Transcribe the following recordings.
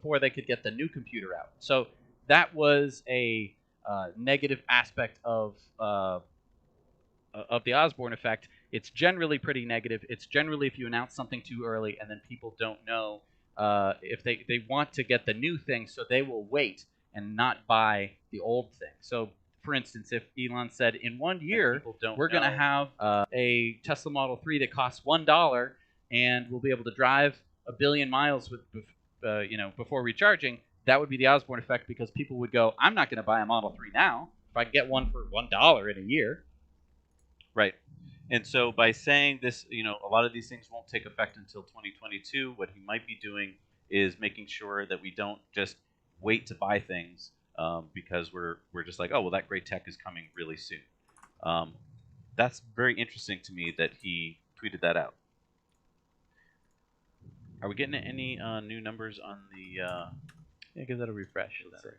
before they could get the new computer out. So that was a negative aspect of the Osborne effect. It's generally pretty negative. It's generally if you announce something too early and then people don't know if they want to get the new thing, so they will wait and not buy the old thing. So, for instance, if Elon said in 1 year we're going to have a Tesla Model 3 that costs $1 and we'll be able to drive a billion miles with before recharging, that would be the Osborne effect because people would go, I'm not going to buy a Model 3 now if I can get one for $1 in a year. Right. And so by saying this, a lot of these things won't take effect until 2022. What he might be doing is making sure that we don't just wait to buy things because we're just like, oh, well, that great tech is coming really soon. That's very interesting to me that he tweeted that out. Are we getting any new numbers on the? Yeah, give that a refresh. Let's refresh.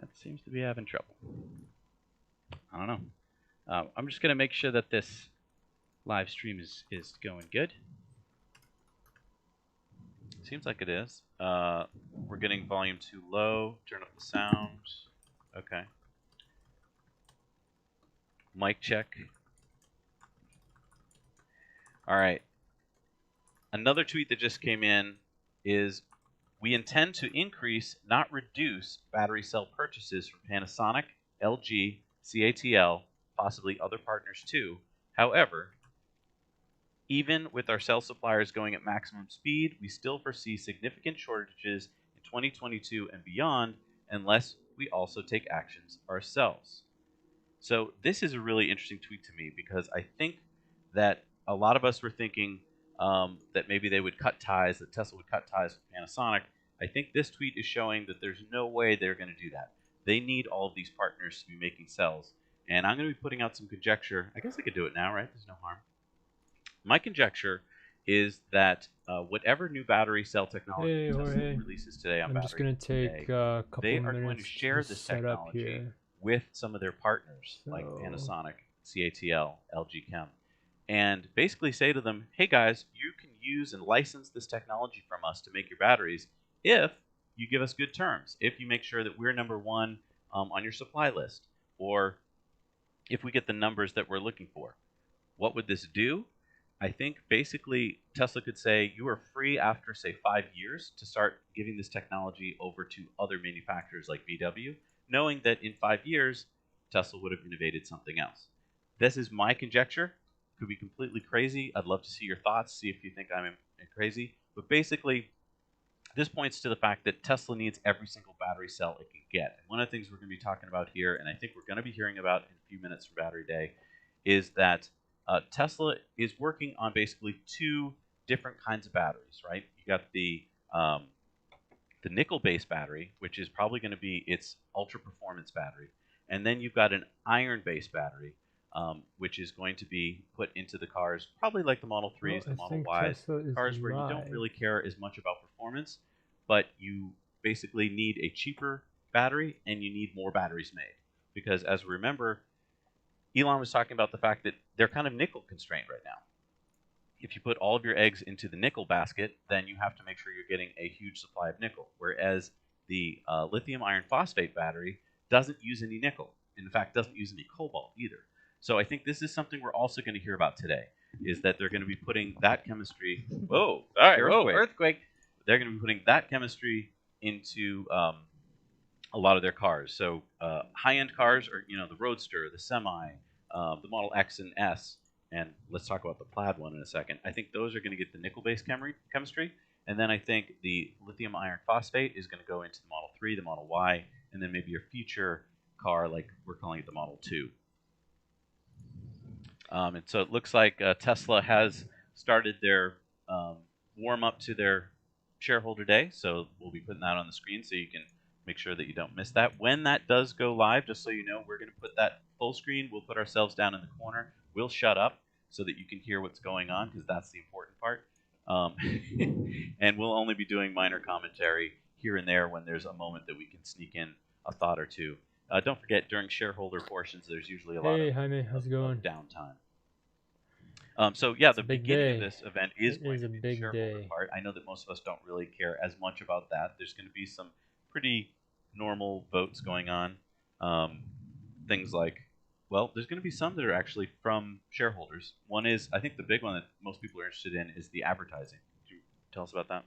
That seems to be having trouble. I don't know. I'm just going to make sure that this live stream is going good. Seems like it is. We're getting volume too low. Turn up the sound. Okay. Mic check. All right. Another tweet that just came in is, we intend to increase, not reduce, battery cell purchases from Panasonic, LG, CATL, possibly other partners too. However, even with our cell suppliers going at maximum speed, we still foresee significant shortages in 2022 and beyond unless we also take actions ourselves. So this is a really interesting tweet to me because I think that a lot of us were thinking that maybe they would cut ties, that Tesla would cut ties with Panasonic. I think this tweet is showing that there's no way they're going to do that. They need all of these partners to be making cells. And I'm going to be putting out some conjecture. I guess I could do it now, right? There's no harm. My conjecture is that whatever new battery cell technology Tesla releases today on I'm just going to take a couple they minutes are going to share this technology with some of their partners, like Panasonic, CATL, LG Chem, and basically say to them, hey guys, you can use and license this technology from us to make your batteries if you give us good terms, if you make sure that we're number one on your supply list, or if we get the numbers that we're looking for. What would this do? I think basically Tesla could say you are free after, say, 5 years to start giving this technology over to other manufacturers like VW, knowing that in 5 years, Tesla would have innovated something else. This is my conjecture. Could be completely crazy. I'd love to see your thoughts, see if you think I'm crazy. But basically, this points to the fact that Tesla needs every single battery cell it can get. And one of the things we're going to be talking about here, and I think we're going to be hearing about in a few minutes from Battery Day, is that Tesla is working on basically two different kinds of batteries, right? You got the nickel-based battery, which is probably going to be its ultra-performance battery, and then you've got an iron-based battery, which is going to be put into the cars, probably like the Model 3s, the Model Ys, cars where you don't really care as much about performance, but you basically need a cheaper battery and you need more batteries made. Because as we remember, Elon was talking about the fact that they're kind of nickel constrained right now. If you put all of your eggs into the nickel basket, then you have to make sure you're getting a huge supply of nickel. Whereas the lithium iron phosphate battery doesn't use any nickel. In fact, doesn't use any cobalt either. So I think this is something we're also going to hear about today, is that they're going to be putting that chemistry... Whoa! All right, earthquake. They're going to be putting that chemistry into a lot of their cars. So high-end cars are, the Roadster, the Semi, the Model X and S, and let's talk about the Plaid one in a second. I think those are going to get the nickel-based chemistry, and then I think the lithium iron phosphate is going to go into the Model 3, the Model Y, and then maybe your future car, like we're calling it the Model 2. And so it looks like Tesla has started their warm-up to their shareholder day, so we'll be putting that on the screen so you can make sure that you don't miss that. When that does go live, just so you know, we're going to put that full screen. We'll put ourselves down in the corner. We'll shut up so that you can hear what's going on, because that's the important part. And we'll only be doing minor commentary here and there when there's a moment that we can sneak in a thought or two. Don't forget, during shareholder portions, there's usually a lot of Jaime, how's it going? downtime. So yeah, the big beginning day. of this event is It going is to a be the big shareholder day. part. I know that most of us don't really care as much about that. There's going to be some pretty normal votes going on. Things like, well, there's going to be some that are actually from shareholders. One is, I think the big one that most people are interested in is the advertising. Could you tell us about that?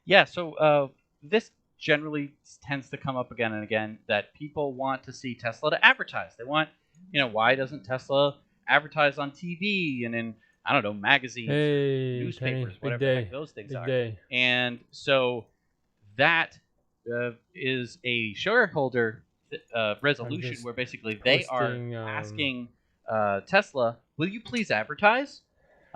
Yeah, so this generally tends to come up again and again, that people want to see Tesla to advertise. They want, why doesn't Tesla advertise on TV and in, I don't know, magazines, Hey, newspapers, Kenny, whatever big the day. heck those things Big are. day. And so that is a shareholder resolution just where basically they are posting, asking Tesla, will you please advertise?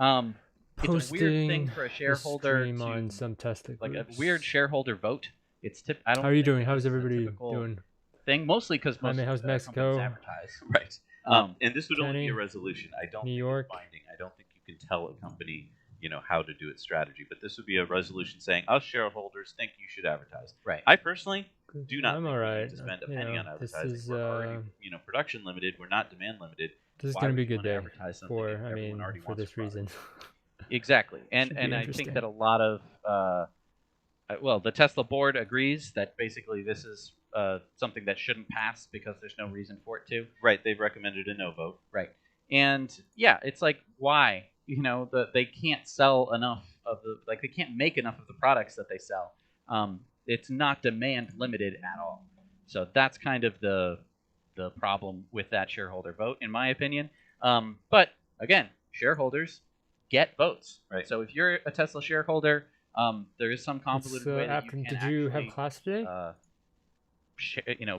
It's a weird thing posting for a the shareholder stream on to, some Tesla like, a groups. weird shareholder vote. I don't How are you think doing? that How's this is a everybody typical doing? thing, mostly because most Jaime, how's companies Mexico? advertise. Right. And this would only be a Kenny, resolution. I don't New think York. it's binding. I don't think you can tell a company, how to do its strategy. But this would be a resolution saying, us shareholders think you should advertise. Right. I personally do not I'm think we alright. need to spend a penny on advertising. This is We're already, production limited. We're not demand limited. this is Why gonna would be a you good want to day advertise something for if everyone already for wants this a product? reason. Exactly. And Should be I think interesting. that a lot of well, the Tesla board agrees that basically this is something that shouldn't pass because there's no reason for it to. Right. They've recommended a no vote. Right. And yeah, it's like, why? They can't sell enough of they can't make enough of the products that they sell. It's not demand limited at all. So that's kind of the problem with that shareholder vote, in my opinion. But again, shareholders get votes. Right. So if you're a Tesla shareholder, there is some convoluted way that you can Did you have actually, class today?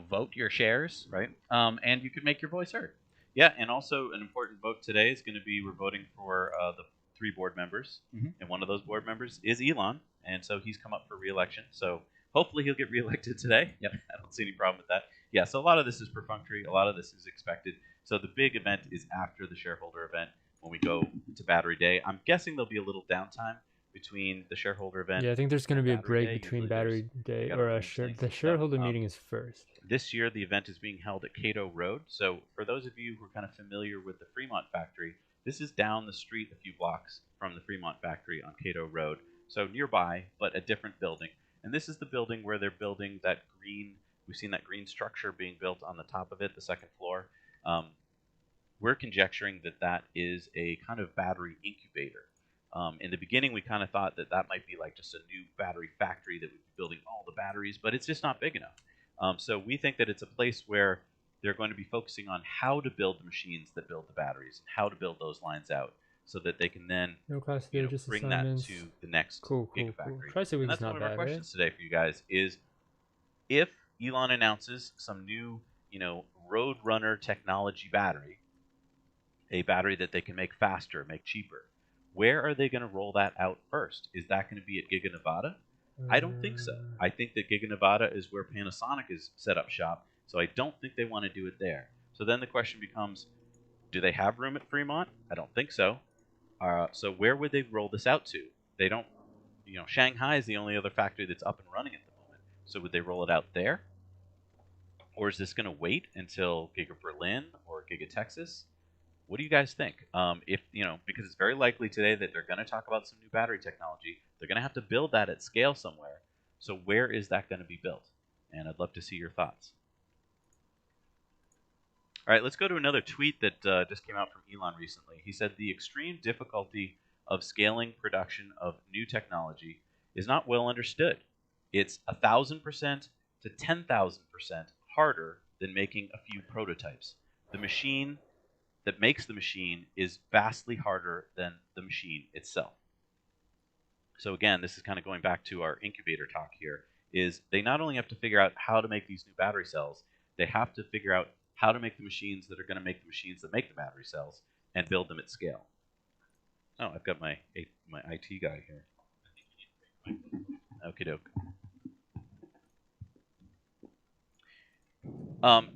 vote your shares, Right. and you could make your voice heard. Yeah, and also an important vote today is going to be, we're voting for the 3 board members, and one of those board members is Elon, and so he's come up for re-election. So hopefully he'll get re-elected today. Yep. I don't see any problem with that. Yeah, so a lot of this is perfunctory. A lot of this is expected. So the big event is after the shareholder event when we go to Battery Day. I'm guessing there'll be a little downtime between the shareholder event. Yeah, I think there's going to be a break Day. between Usually Battery Day gotta or arrange things the and stuff. shareholder meeting is first. This year, the event is being held at Cato Road. So for those of you who are kind of familiar with the Fremont factory, this is down the street a few blocks from the Fremont factory on Cato Road. So nearby, but a different building. And this is the building where they're building that green, we've seen that green structure being built on the top of it, the second floor. We're conjecturing that that is a kind of battery incubator. In the beginning, we kind of thought that that might be like just a new battery factory that would be building all the batteries, but it's just not big enough. So we think that it's a place where they're going to be focusing on how to build the machines that build the batteries, and how to build those lines out, so that they can then No class today, just bring assignments. that to the next Gigafactory. Tri-State Week And is that's not one of our bad, questions right? today for you guys is, if Elon announces some new, Roadrunner technology battery, a battery that they can make faster, make cheaper, where are they going to roll that out first? Is that going to be at Giga Nevada? I don't think so. I think that Giga Nevada is where Panasonic is set up shop, so I don't think they want to do it there. So then the question becomes, do they have room at Fremont? I don't think so. So where would they roll this out to? They don't, Shanghai is the only other factory that's up and running at the moment. So would they roll it out there? Or is this going to wait until Giga Berlin or Giga Texas? What do you guys think? Because it's very likely today that they're going to talk about some new battery technology. They're going to have to build that at scale somewhere. So where is that going to be built? And I'd love to see your thoughts. All right, let's go to another tweet that just came out from Elon recently. He said, the extreme difficulty of scaling production of new technology is not well understood. It's 1,000% to 10,000% harder than making a few prototypes. The machine that makes the machine is vastly harder than the machine itself. So again, this is kind of going back to our incubator talk here, is they not only have to figure out how to make these new battery cells, they have to figure out how to make the machines that are going to make the machines that make the battery cells and build them at scale. Oh, I've got my IT guy here. Okie doke.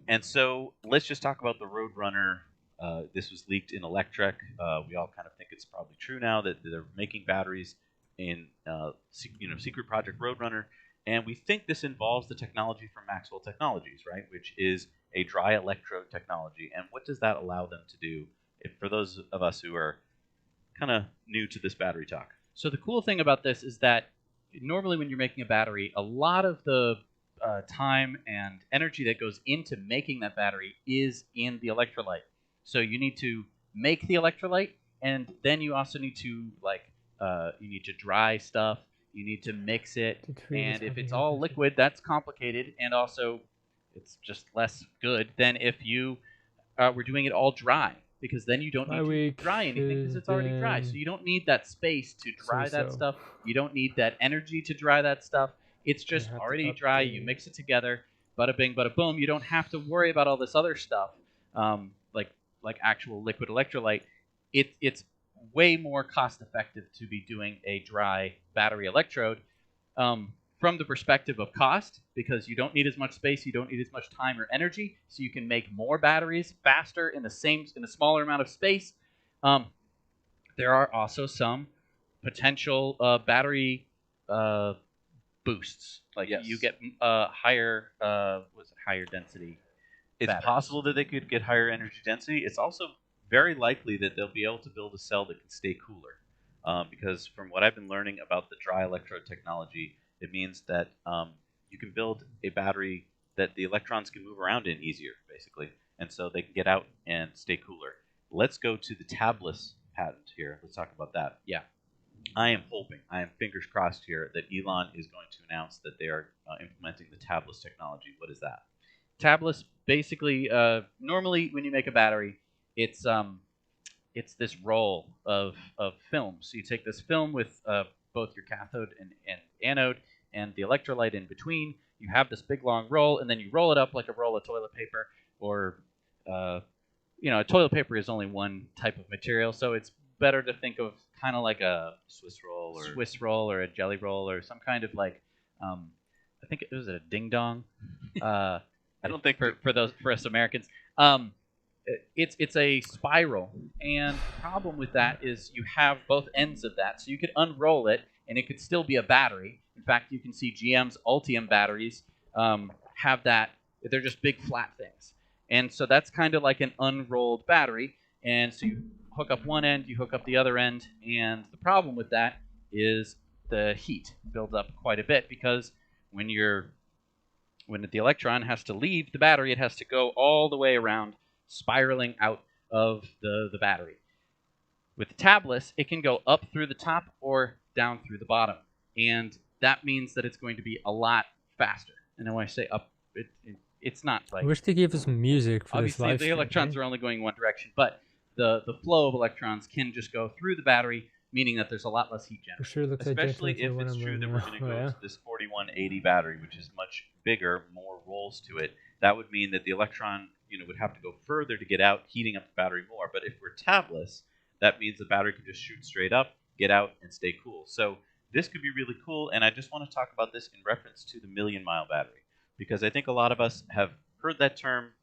And so let's just talk about the Roadrunner. This was leaked in Electrek. We all kind of think it's probably true now that they're making batteries in secret project Roadrunner, and we think this involves the technology from Maxwell Technologies, right, which is a dry electrode technology. And what does that allow them to do? For those of us who are kind of new to this battery talk. So the cool thing about this is that normally when you're making a battery, a lot of the time and energy that goes into making that battery is in the electrolyte. So you need to make the electrolyte, and then you also need to you need to dry stuff. You need to mix it, and if it's all liquid, that's complicated, and also it's just less good than if you were doing it all dry, because then you don't need to dry anything because it's already dry. So you don't need that space to dry that stuff. You don't need that energy to dry that stuff. It's just already dry. You mix it together, bada bing, bada boom. You don't have to worry about all this other stuff, like actual liquid electrolyte. It's way more cost effective to be doing a dry battery electrode. From the perspective of cost, because you don't need as much space, you don't need as much time or energy, so you can make more batteries faster in a smaller amount of space. There are also some potential battery boosts, like you get higher density. It's batteries. Possible that they could get higher energy density. It's also very likely that they'll be able to build a cell that can stay cooler, because from what I've been learning about the dry electrode technology, it means that you can build a battery that the electrons can move around in easier, basically, and so they can get out and stay cooler. Let's go to the tabless patent here. Let's talk about that. Yeah. I am fingers crossed here, that Elon is going to announce that they are implementing the tabless technology. What is that? Tabless, basically, normally when you make a battery, it's this roll of film. So you take this film with both your cathode and anode and the electrolyte in between. You have this big long roll, and then you roll it up like a roll of toilet paper, or toilet paper is only one type of material, so it's better to think of kind of like a Swiss roll or a jelly roll or some kind of I think it was a ding dong. I don't think for us Americans. It's a spiral, and the problem with that is you have both ends of that, so you could unroll it and it could still be a battery. In fact, you can see GM's Ultium batteries have that. They're just big flat things, and so that's kind of like an unrolled battery. And so you hook up one end, you hook up the other end, and the problem with that is the heat builds up quite a bit, because when the electron has to leave the battery, it has to go all the way around, spiraling out of the battery. With the tabless, it can go up through the top or down through the bottom, and that means that it's going to be a lot faster. And when I say up, it's not like... I wish they gave us music for this live Obviously, the electrons are only going one direction, but the flow of electrons can just go through the battery, meaning that there's a lot less heat generated. Sure looks Especially if it's true that we're going to go to this 4180 battery, which is much bigger, more rolls to it. That would mean that the electron would have to go further to get out, heating up the battery more. But if we're tabless, that means the battery can just shoot straight up, get out, and stay cool. So this could be really cool, and I just want to talk about this in reference to the million-mile battery, because I think a lot of us have heard that term.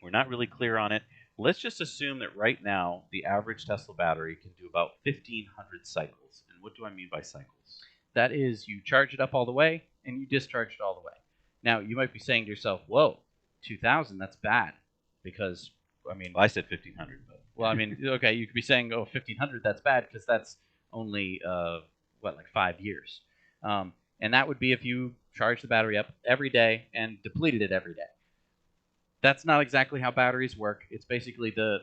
We're not really clear on it. Let's just assume that right now the average Tesla battery can do about 1,500 cycles. And what do I mean by cycles? That is, you charge it up all the way, and you discharge it all the way. Now, you might be saying to yourself, whoa, 2,000, that's bad, because, well, I said 1,500. But well, okay, you could be saying, oh, 1,500, that's bad, because that's only, 5 years. And that would be if you charge the battery up every day and depleted it every day. That's not exactly how batteries work. It's basically the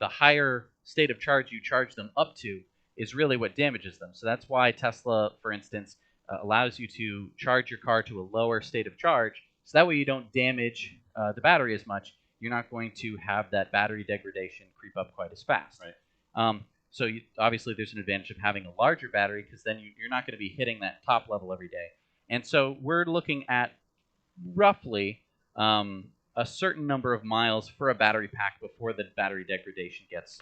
higher state of charge you charge them up to is really what damages them. So that's why Tesla, for instance, allows you to charge your car to a lower state of charge, so that way you don't damage the battery as much. You're not going to have that battery degradation creep up quite as fast. Right. So obviously there's an advantage of having a larger battery, because then you're not going to be hitting that top level every day. And so we're looking at roughly a certain number of miles for a battery pack before the battery degradation gets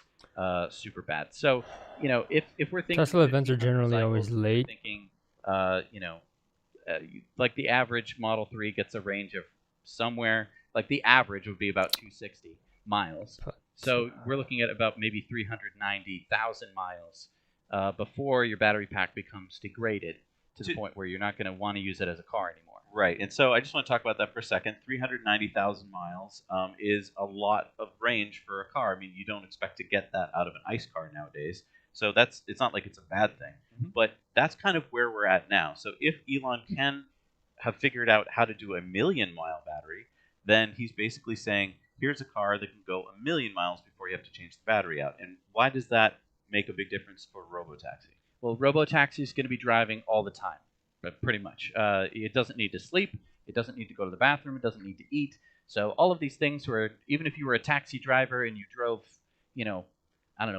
super bad. So, if we're thinking Tesla events are generally always late. Thinking, like the average Model 3 gets a range of somewhere, like the average would be about 260 miles. So we're looking at about maybe 390,000 miles before your battery pack becomes degraded to the point where you're not going to want to use it as a car anymore. Right, and so I just want to talk about that for a second. 390,000 miles is a lot of range for a car. You don't expect to get that out of an ICE car nowadays. So it's not like it's a bad thing, but that's kind of where we're at now. So if Elon can have figured out how to do a 1,000,000-mile battery, then he's basically saying, here's a car that can go 1,000,000 miles before you have to change the battery out. And why does that make a big difference for robotaxi? Well, robotaxi is going to be driving all the time, but pretty much. It doesn't need to sleep. It doesn't need to go to the bathroom. It doesn't need to eat. So all of these things where even if you were a taxi driver and you drove,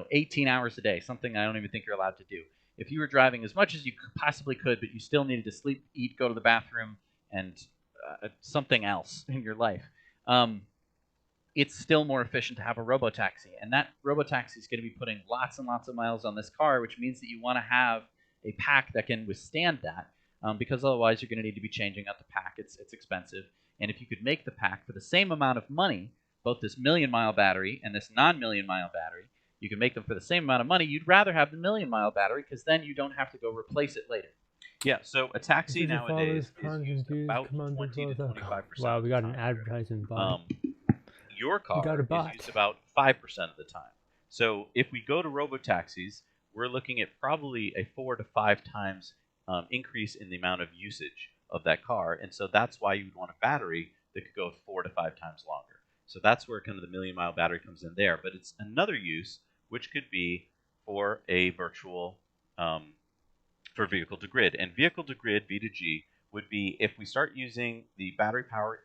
18 hours a day, something I don't even think you're allowed to do. If you were driving as much as you possibly could, but you still needed to sleep, eat, go to the bathroom, and something else in your life, it's still more efficient to have a robotaxi. And that robotaxi is going to be putting lots and lots of miles on this car, which means that you want to have a pack that can withstand that, because otherwise you're going to need to be changing out the pack. It's expensive. And if you could make the pack for the same amount of money, both this 1,000,000-mile battery and this non-1,000,000-mile battery, you can make them for the same amount of money. You'd rather have the 1,000,000-mile battery because then you don't have to go replace it later. Yeah, so a taxi nowadays is used about 20 to 25%. Wow, we got an advertisement bot. Your car is used about 5% of the time. So if we go to robotaxis, we're looking at probably a 4 to 5 times increase in the amount of usage of that car. And so that's why you'd want a battery that could go 4 to 5 times longer. So that's where kind of the 1,000,000-mile battery comes in there. But it's another use, which could be for a virtual, for vehicle to grid. And vehicle to grid, V2G, would be if we start using the battery power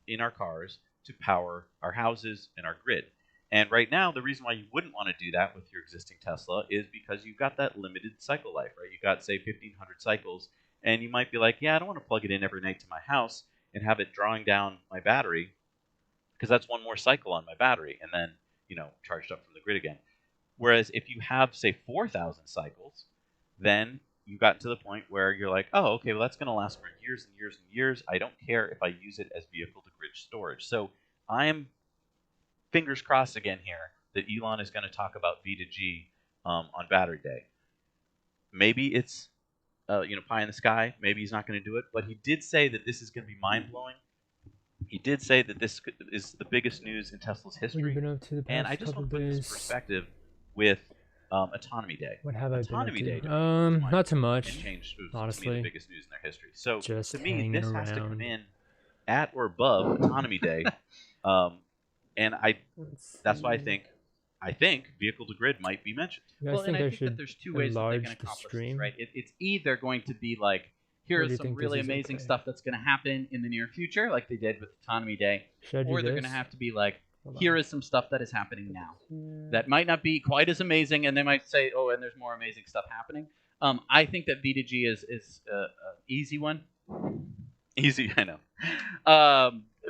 in our cars to power our houses and our grid. And right now, the reason why you wouldn't want to do that with your existing Tesla is because you've got that limited cycle life, right? You've got, say, 1,500 cycles, and you might be like, yeah, I don't want to plug it in every night to my house and have it drawing down my battery, because that's one more cycle on my battery, and then, charged up from the grid again. Whereas if you have, say, 4,000 cycles, then you got to the point where you're like, oh, okay, well, that's going to last for years and years and years. I don't care if I use it as vehicle-to-grid storage. So I am fingers crossed again here that Elon is going to talk about V2G on Battery Day. Maybe it's pie in the sky. Maybe he's not going to do it. But he did say that this is going to be mind-blowing. He did say that this is the biggest news in Tesla's history. What have you been up to the past and I just want to put this in perspective with Autonomy Day. What have Autonomy I been Day up to? Not too much. Changed, honestly, to me, the biggest news in their history. So just to me, this around. has to come in at or above Autonomy Day, and that's why I think vehicle to grid might be mentioned. You guys think I think that there's two ways that they can accomplish this, right? It's either going to be like, here is some really amazing stuff that's going to happen in the near future, like they did with Autonomy Day, or they're going to have to be like, here is some stuff that is happening now that might not be quite as amazing, and they might say, oh, and there's more amazing stuff happening. I think that V2G is an easy one. Easy, I know.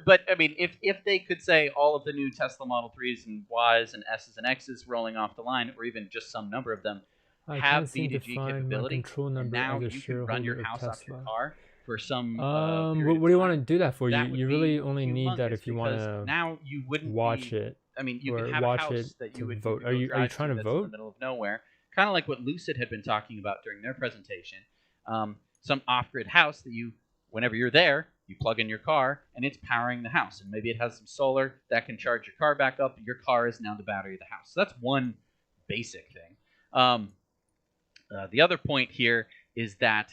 But I mean, if they could say all of the new Tesla Model 3s and Ys and S's and X's rolling off the line, or even just some number of them, have V2G capability, and now you can run your house off your car for some. What do you want to do that for? You really only need that if you want to. Now you wouldn't watch it. I mean, you could have a house that you would vote. Are you trying to vote? In the middle of nowhere, kind of like what Lucid had been talking about during their presentation. Some off-grid house that you, whenever you're there, you plug in your car and it's powering the house, and maybe it has some solar that can charge your car back up. Your car is now the battery of the house. So that's one basic thing. The other point here is that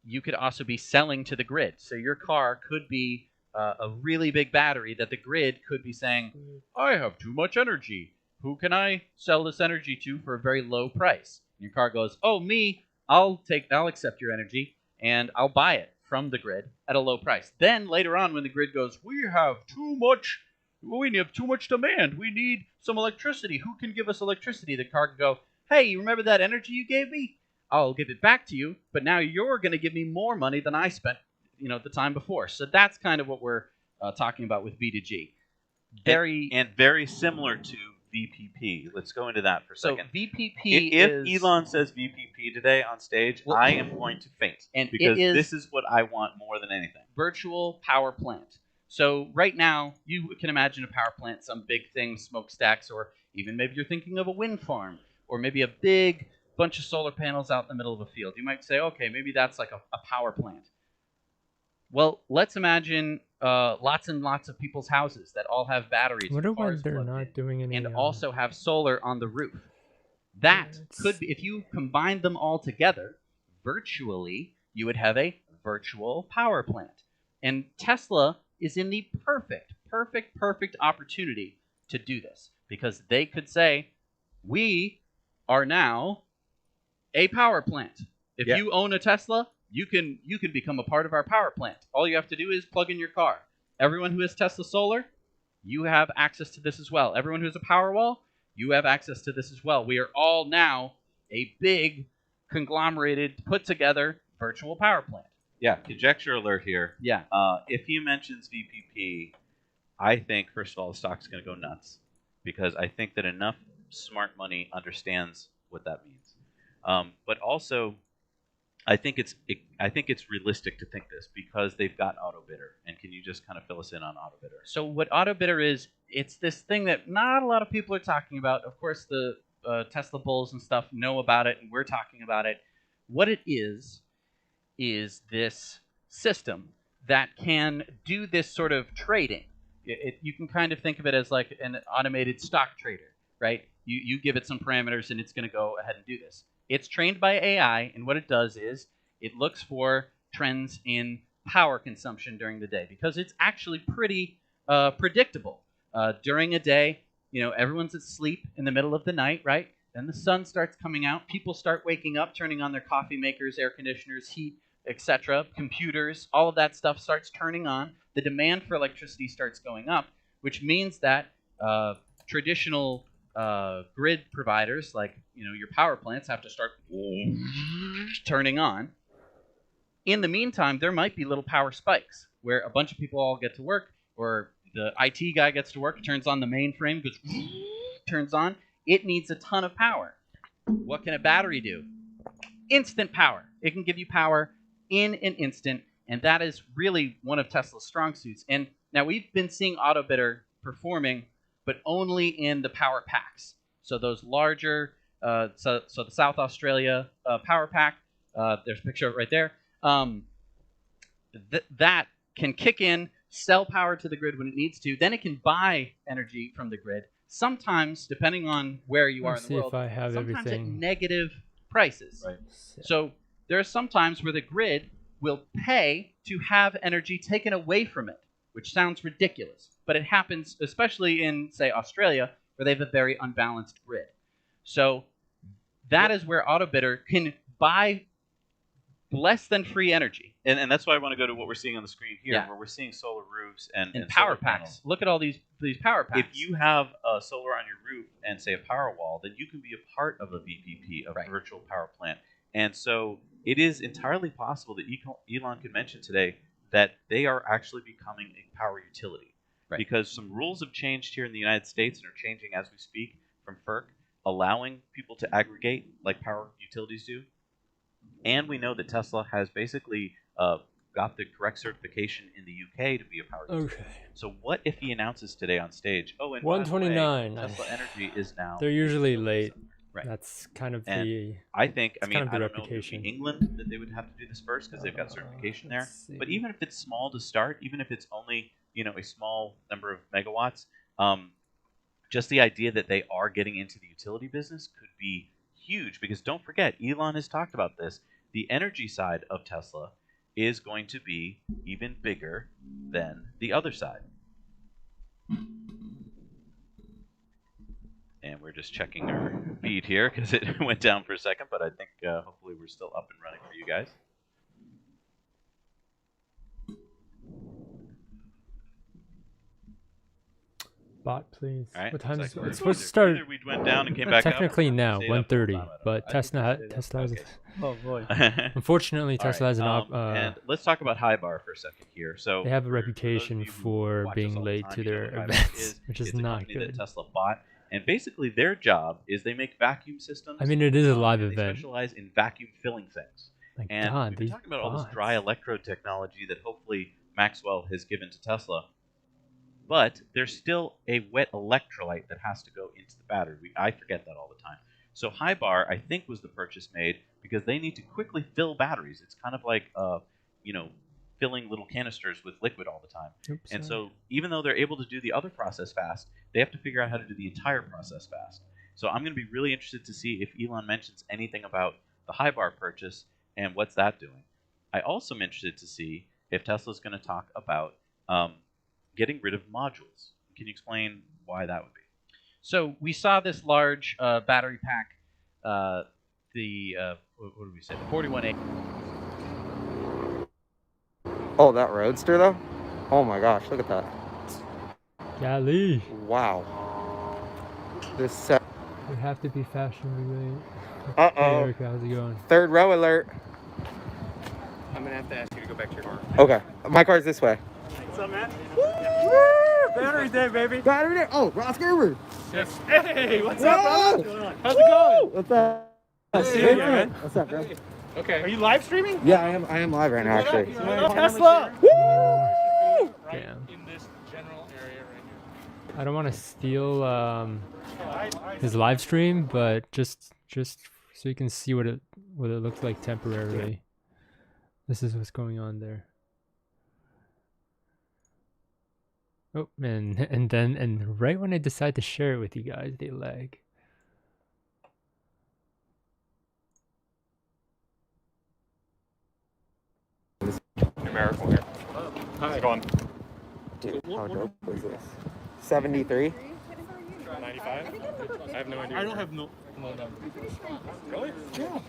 you could also be selling to the grid. So your car could be a really big battery that the grid could be saying, I have too much energy. Who can I sell this energy to for a very low price? And your car goes, oh, me, I'll accept your energy and I'll buy it from the grid at a low price. Then later on, when the grid goes, we have too much demand. We need some electricity. Who can give us electricity? The car can go, hey, you remember that energy you gave me? I'll give it back to you, but now you're going to give me more money than I spent, the time before. So that's kind of what we're talking about with V2G. Very similar to VPP. Let's go into that for a second. So VPP if Elon says VPP today on stage, I am going to faint, because this is what I want more than anything. Virtual power plant. So right now, you can imagine a power plant, some big thing, smokestacks, or even maybe you're thinking of a wind farm, or maybe a big bunch of solar panels out in the middle of a field. You might say, okay, maybe that's like a power plant. Well, let's imagine lots and lots of people's houses that all have batteries. What why they're not doing any? And also have solar on the roof. That could be, if you combine them all together, virtually, you would have a virtual power plant. And Tesla is in the perfect opportunity to do this, because they could say, we are now a power plant. If you own a Tesla, you can become a part of our power plant. All you have to do is plug in your car. Everyone who has Tesla Solar, you have access to this as well. Everyone who has a Powerwall, you have access to this as well. We are all now a big, conglomerated, put together virtual power plant. Yeah, conjecture alert here. Yeah. If he mentions VPP, I think, first of all, the stock's going to go nuts, because I think that enough smart money understands what that means. But also, I think it's realistic to think this, because they've got AutoBidder. And can you just kind of fill us in on AutoBidder? So what AutoBidder is, it's this thing that not a lot of people are talking about. Of course, the Tesla bulls and stuff know about it, and we're talking about it. What it is this system that can do this sort of trading. You can kind of think of it as like an automated stock trader, right? You give it some parameters, and it's going to go ahead and do this. It's trained by AI, and what it does is it looks for trends in power consumption during the day, because it's actually pretty predictable. During a day, everyone's asleep in the middle of the night, right? Then the sun starts coming out. People start waking up, turning on their coffee makers, air conditioners, heat, etc., computers, all of that stuff starts turning on. The demand for electricity starts going up, which means that traditional grid providers, like your power plants, have to start turning on. In the meantime, there might be little power spikes where a bunch of people all get to work, or the IT guy gets to work, turns on the mainframe, goes turns on. It needs a ton of power. What can a battery do? Instant power. It can give you power in an instant, and that is really one of Tesla's strong suits. And now we've been seeing AutoBidder performing, but only in the power packs. So those larger, so the South Australia power pack, there's a picture of it right there, that can kick in, sell power to the grid when it needs to. Then it can buy energy from the grid, sometimes, depending on where you are in the world, if I have sometimes everything. at negative prices. Right. So there are some times where the grid will pay to have energy taken away from it, which sounds ridiculous, but it happens especially in, say, Australia, where they have a very unbalanced grid. So that is where AutoBidder can buy less than free energy. And that's why I want to go to what we're seeing on the screen here, Yeah. where we're seeing solar roofs and power solar packs. panels. Look at all these power packs. If you have solar on your roof and, say, a power wall, then you can be a part of a VPP, a virtual power plant. And so it is entirely possible that Elon could mention today that they are actually becoming a power utility. Right. Because some rules have changed here in the United States and are changing as we speak from FERC, allowing people to aggregate like power utilities do. And we know that Tesla has basically got the correct certification in the UK to be a power utility. Okay. So what if he announces today on stage, oh, and 129. by the way, Tesla Energy is now... They're usually late. Right. That's kind of and the... I think, I kind of the don't know if it reputation. would be England that they would have to do this first, because they've got certification there. But even if it's small to start, even if it's only a small number of megawatts, just the idea that they are getting into the utility business could be huge. Because don't forget, Elon has talked about this. The energy side of Tesla is going to be even bigger than the other side. And we're just checking our feed here because it went down for a second, but I think hopefully we're still up and running for you guys. Bot, please. All right, what time is it's it's supposed to start? We went down and came back technically up. Now, 1:30, but Tesla has. Okay. Oh boy. Unfortunately, Tesla has an and let's talk about High Bar for a second here. So they have a reputation for being late to their events, which is not good. That Tesla bought, and basically their job is they make vacuum systems. I mean, it is a live event. They specialize in vacuum filling things. And we've been talking about all this dry electrode technology that hopefully Maxwell has given to Tesla. But there's still a wet electrolyte that has to go into the battery. I forget that all the time. So High Bar, I think, was the purchase made because they need to quickly fill batteries. It's kind of like, filling little canisters with liquid all the time. Oops, and so even though they're able to do the other process fast, they have to figure out how to do the entire process fast. So I'm going to be really interested to see if Elon mentions anything about the high bar purchase and what's that doing. I also am interested to see if Tesla's going to talk about getting rid of modules. Can you explain why that would be? So we saw this large battery pack, what did we say, the 41A. Oh, that Roadster though? Oh my gosh, look at that. Golly. Wow. This set. We have to be fashion related. Uh-oh. Hey Erica, how's it going? Third row alert. I'm gonna have to ask you to go back to your car. Okay, my car's this way. What's up, man? Woo! Battery day, baby. Battery day. Oh, Ross Gerber. Yes. Hey, what's up, brother? How's it Woo! going? What's up? Hey, man. What's up, bro? Okay. Are you live streaming? Yeah, I am live right now, actually. Tesla. Woo! Damn. In this general area right here. I don't want to steal his live stream, but just so you can see what it looks like temporarily. This is what's going on there. Oh, and right when I decide to share it with you guys, they lag. Numerical here. How's it going? Dude, how dope is this? 73? 95? I have no idea. I don't have no number. Really? Yeah.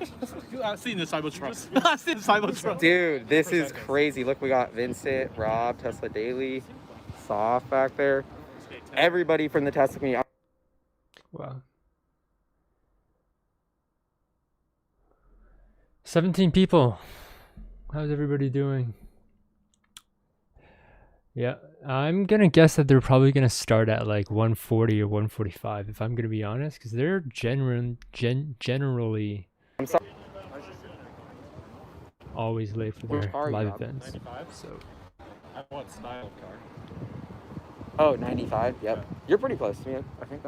I've seen the Cybertruck. I've seen the Cybertruck. Dude, this is crazy. Look, we got Vincent, Rob, Tesla Daily, Soft back there. Everybody from the Tesla community. Wow. 17 people. How's everybody doing? Yeah, I'm gonna guess that they're probably gonna start at like 140 or 145 if I'm gonna be honest, because they're generally always late for their live events. 95? So I want style car. Oh, 95, yep. You're pretty close to me. I think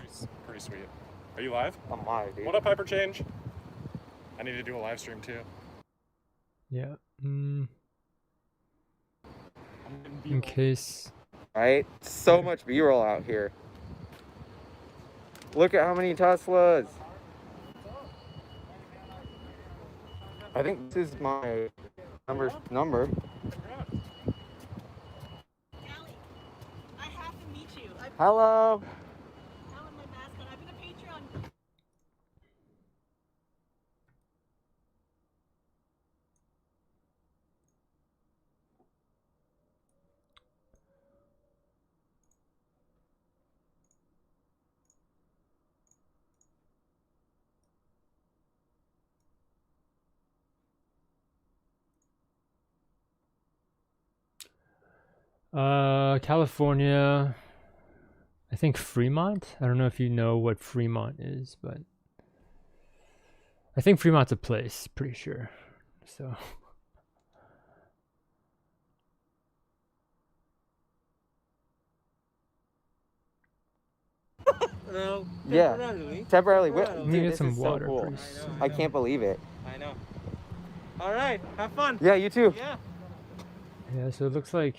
This is pretty sweet. Are you live? I'm live, dude. What up, Hyperchange? I need to do a live stream too. Yeah. In case. Right? So much B-roll out here. Look at how many Teslas. I think this is my number. Callie, I have to meet you. Hello. Alan, my mascot. I've been a Patreon. California. I think Fremont. I don't know if you know what Fremont is, but I think Fremont's a place, pretty sure. So No, Yeah. temporarily. Temporarily. Well, let me Dude, get this some is so water, cool. please. I can't believe it. I know. All right, have fun. Yeah, you too. Yeah. Yeah, so it looks like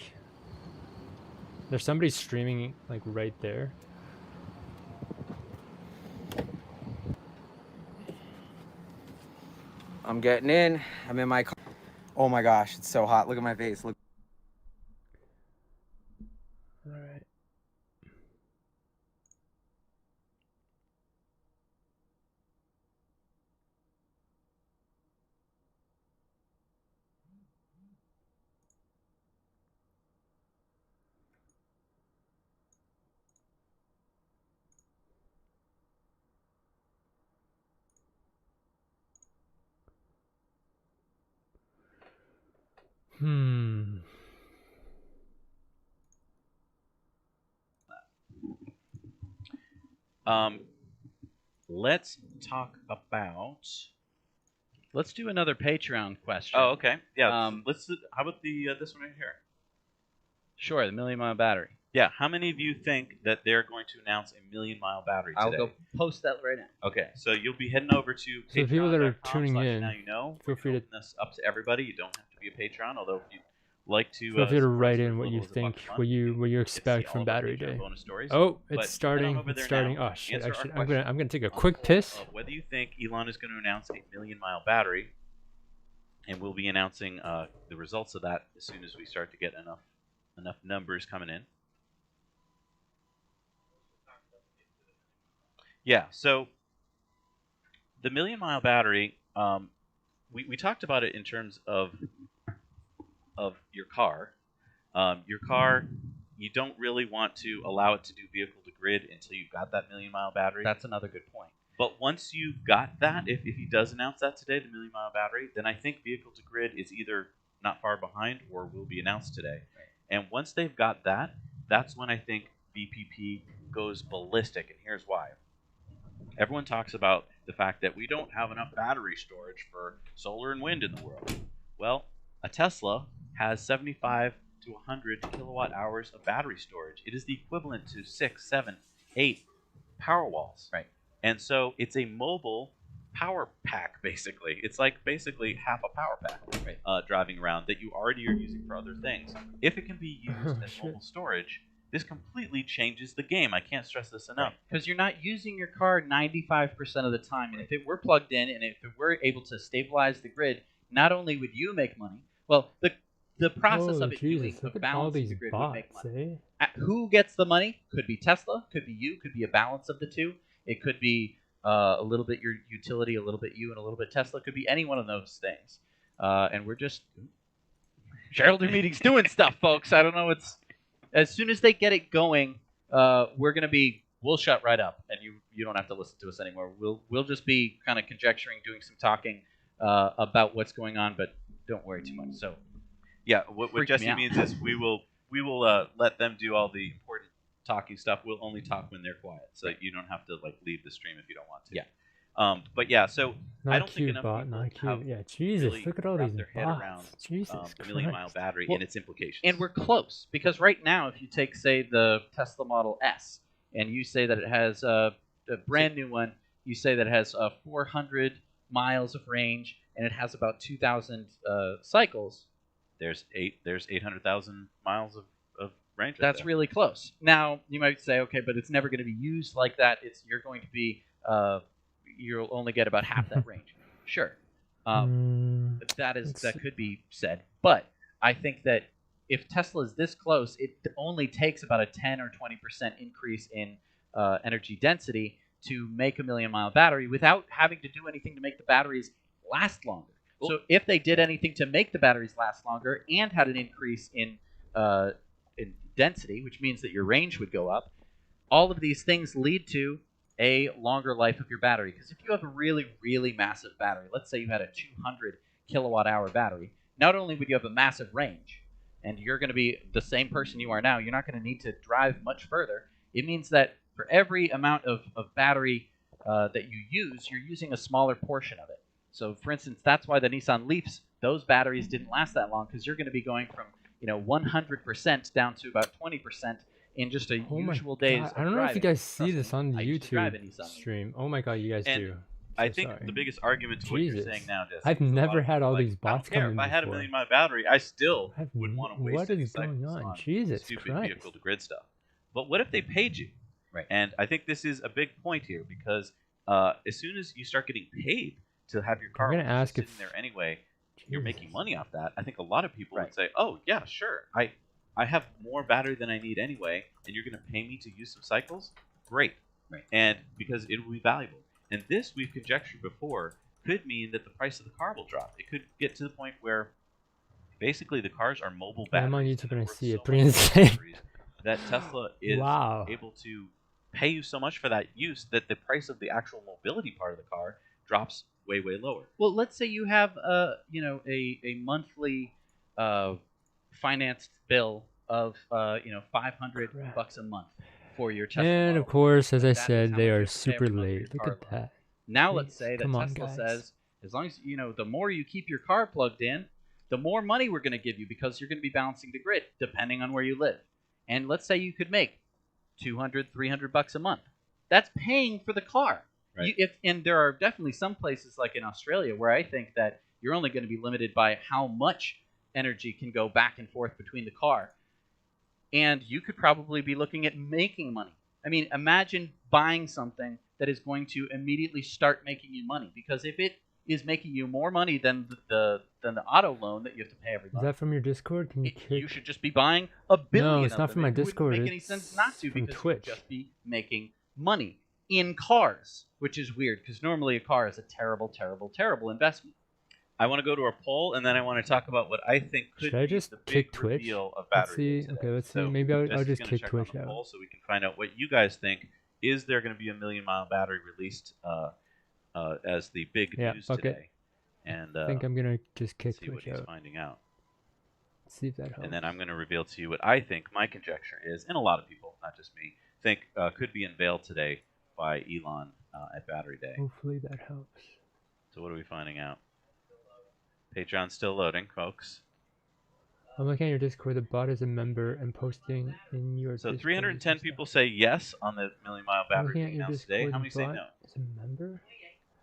there's somebody streaming like right there. I'm getting in. I'm in my car. Oh my gosh, it's so hot. Look at my face. Look. All right. Let's talk about. Let's do another Patreon question. Oh, okay. Yeah. Let's. How about this one right here? Sure, the million-mile battery. Yeah. How many of you think that they're going to announce a million-mile battery today? I'll go post that right now. Okay, so you'll be heading over to So the people that are tuning in, now you know. feel free to- open this up to everybody. You don't have to be a Patreon, although if you like to Feel free to support us write for in as what you little as $1 think, a month. what you get to see expect all from of our Battery Patreon Day. bonus stories. Oh, But it's head on starting. over It's there starting. now, Oh shit! answer our I'm question gonna take a on quick the piss. of whether you think Elon is going to announce a million-mile battery, and we'll be announcing the results of that as soon as we start to get enough numbers coming in. Yeah, so the million-mile battery, we talked about it in terms of your car. Your car, you don't really want to allow it to do vehicle to grid until you've got that million-mile battery. That's another good point. But once you've got that, if he does announce that today, the million-mile battery, then I think vehicle to grid is either not far behind or will be announced today. And once they've got that, that's when I think VPP goes ballistic, and here's why. Everyone talks about the fact that we don't have enough battery storage for solar and wind in the world. Well, a Tesla has 75 to 100 kilowatt hours of battery storage. It is the equivalent to 6, 7, 8 Powerwalls. Right. And so it's a mobile power pack, basically. It's like basically half a power pack driving around that you already are using for other things. If it can be used as mobile storage, this completely changes the game. I can't stress this enough. Because you're not using your car 95% of the time. And if it were plugged in and if it were able to stabilize the grid, not only would you make money, well, the process of it doing Look of at all balancing these the grid bots, would make money. eh? Who gets the money? Could be Tesla, could be you, could be a balance of the two. It could be a little bit your utility, a little bit you, and a little bit Tesla. It could be any one of those things. And we're just shareholder meetings doing stuff, folks. I don't know. As soon as they get it going, we'll shut right up, and you don't have to listen to us anymore. We'll just be kind of conjecturing, doing some talking about what's going on, but don't worry too much. So, yeah, what Jesse means is we will let them do all the important talking stuff. We'll only talk when they're quiet, so you don't have to leave the stream if you don't want to. Yeah. But yeah, so Not I don't think enough bot, people not have yeah, Jesus, really look at all wrapped these their head bots. around Jesus the million-mile battery and its implications. And we're close, because right now, if you take, say, the Tesla Model S, and you say that it has a brand new one, you say that it has 400 miles of range, and it has about 2,000 cycles. There's 800,000 miles of range. That's there. really close. Now you might say, okay, but it's never going to be used like that. You're going to be you'll only get about half that range. Sure, that could be said. But I think that if Tesla is this close, it only takes about a 10 or 20% increase in energy density to make a million-mile battery without having to do anything to make the batteries last longer. So if they did anything to make the batteries last longer and had an increase in density, which means that your range would go up, all of these things lead to a longer life of your battery. Because if you have a really, really massive battery, let's say you had a 200 kilowatt hour battery, not only would you have a massive range, and you're going to be the same person you are now, you're not going to need to drive much further. It means that for every amount of battery that you use, you're using a smaller portion of it. So, for instance, that's why the Nissan Leafs, those batteries didn't last that long, because you're going to be going from 100% down to about 20% in just a usual days. I don't know if you guys see this on the YouTube stream. Oh my god, you guys do. I think the biggest argument to what you're saying now, Jesse, I've never had all these bots come in If before. I had a million-mile battery, I still would want to waste What is going on? Jesus stupid Christ. vehicle to grid stuff. But what if they paid you? Right. And I think this is a big point here, because as soon as you start getting paid to have your car sitting there anyway, you're making money off that. I think a lot of people would say, oh, yeah, sure. I have more battery than I need anyway, and you're going to pay me to use some cycles? Great. Right. And because it will be valuable. And this, we've conjectured before, could mean that the price of the car will drop. It could get to the point where basically the cars are mobile batteries. I'm on YouTube and I see it. Pretty insane. That Tesla is able to pay you so much for that use that the price of the actual mobility part of the car drops way, way lower. Well, let's say you have a monthly financed bill of $500 a month for your Tesla And model. of course, as I said, they are super late. Look at that. Now let's say that Tesla says, as long as the more you keep your car plugged in, the more money we're going to give you, because you're going to be balancing the grid depending on where you live. And let's say you could make $200, $300 a month. That's paying for the car. Right. And there are definitely some places like in Australia where I think that you're only going to be limited by how much energy can go back and forth between the car. And you could probably be looking at making money. I mean, imagine buying something that is going to immediately start making you money. Because if it is making you more money than the auto loan that you have to pay every month. Is that from your Discord? Can you You should just be buying a billion. No, it's not of from them. my Discord. It wouldn't make any sense not to, from because Twitch. you'd just be making money in cars, which is weird because normally a car is a terrible, terrible, terrible investment. I want to go to our poll, and then I want to talk about what I think could Should I be just the kick big Twitch? reveal of Let's battery. see. Okay, let's see. So Maybe I'll Jesse's just gonna kick check Twitch on the out. poll so we can find out what you guys think. Is there going to be a 1,000,000-mile battery released as the big news today? And I think I'm gonna just kick see what Twitch he's out. finding out. See if that helps. And then I'm going to reveal to you what I think my conjecture is, and a lot of people, not just me, think could be unveiled today by Elon at Battery Day. Hopefully that helps. So what are we finding out? Patreon's still loading, folks. I'm looking at your Discord. The bot is a member and posting in your So Discord 310 people say yes on the 1,000,000-mile I'm battery looking at being your announced today. Discord. How many say bot no? is a member?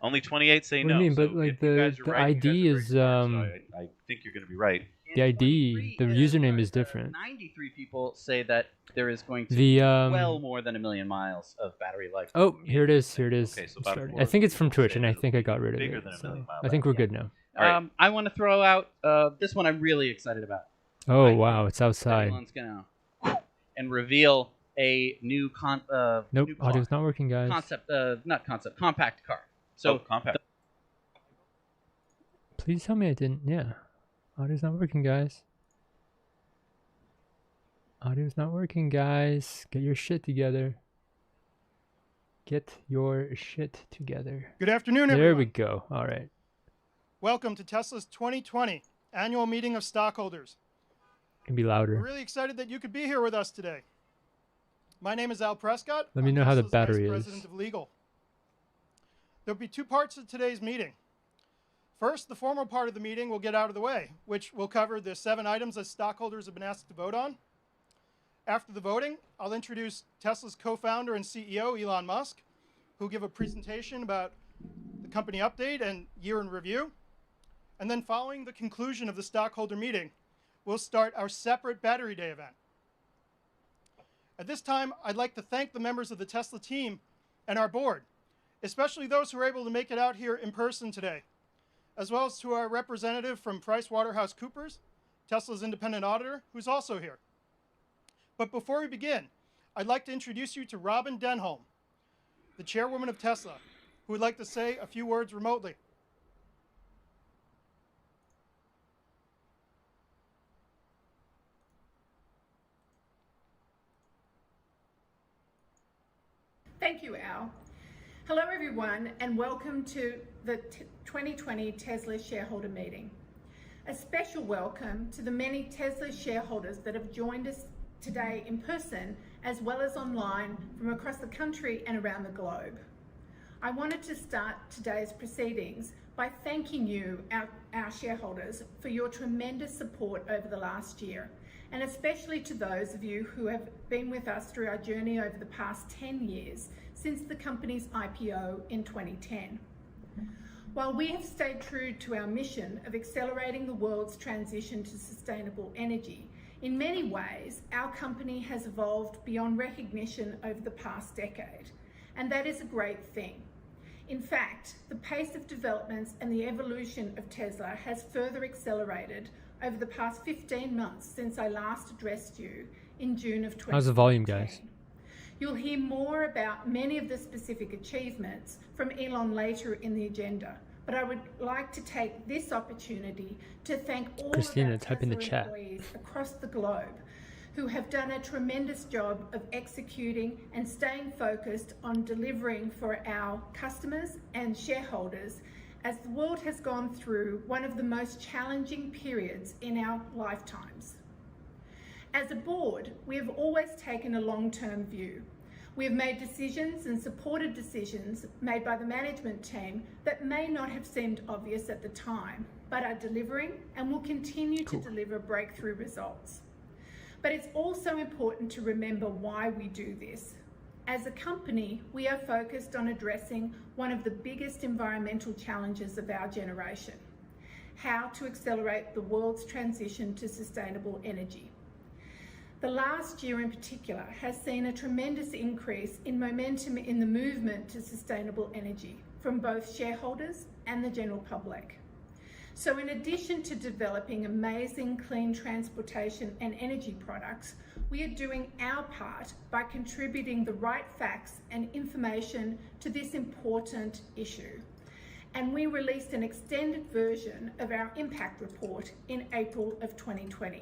Only 28 say What do no. you mean? So But like if you guys are the right, you guys ID are very is smart, so I think you're going to be right. the ID, the username is different. 93 people say that there is going to The be well more than 1,000,000 miles of battery life. Oh, here it is. Here it is. Okay, so It's about starting. four I think it's from people Twitch, say and I it'll think I be got rid of bigger it. than a So 1,000,000 mile I think we're good now. All right. I want to throw out this one I'm really excited about. Oh wow, it's outside. Everyone's gonna and reveal a new Nope, new car. audio's not working, guys. Compact car. So compact. Please tell me I didn't. Yeah, audio's not working, guys. Audio's not working, guys. Get your shit together. Get your shit together. Good afternoon, everyone. There we go. All right. Welcome to Tesla's 2020 annual meeting of stockholders. Can be We're louder. really excited that you could be here with us today. My name is Al Prescott. Let me I'm know how the Tesla's battery Vice is. President of Legal. There'll be two parts to today's meeting. First, the formal part of the meeting will get out of the way, which will cover the 7 items that stockholders have been asked to vote on. After the voting, I'll introduce Tesla's co-founder and CEO, Elon Musk, who'll give a presentation about the company update and year in review. And then following the conclusion of the stockholder meeting, we'll start our separate Battery Day event. At this time, I'd like to thank the members of the Tesla team and our board, especially those who were able to make it out here in person today, as well as to our representative from PricewaterhouseCoopers, Tesla's independent auditor, who's also here. But before we begin, I'd like to introduce you to Robin Denholm, the chairwoman of Tesla, who would like to say a few words remotely. Thank you, Al. Hello, everyone, and welcome to the 2020 Tesla shareholder meeting. A special welcome to the many Tesla shareholders that have joined us today in person, as well as online from across the country and around the globe. I wanted to start today's proceedings by thanking you, our shareholders, for your tremendous support over the last year, and especially to those of you who have been with us through our journey over the past 10 years since the company's IPO in 2010. While we have stayed true to our mission of accelerating the world's transition to sustainable energy, in many ways, our company has evolved beyond recognition over the past decade, and that is a great thing. In fact, the pace of developments and the evolution of Tesla has further accelerated over the past 15 months since I last addressed you in June of 2010. How's the volume, guys? You'll hear more about many of the specific achievements from Elon later in the agenda, but I would like to take this opportunity to thank all Christina, of our type in the Tesla chat. employees across the globe who have done a tremendous job of executing and staying focused on delivering for our customers and shareholders as the world has gone through one of the most challenging periods in our lifetimes. As a board, we have always taken a long-term view. We have made decisions and supported decisions made by the management team that may not have seemed obvious at the time, but are delivering and will continue to deliver breakthrough results. But it's also important to remember why we do this. As a company, we are focused on addressing one of the biggest environmental challenges of our generation. how to accelerate the world's transition to sustainable energy. The last year in particular has seen a tremendous increase in momentum in the movement to sustainable energy from both shareholders and the general public. So in addition to developing amazing clean transportation and energy products, we are doing our part by contributing the right facts and information to this important issue. And we released an extended version of our impact report in April of 2020.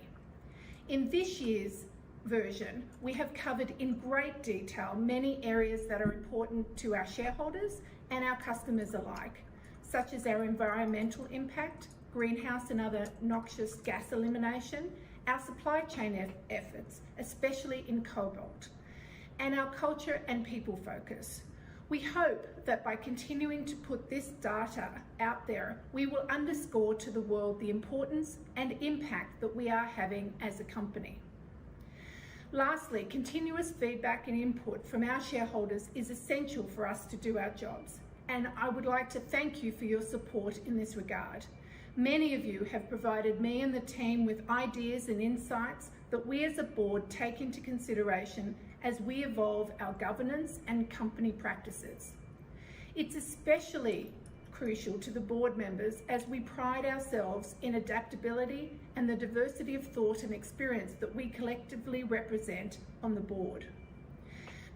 In this year's version, we have covered in great detail many areas that are important to our shareholders and our customers alike, such as our environmental impact, greenhouse and other noxious gas elimination, our supply chain efforts, especially in cobalt, and our culture and people focus. We hope that by continuing to put this data out there, we will underscore to the world the importance and impact that we are having as a company. Lastly, continuous feedback and input from our shareholders is essential for us to do our jobs, and I would like to thank you for your support in this regard. Many of you have provided me and the team with ideas and insights that we as a board take into consideration as we evolve our governance and company practices. It's especially crucial to the board members as we pride ourselves in adaptability and the diversity of thought and experience that we collectively represent on the board.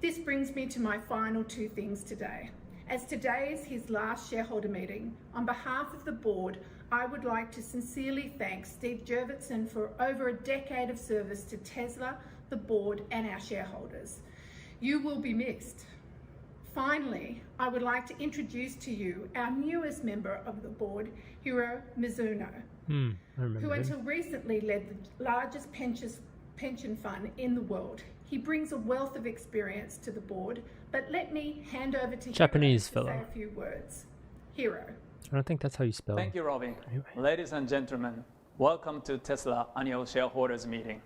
This brings me to my final two things today. As today is his last shareholder meeting, on behalf of the board, I would like to sincerely thank Steve Jurvetson for over a decade of service to Tesla, the board, and our shareholders. You will be missed. Finally, I would like to introduce to you our newest member of the board, Hiro Mizuno, who until recently led the largest pension fund in the world. He brings a wealth of experience to the board, but let me hand over to Japanese Hiro to fellow. say a few words. Hiro. I don't think that's how you spell Thank it. you, Robin. Anyway. Ladies and gentlemen, welcome to Tesla Annual Shareholders Meeting.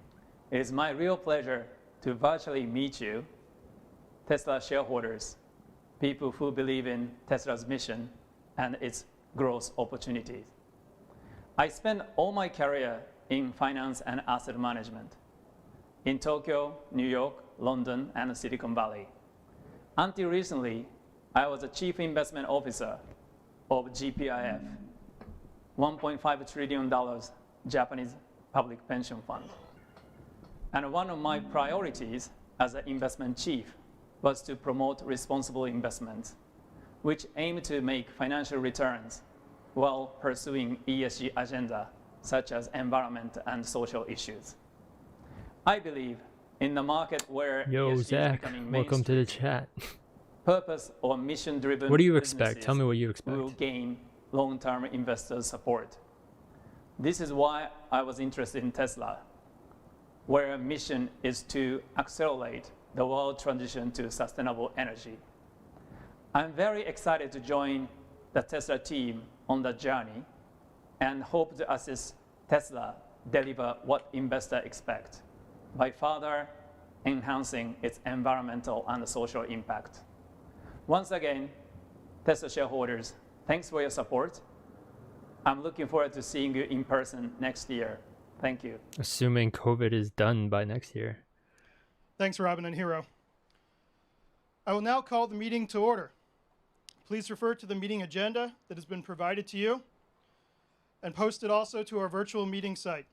It is my real pleasure to virtually meet you, Tesla shareholders, people who believe in Tesla's mission and its growth opportunities. I spent all my career in finance and asset management in Tokyo, New York, London, and Silicon Valley. Until recently, I was the chief investment officer of GPIF, $1.5 trillion Japanese public pension fund. And one of my priorities as an investment chief was to promote responsible investments, which aim to make financial returns while pursuing ESG agenda, such as environment and social issues. I believe in the market where Yo, ESG Zach, is becoming welcome to the mainstream, chat. purpose or mission-driven What do you expect? Tell me businesses what you expect. will gain long-term investors' support. This is why I was interested in Tesla, where our mission is to accelerate the world transition to sustainable energy. I'm very excited to join the Tesla team on the journey and hope to assist Tesla deliver what investors expect by further enhancing its environmental and social impact. Once again, Tesla shareholders, thanks for your support. I'm looking forward to seeing you in person next year. Thank you. Assuming COVID is done by next year. Thanks, Robin and Hiro. I will now call the meeting to order. Please refer to the meeting agenda that has been provided to you and posted also to our virtual meeting site.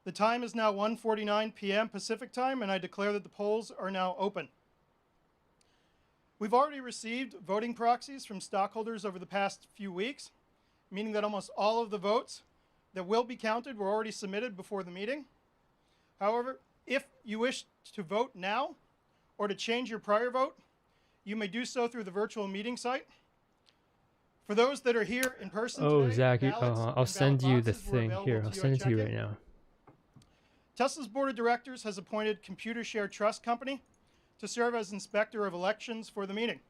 The time is now 1:49 p.m. Pacific time, and I declare that the polls are now open. We've already received voting proxies from stockholders over the past few weeks, meaning that almost all of the votes that will be counted were already submitted before the meeting. However, if you wish to vote now or to change your prior vote, you may do so through the virtual meeting site. For those that are here in person Oh, today, Zach, ballots I'll and send ballot you the boxes were thing available here. to I'll you send at it to you check-in. right now. Tesla's board of directors has appointed Computershare Trust Company to serve as inspector of elections for the meeting.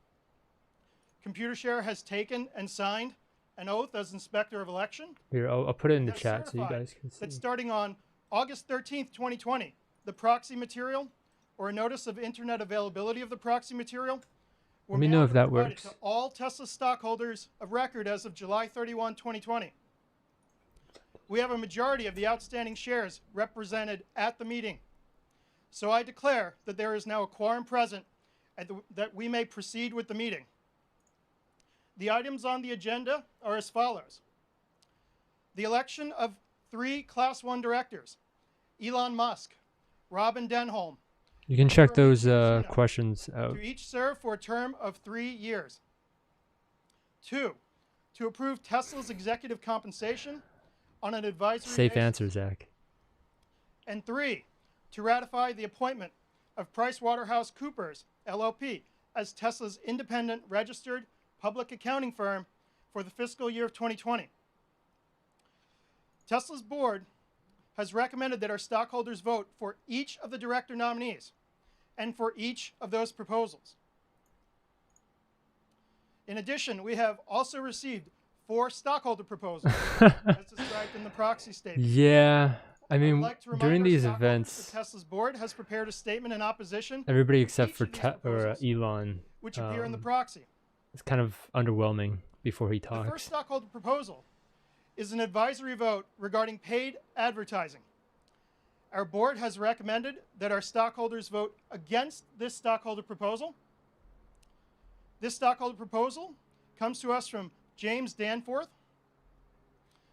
Computershare has taken and signed an oath as inspector of election. Here, I'll put it in the Has chat so you certified guys can see. that starting on August 13th, 2020, the proxy material or a notice of internet availability of the proxy material were Let me know mailed if and that provided works. to all Tesla stockholders of record as of July 31, 2020. we have a majority of the outstanding shares represented at the meeting. So I declare that there is now a quorum present and that we may proceed with the meeting. The items on the agenda are as follows. The election of 3 Class 1 directors, Elon Musk, Robin Denholm. You can check those questions out. To each serve for a term of 3 years. 2, to approve Tesla's executive compensation on an advisory Safe basis. answer, Zach. And 3, to ratify the appointment of PricewaterhouseCoopers, LLP, as Tesla's independent registered public accounting firm for the fiscal year of 2020. Tesla's board has recommended that our stockholders vote for each of the director nominees and for each of those proposals. In addition, we have also received 4 stockholder proposals as described in the proxy statement. Yeah, I mean, like during these events, Tesla's board has prepared a statement in opposition. everybody except for Elon, which appear in the proxy. It's kind of underwhelming before he The talks. first stockholder proposal is an advisory vote regarding paid advertising. Our board has recommended that our stockholders vote against this stockholder proposal. This stockholder proposal comes to us from James Danforth.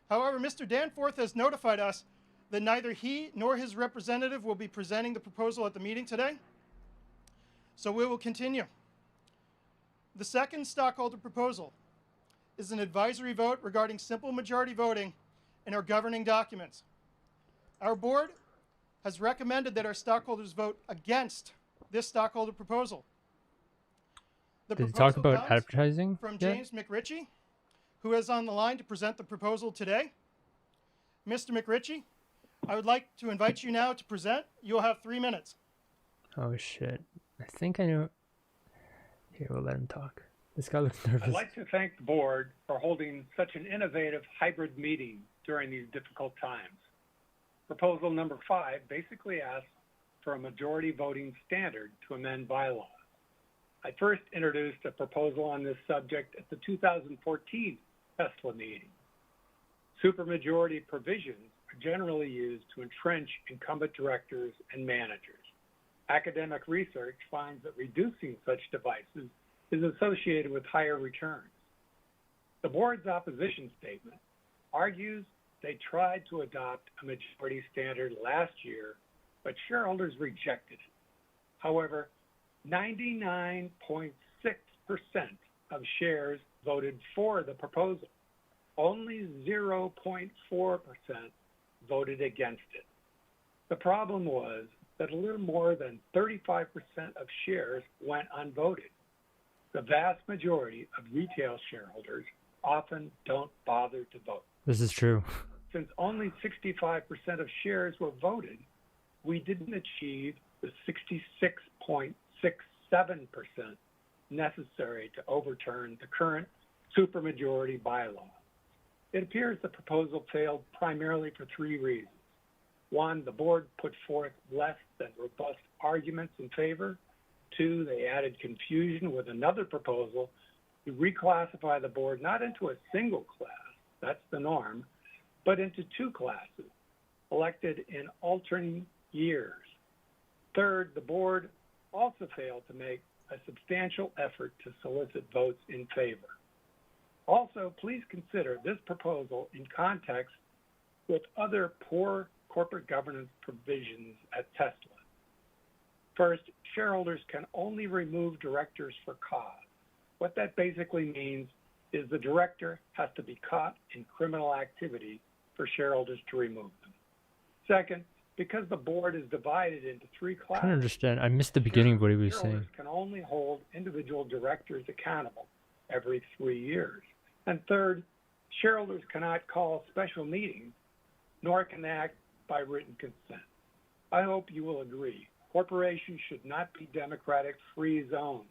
However, Mr. Danforth has notified us that neither he nor his representative will be presenting the proposal at the meeting today. So we will continue. The second stockholder proposal is an advisory vote regarding simple majority voting in our governing documents. Our board has recommended that our stockholders vote against this stockholder proposal. The Did he talk proposal about comes advertising? from yet? James McRitchie, who is on the line to present the proposal today. Mr. McRitchie, I would like to invite you now to present. You'll have 3 minutes. Oh shit! I think I know. Here, we'll let him talk. This guy looks nervous. I'd like to thank the board for holding such an innovative hybrid meeting during these difficult times. Proposal number 5 basically asks for a majority voting standard to amend bylaws. I first introduced a proposal on this subject at the 2014 Tesla meeting. Supermajority provisions are generally used to entrench incumbent directors and managers. Academic research finds that reducing such devices is associated with higher returns. The board's opposition statement argues they tried to adopt a majority standard last year, but shareholders rejected it. However, 99.6% of shares voted for the proposal. Only 0.4% voted against it. The problem was that a little more than 35% of shares went unvoted. The vast majority of retail shareholders often don't bother to vote. This is true. Since only 65% of shares were voted, we didn't achieve the 66.67% necessary to overturn the current supermajority bylaw. It appears the proposal failed primarily for 3 reasons. 1, the board put forth less than robust arguments in favor. 2, they added confusion with another proposal to reclassify the board not into a single class, that's the norm, but into 2 classes, elected in alternating years. 3rd, the board also failed to make a substantial effort to solicit votes in favor. Also, please consider this proposal in context with other poor corporate governance provisions at Tesla. First, shareholders can only remove directors for cause. What that basically means is the director has to be caught in criminal activity for shareholders to remove them. Second, because the board is divided into 3 classes, I don't understand. I missed the beginning of what he was saying. shareholders can only hold individual directors accountable every 3 years. And third, shareholders cannot call special meetings, nor can act by written consent. I hope you will agree. Corporations should not be democratic free zones.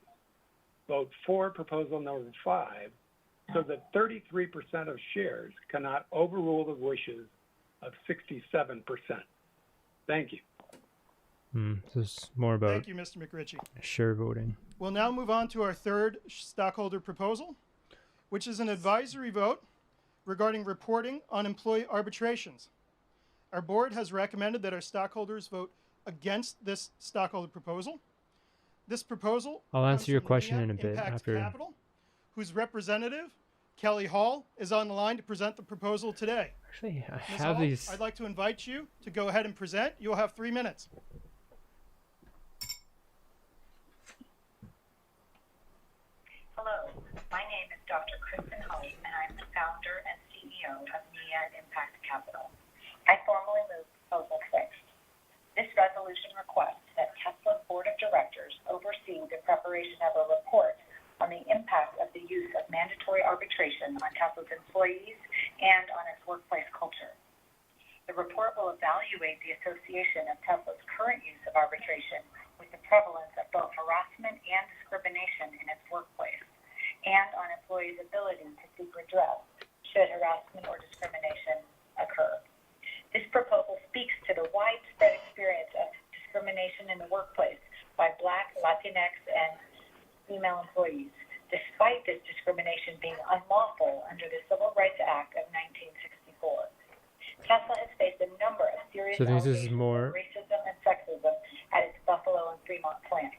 Vote for proposal number 5 so that 33% of shares cannot overrule the wishes of 67%. Thank you. This is more about Thank you, Mr. McRitchie. share voting. We'll now move on to our 3rd stockholder proposal, which is an advisory vote regarding reporting on employee arbitrations. Our board has recommended that our stockholders vote against this stockholder proposal. This proposal I'll comes answer your from question Nia in a bit Impact after. Capital, whose representative, Kelly Hall, is on the line to present the proposal today. Actually, I Ms. have Hall, these. I'd like to invite you to go ahead and present. You'll have 3 minutes. Hello, my name is Dr. Kristen Hulley, and I'm the founder and CEO of Nia Impact Capital. I formally move Proposal 6. This resolution requests that Tesla's Board of Directors oversee the preparation of a report on the impact of the use of mandatory arbitration on Tesla's employees and on its workplace culture. The report will evaluate the association of Tesla's current use of arbitration with the prevalence of both harassment and discrimination in its workplace, and on employees' ability to seek redress should harassment or discrimination occur. This proposal speaks to the widespread experience of discrimination in the workplace by Black, Latinx, and female employees, despite this discrimination being unlawful under the Civil Rights Act of 1964. Tesla has faced a number of serious allegations of racism and sexism at its Buffalo and Fremont plants.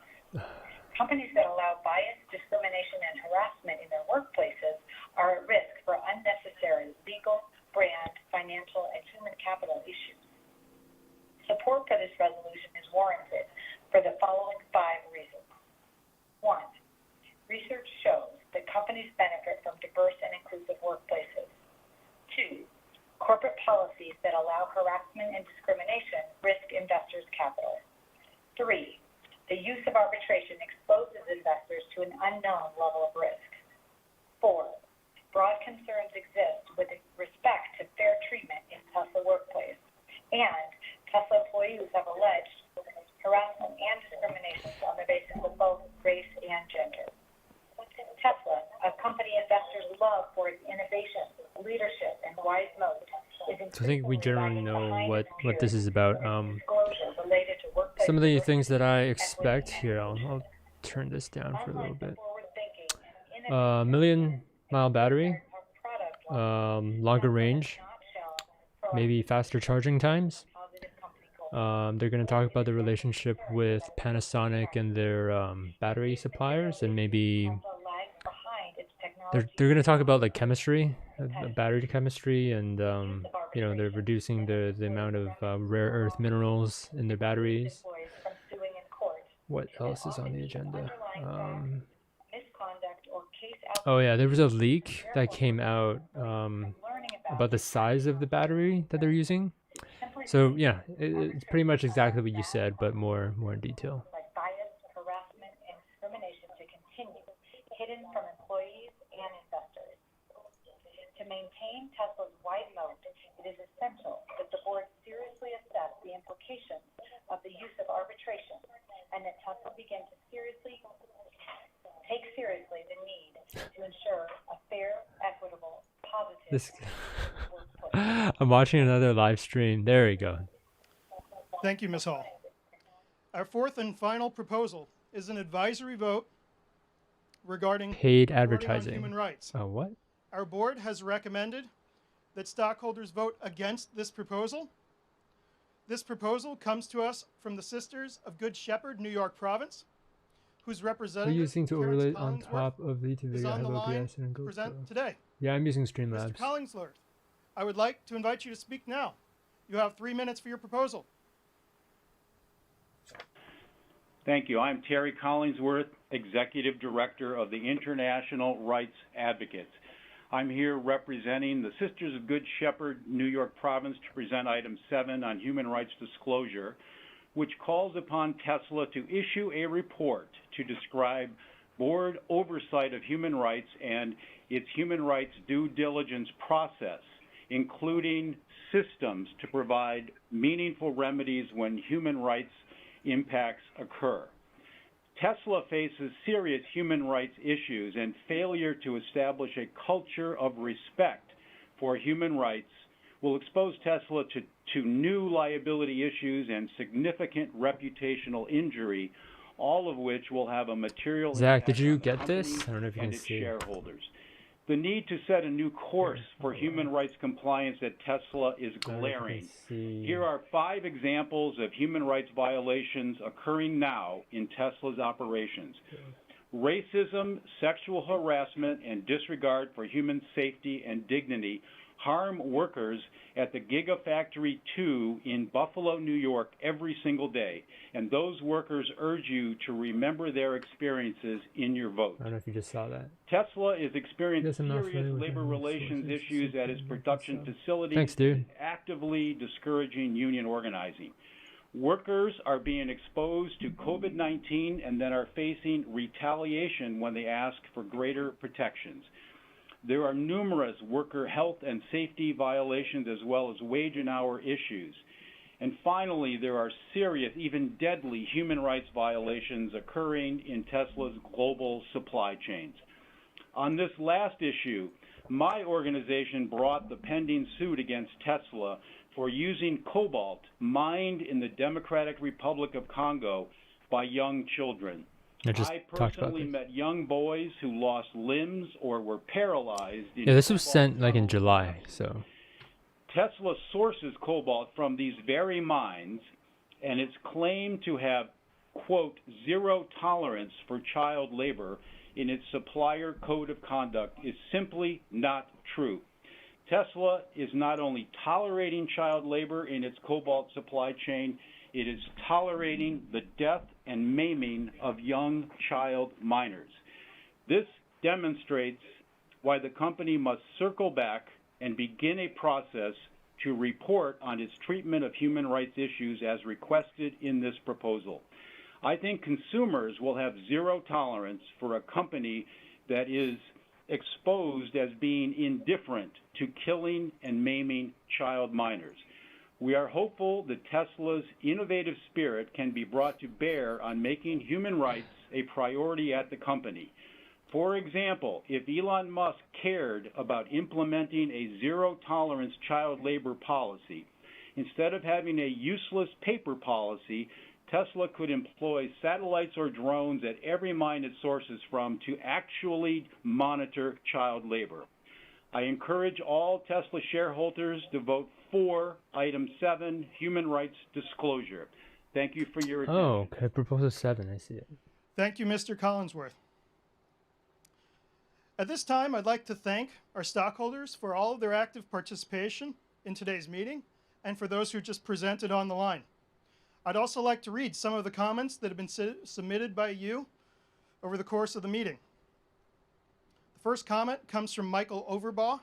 Companies that allow bias, discrimination, and harassment in their workplaces are at risk for unnecessary legal, brand, financial, and human capital issues. Support for this resolution is warranted for the following 5 reasons. 1. Research shows that companies benefit from diverse and inclusive workplaces. 2. Corporate policies that allow harassment and discrimination risk investors' capital. 3. The use of arbitration exposes investors to an unknown level of risk. 4. Broad concerns exist with respect to fair treatment in Tesla workplace, and Tesla employees have alleged harassment and discrimination on the basis of both race and gender. Tesla, a company investors love for its innovation, leadership, and wise moat, So I think we generally know what this is about. Some of the things that I expect here, I'll turn this down for a little bit. Million-mile battery, longer range, maybe faster charging times. They're going to talk about the relationship with Panasonic and their battery suppliers, and maybe they're going to talk about like chemistry, battery chemistry, and you know, they're reducing the amount of rare earth minerals in their batteries. What else is on the agenda? Oh yeah, there was a leak that came out about the size of the battery that they're using. So yeah, it's pretty much exactly what you said, but more in detail. Bias, harassment, and discrimination to continue, hidden from employees and investors. To maintain Tesla's wide moat, it is essential that the board seriously assess the implications of the use of arbitration, and that Tesla begin to take seriously the need to ensure a fair, equitable, positive. I'm watching another live stream. There we go. Thank you, Ms. Hall. Our 4th and final proposal is an advisory vote regarding paid advertising. Human rights. Oh, what? Our board has recommended that stockholders vote against this proposal. This proposal comes to us from the Sisters of Good Shepherd, New York Province, whose representative, Are you using to Terrence overlay on Collingsworth, top of the is on the line OBS and to present today. Yeah, I'm using Streamlabs. Mr. Collingsworth, I would like to invite you to speak now. You have 3 minutes for your proposal. Thank you. I'm Terry Collingsworth, Executive Director of the International Rights Advocates. I'm here representing the Sisters of Good Shepherd, New York Province, to present Item 7 on human rights disclosure, which calls upon Tesla to issue a report to describe board oversight of human rights and its human rights due diligence process, including systems to provide meaningful remedies when human rights impacts occur. Tesla faces serious human rights issues, and failure to establish a culture of respect for human rights will expose Tesla to new liability issues and significant reputational injury, all of which will have a material Zach, impact did you on the get this? company I don't know if you and can its see. shareholders. The need to set a new course for human rights compliance at Tesla is glaring. Here are 5 examples of human rights violations occurring now in Tesla's operations. Racism, sexual harassment, and disregard for human safety and dignity harm workers at the Gigafactory 2 in Buffalo, New York every single day, and those workers urge you to remember their experiences in your vote. I don't know if you just saw that. Tesla is experiencing serious labor relations issues at its production facilities. Thanks, dude. Actively discouraging union organizing. Workers are being exposed to COVID-19 and then are facing retaliation when they ask for greater protections. There are numerous worker health and safety violations as well as wage and hour issues. And finally, there are serious, even deadly human rights violations occurring in Tesla's global supply chains. On this last issue, my organization brought the pending suit against Tesla for using cobalt mined in the Democratic Republic of Congo by young children. I personally met young boys who lost limbs or were paralyzed. Yeah, this was sent like in July, so. Tesla sources cobalt from these very mines, and it's claimed to have, quote, zero tolerance for child labor in its supplier code of conduct is simply not true. Tesla is not only tolerating child labor in its cobalt supply chain, it is tolerating the death and maiming of young child minors. This demonstrates why the company must circle back and begin a process to report on its treatment of human rights issues as requested in this proposal. I think consumers will have zero tolerance for a company that is exposed as being indifferent to killing and maiming child minors. We are hopeful that Tesla's innovative spirit can be brought to bear on making human rights a priority at the company. For example, if Elon Musk cared about implementing a zero-tolerance child labor policy, instead of having a useless paper policy, Tesla could employ satellites or drones at every mine it sources from to actually monitor child labor. I encourage all Tesla shareholders to vote for Item 7, Human Rights Disclosure. Thank you for your attention. Oh, okay. Proposal 7, I see it. Thank you, Mr. Collinsworth. At this time, I'd like to thank our stockholders for all of their active participation in today's meeting and for those who just presented on the line. I'd also like to read some of the comments that have been submitted by you over the course of the meeting. The first comment comes from Michael Overbaugh.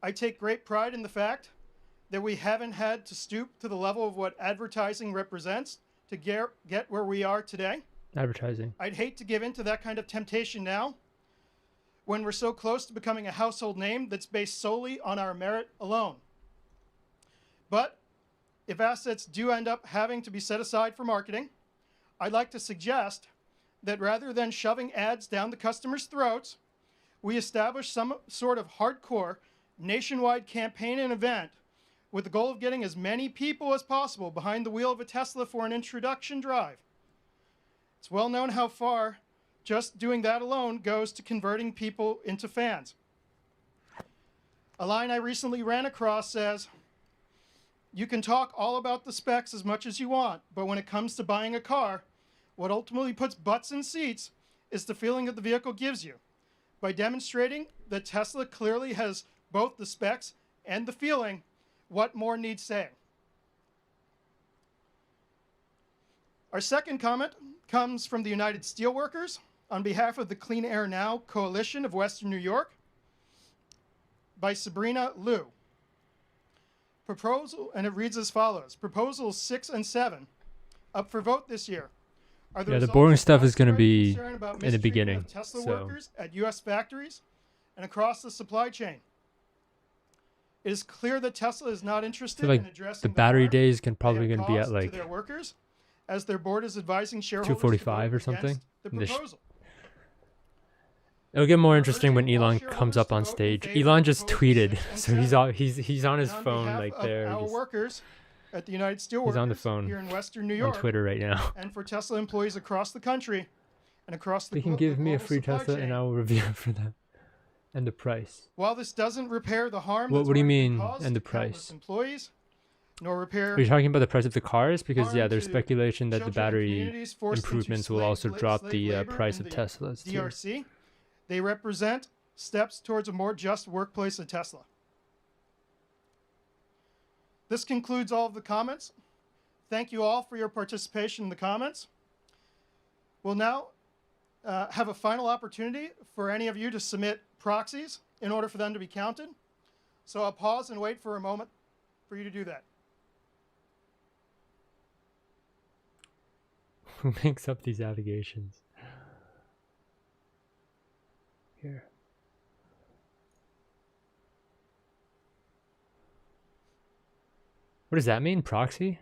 I take great pride in the fact that we haven't had to stoop to the level of what advertising represents to get where we are today. Advertising. I'd hate to give in to that kind of temptation now when we're so close to becoming a household name that's based solely on our merit alone. But if assets do end up having to be set aside for marketing, I'd like to suggest that rather than shoving ads down the customers' throats, we establish some sort of hardcore nationwide campaign and event with the goal of getting as many people as possible behind the wheel of a Tesla for an introduction drive. It's well known how far just doing that alone goes to converting people into fans. A line I recently ran across says, you can talk all about the specs as much as you want, but when it comes to buying a car, what ultimately puts butts in seats is the feeling that the vehicle gives you. By demonstrating that Tesla clearly has both the specs and the feeling, what more needs saying? Our second comment comes from the United Steelworkers on behalf of the Clean Air Now Coalition of Western New York by Sabrina Liu. Proposal, and it reads as follows. Proposals 6 and 7 up for vote this year. Are the boring stuff is going to be in the beginning. Tesla workers at U.S. factories and across the supply chain. It is clear that Tesla is not interested in addressing the battery days can probably going to be at like their workers, as their board is advising shareholders 2:45 or something. The proposal. It'll get more interesting when Elon comes up on stage. Elon just tweeted, so he's on his phone like there. Our workers at the United Steelworkers he's on the phone here in Western New York on Twitter right now. And for Tesla employees across the country and across the They can give me a free Tesla and I will review it for them. And the price. While this doesn't repair the harm What do you mean, caused and the to countless price? employees, nor repair. Are you talking about the price of the cars? Because yeah, harm there's to speculation that the children and battery communities forced into improvements will also drop slave the labor price in of the Teslas too. DRC. They represent steps towards a more just workplace at Tesla. This concludes all of the comments. Thank you all for your participation in the comments. We'll now have a final opportunity for any of you to submit proxies in order for them to be counted. So I'll pause and wait for a moment for you to do that. Who makes up these allegations? Here. What does that mean? Proxy?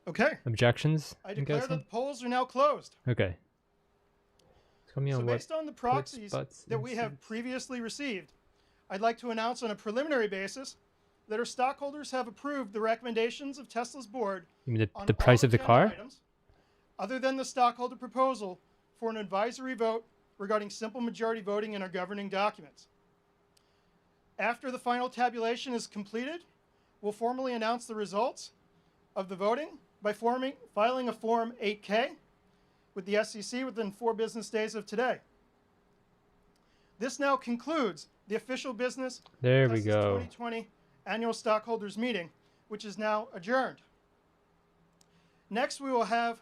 Okay. Objections? I I'm declare guessing? that the polls are now closed. Okay. Tell me So on what based on the proxies that we have previously received, I'd like to announce on a preliminary basis that our stockholders have approved the recommendations of Tesla's board. You mean on the price all of the agenda car? items, other than the stockholder proposal for an advisory vote regarding simple majority voting in our governing documents. After the final tabulation is completed, we'll formally announce the results of the voting by filing a Form 8K with the SEC within 4 business days of today. This now concludes the official business There of we Tesla's go. 2020 annual stockholders meeting, which is now adjourned. Next, we will have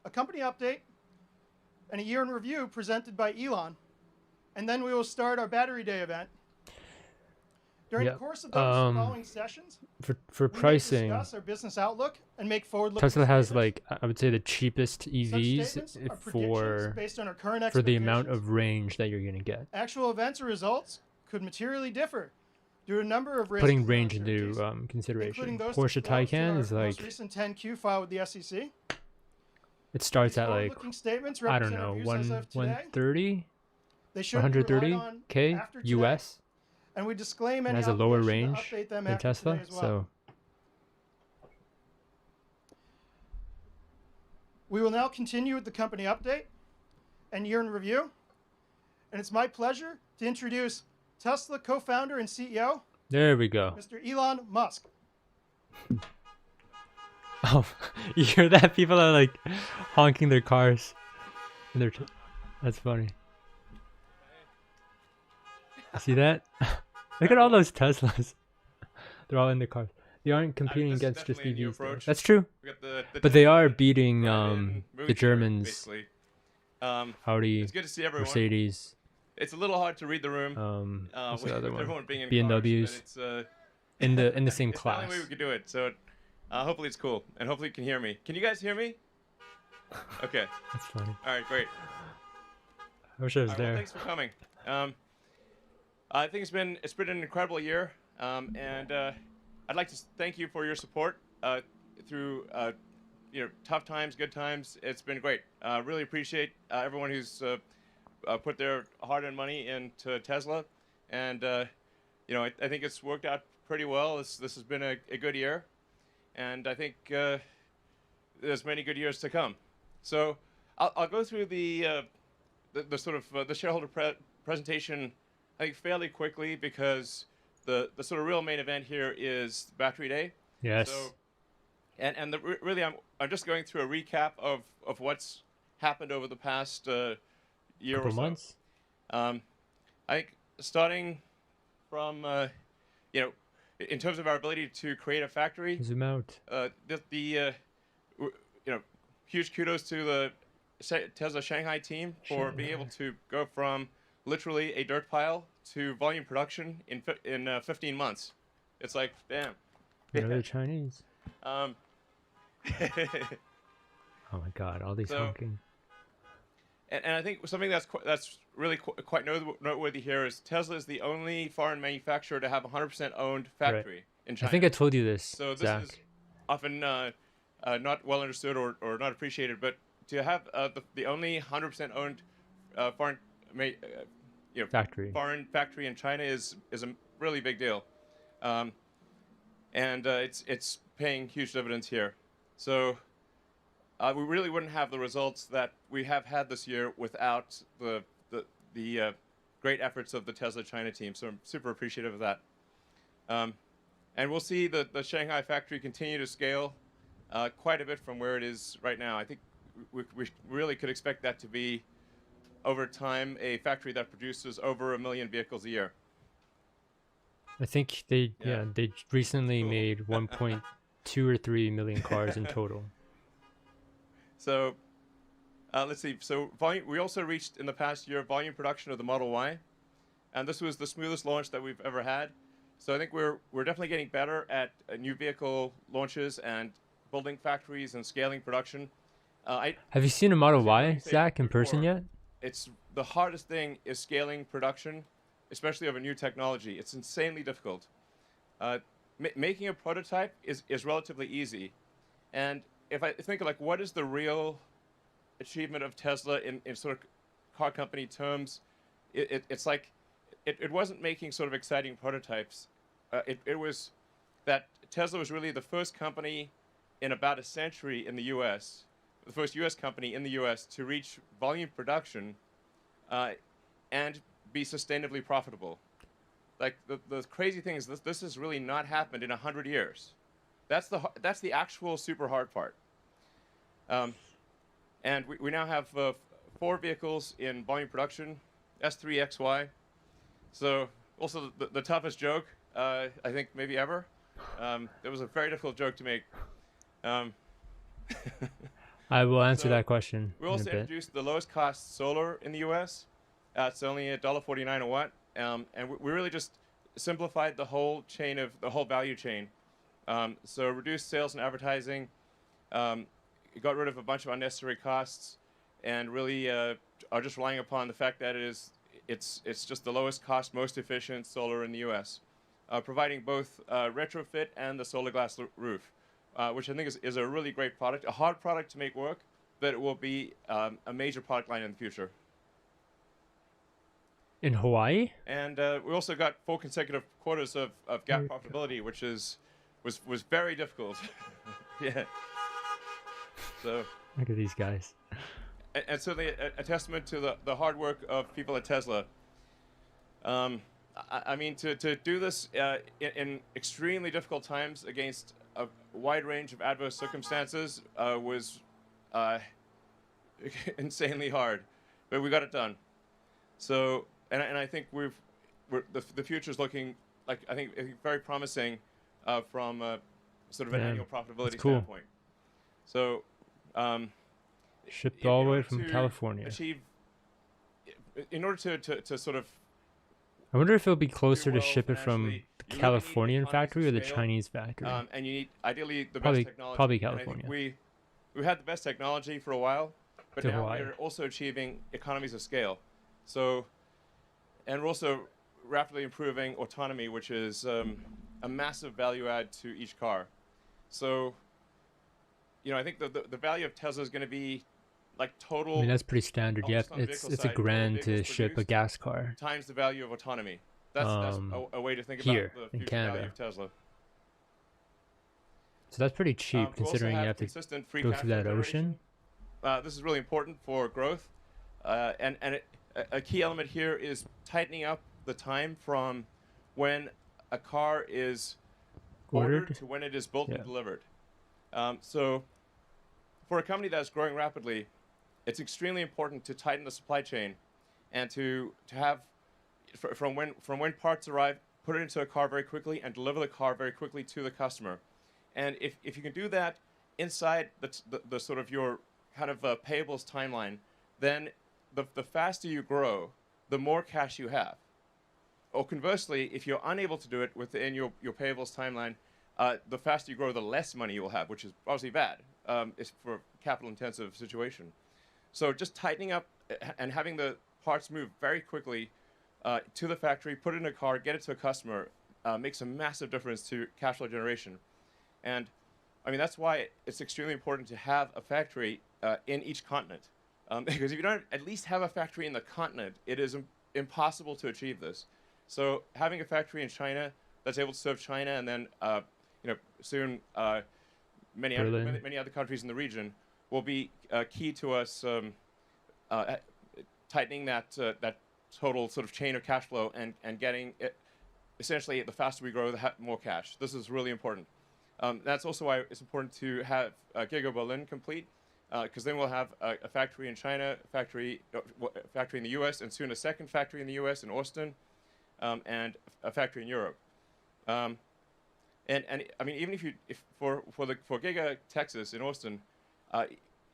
a company update and a year in review presented by Elon, and then we will start our Battery Day event. During the course of those following sessions, for we pricing, may discuss our business outlook and make forward-looking Tesla has statements. like I would say the cheapest EVs statements are for predictions based on our current the amount expectations. of range that you're gonna get. Actual events or results could materially differ due to a number of risks Putting and range into uncertainties, consideration. including those Porsche disclosed in Taycan our is like most recent 10Q filed with the SEC. it starts at like Forward-looking statements I don't represent our know views as of today. 130, They shouldn't be relied 130k on after today, US. and we disclaim It any has a lower obligation range to update them than after Tesla, today as well. so We will now continue with the company update and year in review. And it's my pleasure to introduce Tesla co-founder and CEO, there we go. Mr. Elon Musk. Oh, you hear that? People are like honking their cars. And that's funny. See that? Look at all those Teslas. They're all in the cars. They aren't competing against just EVs. Though. That's true. But they are beating the Germans. Audi, it's good to see everyone. Mercedes. It's a little hard to read the room. What's with the other one? everyone being in BMWs. cars, but it's, in the same it's class. the only way we could do it. So hopefully it's cool, and hopefully you can hear me. Can you guys hear me? Okay. That's funny. All right, great. I wish I was Well, there. thanks for coming. I think it's been an incredible year, and I'd like to thank you for your support through tough times, good times. It's been great. Really appreciate everyone who's put their hard-earned money into Tesla, and I think it's worked out pretty well. This has been a good year, and I think there's many good years to come. So I'll go through the sort of the shareholder presentation, I think, fairly quickly, because the sort of real main event here is Battery Day. Yes. So, and really, I'm just going through a recap of what's happened over the past year or so. Months. I think starting from in terms of our ability to create a factory. Zoom out. Huge kudos to the Tesla Shanghai team for being able to go from literally a dirt pile to volume production in 15 months. It's like, damn. They're Chinese. Um, Oh my God! All these So- honking. and I think something that's really quite noteworthy here is Tesla is the only foreign manufacturer to have a 100% owned factory in China. I think I told you this, So this Zach. is often not well understood or not appreciated, but to have the only 100% owned foreign Factory. foreign factory in China is a really big deal, and it's paying huge dividends here. So we really wouldn't have the results that we have had this year without the great efforts of the Tesla China team. So I'm super appreciative of that. And we'll see the Shanghai factory continue to scale quite a bit from where it is right now. I think we really could expect that to be, over time, a factory that produces over 1 million vehicles a year. I think they recently made 1.2 or 3 million cars in total. So let's see. So we also reached in the past year volume production of the Model Y, and this was the smoothest launch that we've ever had. So I think we're definitely getting better at new vehicle launches and building factories and scaling production. Have you seen a Model Y, Zach, in person yet? It's the hardest thing is scaling production, especially of a new technology. It's insanely difficult. Making a prototype is relatively easy, and if I think like what is the real achievement of Tesla in sort of car company terms, it's like it wasn't making sort of exciting prototypes. It was that Tesla was really the first company in about a century in the U.S., the first U.S. company in the U.S. to reach volume production and be sustainably profitable. Like the crazy thing is this has really not happened in 100 years. That's the actual super hard part. And we now have 4 vehicles in volume production, S3 XY. So also the toughest joke I think maybe ever. It was a very difficult joke to make. I will answer that question. We also introduced the lowest cost solar in the U.S. It's only $1.49 a watt, and we really just simplified the whole chain of the whole value chain. So reduced sales and advertising, got rid of a bunch of unnecessary costs, and really are just relying upon the fact that it's just the lowest cost, most efficient solar in the U.S. Providing both retrofit and the solar glass roof. Which I think is a really great product, a hard product to make work, but it will be a major product line in the future. In Hawaii? And we also got 4 consecutive quarters of GAAP profitability, which was very difficult. Yeah. So. Look at these guys. And so a testament to the hard work of people at Tesla. I mean, to do this in extremely difficult times against a wide range of adverse circumstances was insanely hard, but we got it done. So, and I think the future is looking like I think very promising from sort of an annual profitability standpoint. So, shipped all the way from California. In order to sort of. I wonder if it'll be closer to ship it from the Californian factory or the Chinese factory. And you need ideally the best technology. Probably California. We had the best technology for a while, but now we're also achieving economies of scale. So, and we're also rapidly improving autonomy, which is a massive value add to each car. So, I think the value of Tesla is going to be like total. I mean, that's pretty standard. Yeah, it's $1,000 to ship a gas car. Times the value of autonomy. That's a way to think here, about the in future Canada. value of Tesla. So that's pretty cheap considering you have to go through that ocean. This is really important for growth. And a key element here is tightening up the time from when a car is ordered to when it is built and delivered. So for a company that's growing rapidly, it's extremely important to tighten the supply chain and to have from when parts arrive, put it into a car very quickly and deliver the car very quickly to the customer. And if you can do that inside the sort of your kind of payables timeline, then the faster you grow, the more cash you have. Or conversely, if you're unable to do it within your payables timeline, the faster you grow, the less money you will have, which is obviously bad. It's for a capital-intensive situation. So just tightening up and having the parts move very quickly to the factory, put it in a car, get it to a customer, makes a massive difference to cash flow generation. And I mean, that's why it's extremely important to have a factory in each continent. Because if you don't at least have a factory in the continent, it is impossible to achieve this. So having a factory in China that's able to serve China and then soon many other countries in the region will be key to us tightening that total sort of chain of cash flow and getting it. Essentially, the faster we grow, the more cash. This is really important. That's also why it's important to have Giga Berlin complete, because then we'll have a factory in China, factory in the U.S., and soon a second factory in the U.S. in Austin, and a factory in Europe. And I mean, even for Giga Texas in Austin,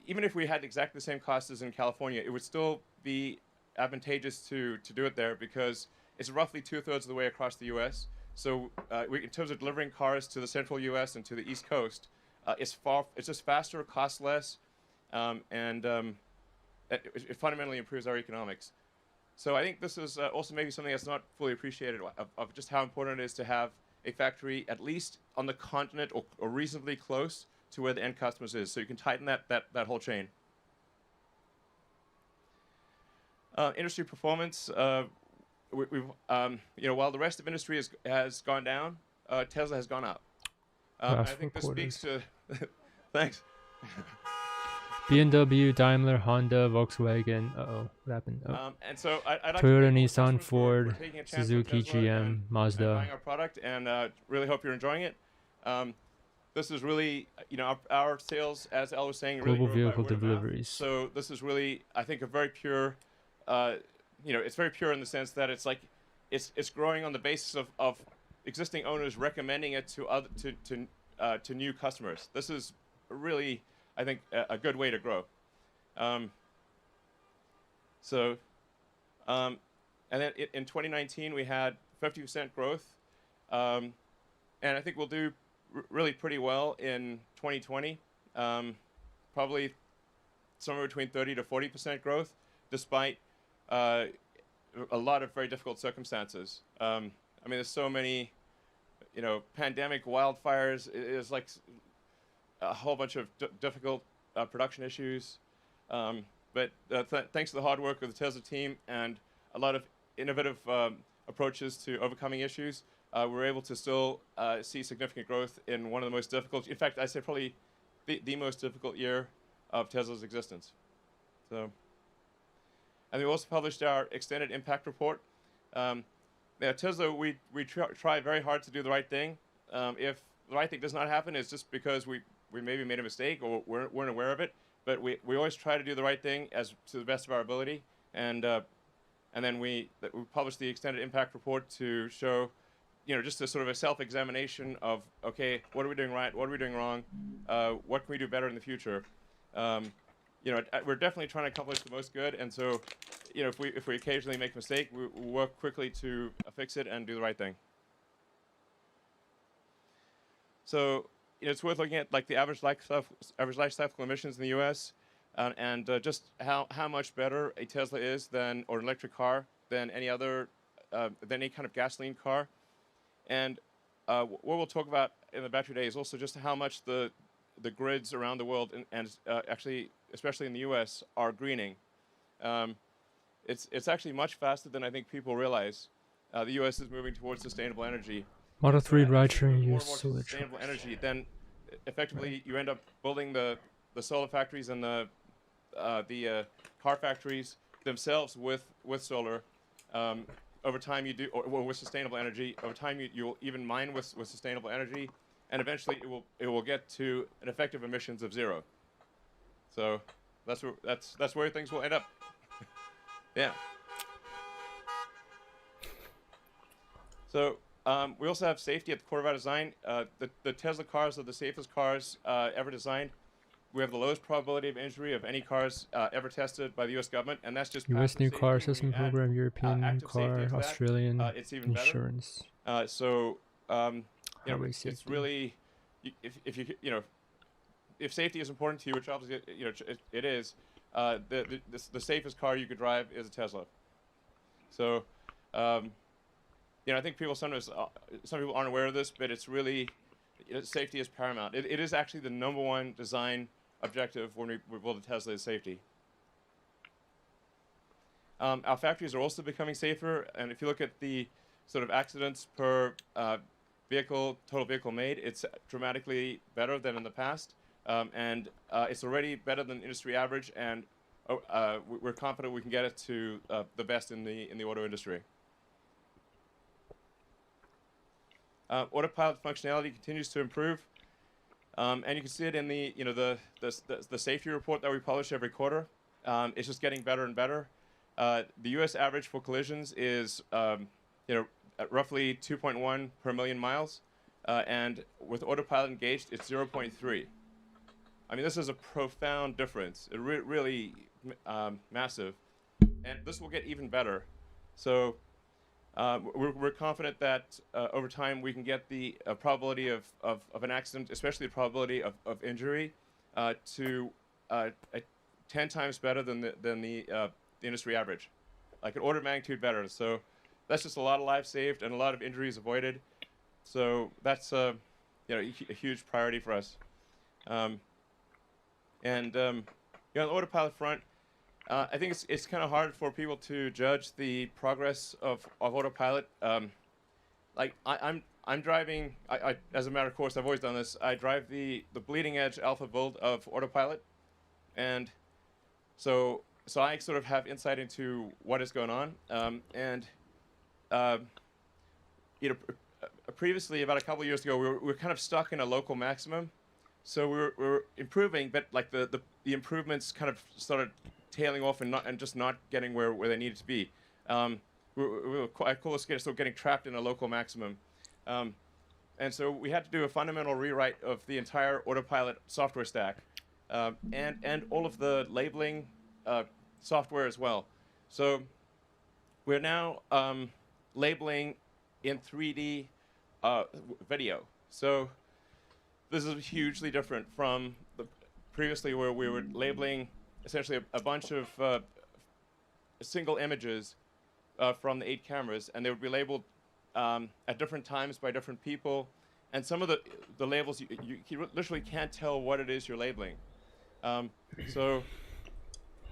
even if we had exactly the same costs as in California, it would still be advantageous to do it there because it's roughly 2/3 of the way across the U.S. So in terms of delivering cars to the central U.S. and to the East Coast, it's just faster, costs less, and it fundamentally improves our economics. So I think this is also maybe something that's not fully appreciated of just how important it is to have a factory at least on the continent or reasonably close to where the end customers is, so you can tighten that whole chain. Industry performance. We've while the rest of industry has gone down, Tesla has gone up. I think this speaks to thanks. BMW, Daimler, Honda, Volkswagen. What happened? And so I'd like Toyota, to Nissan, Ford, taking a chance on Suzuki, Tesla GM, and Mazda. buying our product, and really hope you're enjoying it. This is really, our sales, as Al was saying, really Global grow by vehicle word of mouth. deliveries. So this is really, I think, a very pure, it's very pure in the sense that it's like, it's growing on the basis of existing owners recommending it to new customers. This is really, I think, a good way to grow. And then in 2019 we had 50% growth, and I think we'll do really pretty well in 2020. Probably somewhere between 30 to 40% growth, despite a lot of very difficult circumstances. I mean, there's so many, pandemic, wildfires. It's like a whole bunch of difficult production issues. But thanks to the hard work of the Tesla team and a lot of innovative approaches to overcoming issues, we're able to still see significant growth in one of the most difficult, in fact, I'd say probably the most difficult year of Tesla's existence. So, and we also published our extended impact report. At Tesla, we try very hard to do the right thing. If the right thing does not happen, it's just because we maybe made a mistake or weren't aware of it. But we always try to do the right thing as to the best of our ability. And then we published the extended impact report to show, just a sort of a self-examination of, okay, what are we doing right? What are we doing wrong? What can we do better in the future? We're definitely trying to accomplish the most good. And so, if we occasionally make a mistake, we work quickly to fix it and do the right thing. So, it's worth looking at like the average life cycle emissions in the U.S. And just how much better a Tesla is than, or an electric car, than any other, than any kind of gasoline car. And what we'll talk about in the battery day is also just how much the grids around the world and actually, especially in the U.S., are greening. It's actually much faster than I think people realize. The U.S. is moving towards sustainable energy. Model 3 ride-sharing more use solar sustainable energy, then effectively you end up building the solar factories and the car factories themselves with solar. Over time you do, or with sustainable energy. Over time you'll even mine with sustainable energy, and eventually it will get to an effective emissions of 0. So that's where things will end up. Yeah. So we also have safety at the core of our design. The Tesla cars are the safest cars ever designed. We have the lowest probability of injury of any cars ever tested by the U.S. government, and that's just U.S. new car system program, European car, Australian it's even insurance. Better. It's really, if safety is important to you, which obviously it is, the safest car you could drive is a Tesla. So, I think some people aren't aware of this, but it's really, safety is paramount. It is actually the #1 design objective when we build a Tesla is safety. Our factories are also becoming safer, and if you look at the sort of accidents per total vehicle made, it's dramatically better than in the past, and it's already better than industry average, and we're confident we can get it to the best in the auto industry. Autopilot functionality continues to improve, and you can see it in the safety report that we publish every quarter. It's just getting better and better. The U.S. average for collisions is at roughly 2.1 per million miles, and with autopilot engaged, it's 0.3. I mean, this is a profound difference. It really massive, and this will get even better. So we're confident that over time we can get the probability of an accident, especially the probability of injury, to 10 times better than the industry average, like an order of magnitude better. So that's just a lot of lives saved and a lot of injuries avoided. So that's a huge priority for us. On the autopilot front, I think it's kind of hard for people to judge the progress of autopilot. Like I'm driving. I as a matter of course, I've always done this. I drive the bleeding edge alpha build of autopilot, and so I sort of have insight into what is going on. Previously, about a couple of years ago, we were kind of stuck in a local maximum. So we're improving, but like the improvements kind of started tailing off and just not getting where they needed to be. We were quite close to sort of getting trapped in a local maximum. And so we had to do a fundamental rewrite of the entire autopilot software stack, and all of the labeling software as well. So we're now labeling in 3D video. So this is hugely different from previously where we were labeling essentially a bunch of single images from the 8 cameras, and they would be labeled at different times by different people. And some of the labels, you literally can't tell what it is you're labeling. So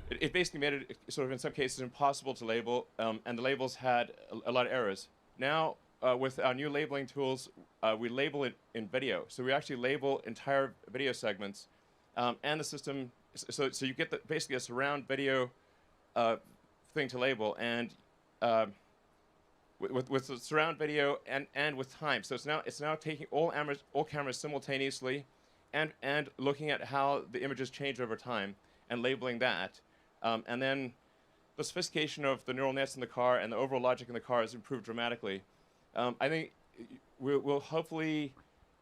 it basically made it sort of in some cases impossible to label, and the labels had a lot of errors. Now, with our new labeling tools, we label it in video. So we actually label entire video segments, and the system. So you get basically a surround video thing to label, and with the surround video and with time. So it's now taking all cameras simultaneously, and looking at how the images change over time and labeling that, and then the sophistication of the neural nets in the car and the overall logic in the car has improved dramatically. I think we'll hopefully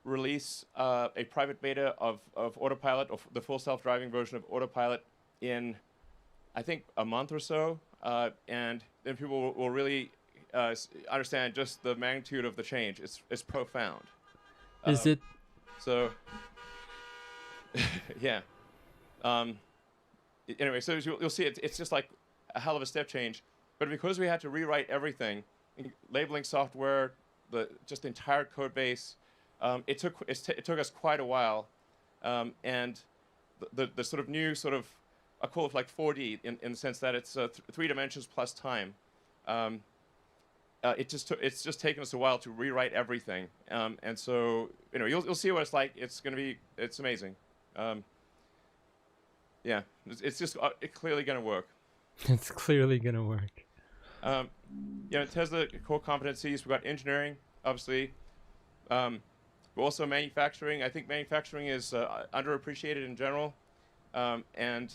release a private beta of Autopilot, or the full self-driving version of Autopilot, in I think a month or so, and then people will really understand just the magnitude of the change. It's profound. Is it? So yeah. Anyway, so you'll see it's just like a hell of a step change. But because we had to rewrite everything, labeling software, the entire code base, it took us quite a while, and the sort of new I call it like 4D in the sense that it's 3 dimensions plus time. It's just taken us a while to rewrite everything, and so you'll see what it's like. It's amazing. Yeah, it's clearly gonna work. It's clearly gonna work. Tesla core competencies. We've got engineering, obviously. But also manufacturing. I think manufacturing is underappreciated in general, and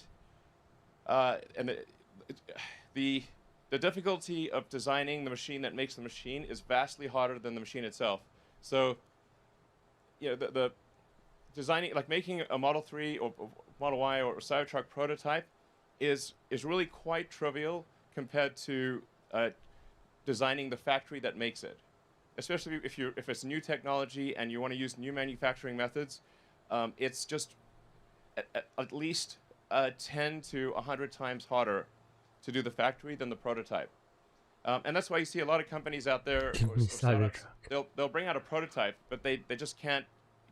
the difficulty of designing the machine that makes the machine is vastly harder than the machine itself. So, the designing, like making a Model 3 or Model Y or Cybertruck prototype is really quite trivial compared to designing the factory that makes it. Especially if it's new technology and you want to use new manufacturing methods, it's just at least 10 to 100 times harder to do the factory than the prototype. And that's why you see a lot of companies out there, or startups, they'll bring out a prototype, but they just can't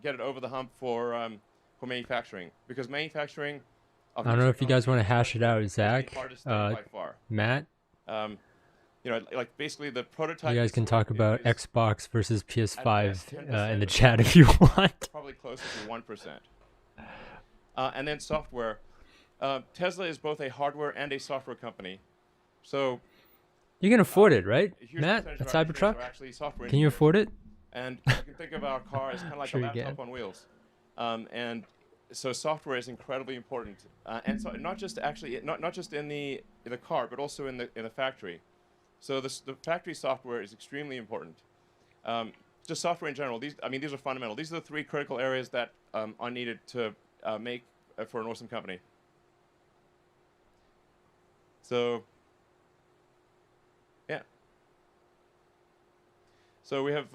get it over the hump for manufacturing, because manufacturing. I don't know if you guys want to hash it out, Zach, Matt. Like basically the prototype. You guys can talk about Xbox versus PS5 in the chat if you want. Probably closer to 1%. And then software. Tesla is both a hardware and a software company. So You can afford it, right, a huge Matt? percentage A of our engineers Cybertruck? are actually software Can you engineers. afford it? And you can think of our car as kind of like Sure a you laptop can. on wheels. And so software is incredibly important. And so not just actually, not just in the car, but also in the factory. So the factory software is extremely important. Just software in general. These are fundamental. These are the 3 critical areas that are needed to make for an awesome company. So, yeah. So we have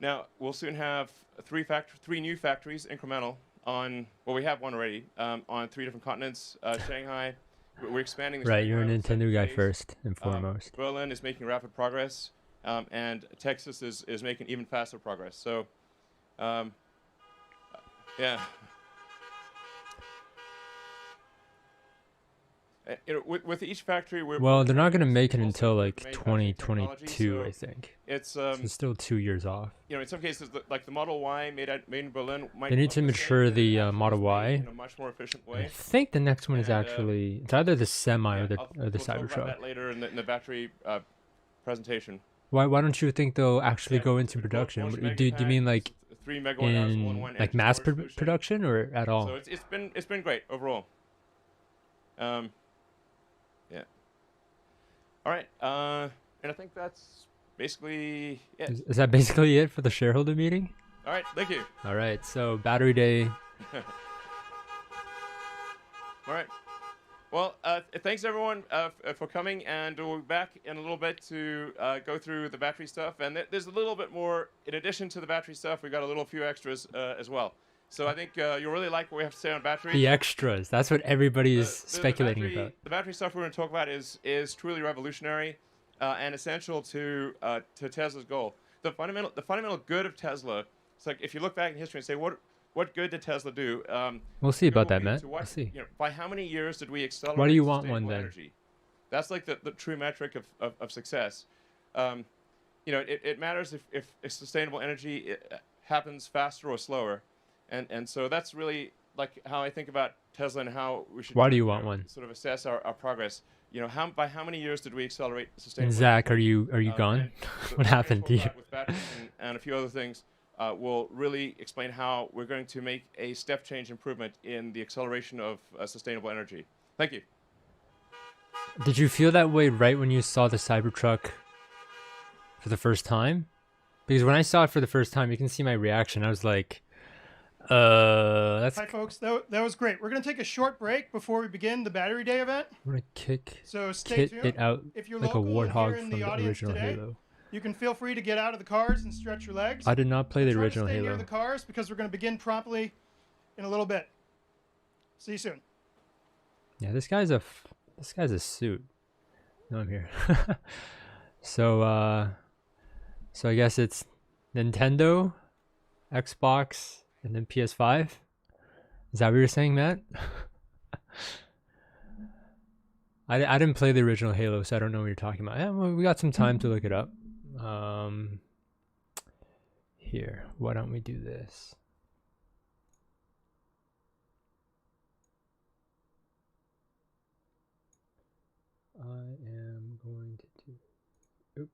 now we'll soon have 3 new factories, incremental, on. Well, we have one already on 3 different continents. Shanghai. We're expanding. Right, you're a Shanghai Nintendo guy space. first and foremost. Berlin is making rapid progress, and Texas is making even faster progress. So, yeah. With each factory, Well, they're not going to make it also until like make manufacturing technology, 2022, so I think. It's So it's still 2 years off. you know, in some cases, like the Model Y made in Berlin might They need look to the same, mature but it the actually Model is made Y. in a much more efficient I way. think the next one is And, actually it's either the Semi or the we'll talk about Cybertruck. that later in the battery presentation. Why don't you think they'll actually go into production? Do you mean like 3 megawatt hours, in all-in-one like energy mass storage solution. production or at all? So it's been great overall. Yeah. All right. And I think that's basically it. Is that basically it for the shareholder meeting? All right. Thank you. All right. So battery day. All right. Well, thanks everyone for coming, and we'll be back in a little bit to go through the battery stuff. And there's a little bit more in addition to the battery stuff. We got a few extras as well. So I think you'll really like what we have to say on battery. The extras. That's what everybody is speculating about. The battery stuff we're going to talk about is truly revolutionary and essential to Tesla's goal. The fundamental good of Tesla. It's like if you look back in history and say what good did Tesla do? We'll see about that, Matt. We'll see. You know, by how many years did we accelerate? Why do you want one sustainable then? Energy? That's like the true metric of success. You know, it matters if sustainable energy happens faster or slower. And so that's really like how I think about Tesla and how we should. Why do you want one? Sort of assess our progress. You know, by how many years did we accelerate sustainable? And Zach, are you gone? What happened to you? With batteries and a few other things, will really explain how we're going to make a step change improvement in the acceleration of sustainable energy. Thank you. Did you feel that way right when you saw the Cybertruck for the first time? Because when I saw it for the first time, you can see my reaction. I was like, that's... Hi, folks. That was great. We're going to take a short break before we begin the Battery Day event. I'm going to So stay tuned. it out If you're like a local and warthog here in from the the audience original today, Halo. you can feel free to get out of the cars and stretch your legs. I did not play the Try original to stay Halo. near the cars because we're going to begin promptly in a little bit. See you soon. Yeah, this guy's a suit. No, I'm here. So I guess it's Nintendo, Xbox, and then PS5. Is that what you're saying, Matt? I didn't play the original Halo, so I don't know what you're talking about. Yeah, well, we got some time to look it up. Here, why don't we do this? I am going to do... Oop.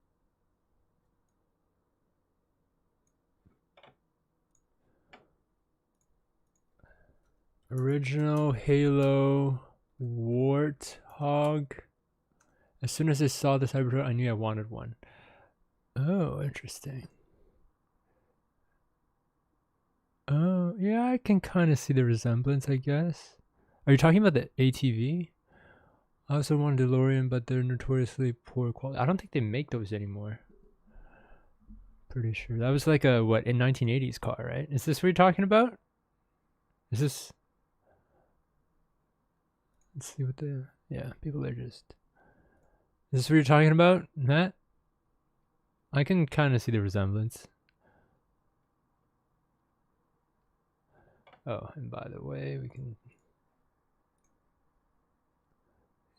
Original Halo Warthog. As soon as I saw the Cybertruck, I knew I wanted one. Oh, interesting. Oh, yeah, I can kind of see the resemblance, I guess. Are you talking about the ATV? I also want a DeLorean, but they're notoriously poor quality. I don't think they make those anymore. Pretty sure. That was like a, what, a 1980s car, right? Is this what you're talking about? Is this... Let's see what the... Yeah, people are just... Is this what you're talking about, Matt? I can kind of see the resemblance. Oh, and by the way, we can...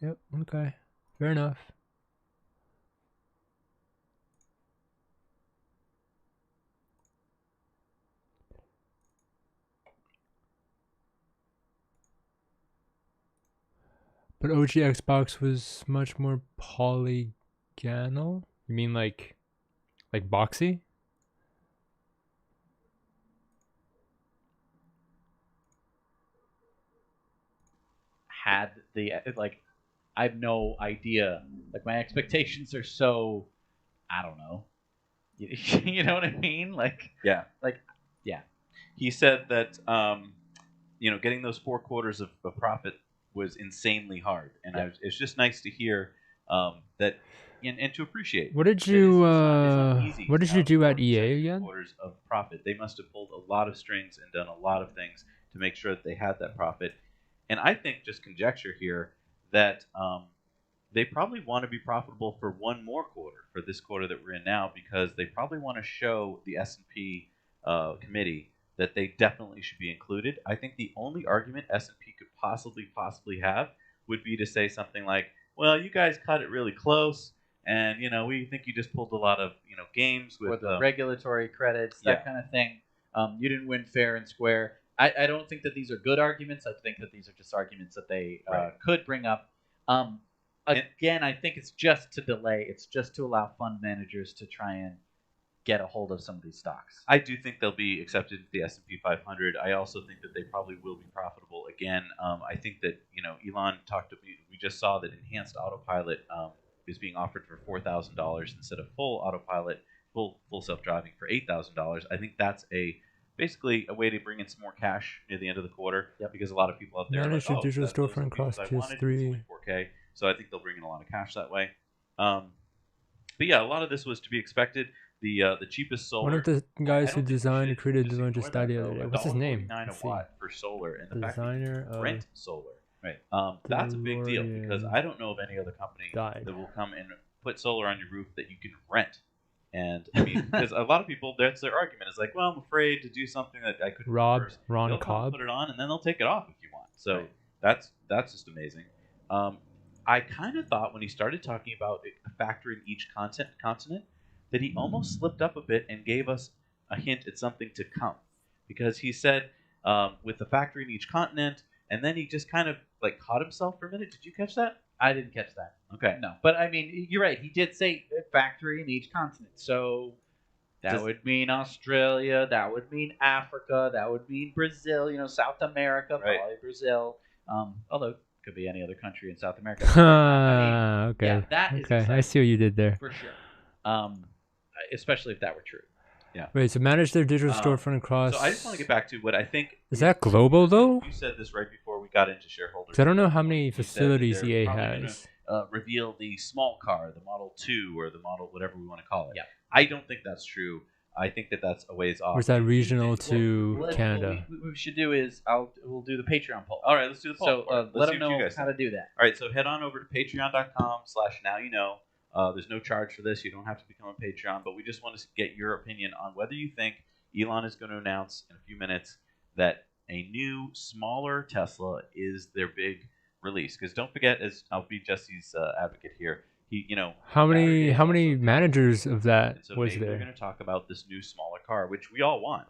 Yep, okay. Fair enough. But OG Xbox was much more polygonal. You mean like boxy? Had the like, I have no idea. Like my expectations are so, I don't know. You know what I mean? Like Yeah. yeah. He said that getting those 4 quarters of profit was insanely hard, and it's just nice to hear that and to appreciate. What did that you it's not easy what to did you have do at 4 EA consecutive again? quarters of profit. They must have pulled a lot of strings and done a lot of things to make sure that they had that profit. And I think, just conjecture here, that they probably want to be profitable for one more quarter, for this quarter that we're in now, because they probably want to show the S&P committee that they definitely should be included. I think the only argument S&P could possibly have would be to say something like, well, you guys cut it really close, and we think you just pulled a lot of games with or the regulatory credits, that kind of thing. You didn't win fair and square. I don't think that these are good arguments. I think that these are just arguments that they could bring up. Again, I think it's just to delay. It's just to allow fund managers to try and get a hold of some of these stocks. I do think they'll be accepted to the S&P 500. I also think that they probably will be profitable again. I think that Elon talked. We just saw that enhanced autopilot is being offered for $4,000 instead of full autopilot, full self-driving for $8,000. I think that's basically a way to bring in some more cash near the end of the quarter. Because a lot of people out there Manage are like, a digital storefront across PS3. 4K. So I think they'll bring in a lot of cash that way. But yeah, a lot of this was to be expected. The cheapest solar. One of the guys who designed and created the one just died the other day. What's his name? $1.49 a watt for solar, and the designer fact that you rent solar. Right. That's a big deal, because I don't know of any other company that will come and put solar on your roof that you can rent. And I mean, because a lot of people, that's their argument. Is like, well, I'm afraid to do something that I couldn't. Ron they'll Cobb. Put it on, and then they'll take it off if you want. So that's just amazing. I kind of thought when he started talking about a factory in each continent that he almost slipped up a bit and gave us a hint at something to come, because he said with the factory in each continent, and then he just kind of like caught himself for a minute. Did you catch that? I didn't catch that. Okay. No, but I mean, you're right. He did say factory in each continent. So that would mean Australia. That would mean Africa. That would mean Brazil. South America, probably Brazil. Although it could be any other country in South America. Okay. Yeah, that is okay. I see what you did there. for sure. Especially if that were true. Yeah. Wait, so manage their digital storefront across. So I just want to get back to what I think. Is that global though? You said this right before we got into shareholders. 'Cause I don't know how many facilities EA has. Reveal the small car, the Model 2, or the model, whatever we want to call it. Yeah. I don't think that's true. I think that that's a ways off. Or is that regional to Canada? What we should do is we'll do the Patreon poll. All right, let's do the poll. So let them know how to do that. All right, so head on over to patreon.com/nowyouknow. There's no charge for this. You don't have to become a Patreon, but we just want to get your opinion on whether you think Elon is going to announce in a few minutes that a new, smaller Tesla is their big release. Because don't forget, as I'll be Jesse's advocate here, how many managers of that so was maybe there? We're going to talk about this new, smaller car, which we all want.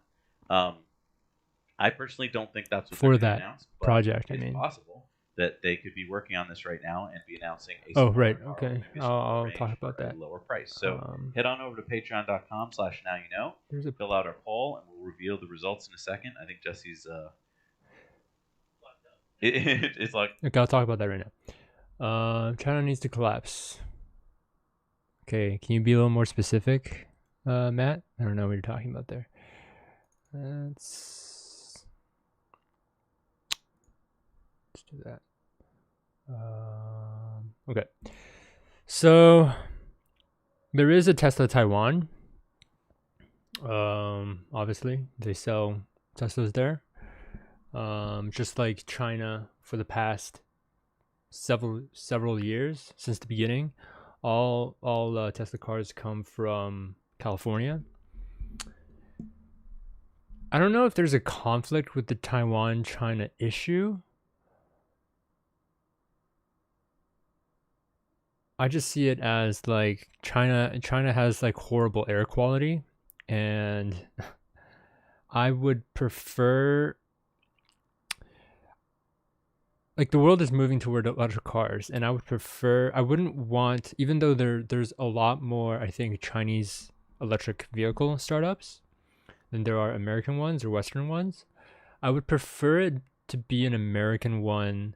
I personally don't think that's what For they're that announce, but project, it's I mean. possible that they could be working on this right now and be announcing a Oh, smaller right. car, Okay. maybe a I'll range talk about for a that. lower price. So head on over to patreon.com/nowyouknow. There's a- Fill out our poll, and we'll reveal the results in a second. I think Jesse's it's like. Okay, I'll talk about that right now. China needs to collapse. Okay, can you be a little more specific, Matt? I don't know what you're talking about there. Let's do that. Okay. So there is a Tesla Taiwan. Obviously, they sell Teslas there. Just like China for the past several years since the beginning, all Tesla cars come from California. I don't know if there's a conflict with the Taiwan-China issue. I just see it as like China has like horrible air quality, and I would prefer like the world is moving toward electric cars, and I wouldn't want, even though there's a lot more, I think, Chinese electric vehicle startups than there are American ones or Western ones. I would prefer it to be an American one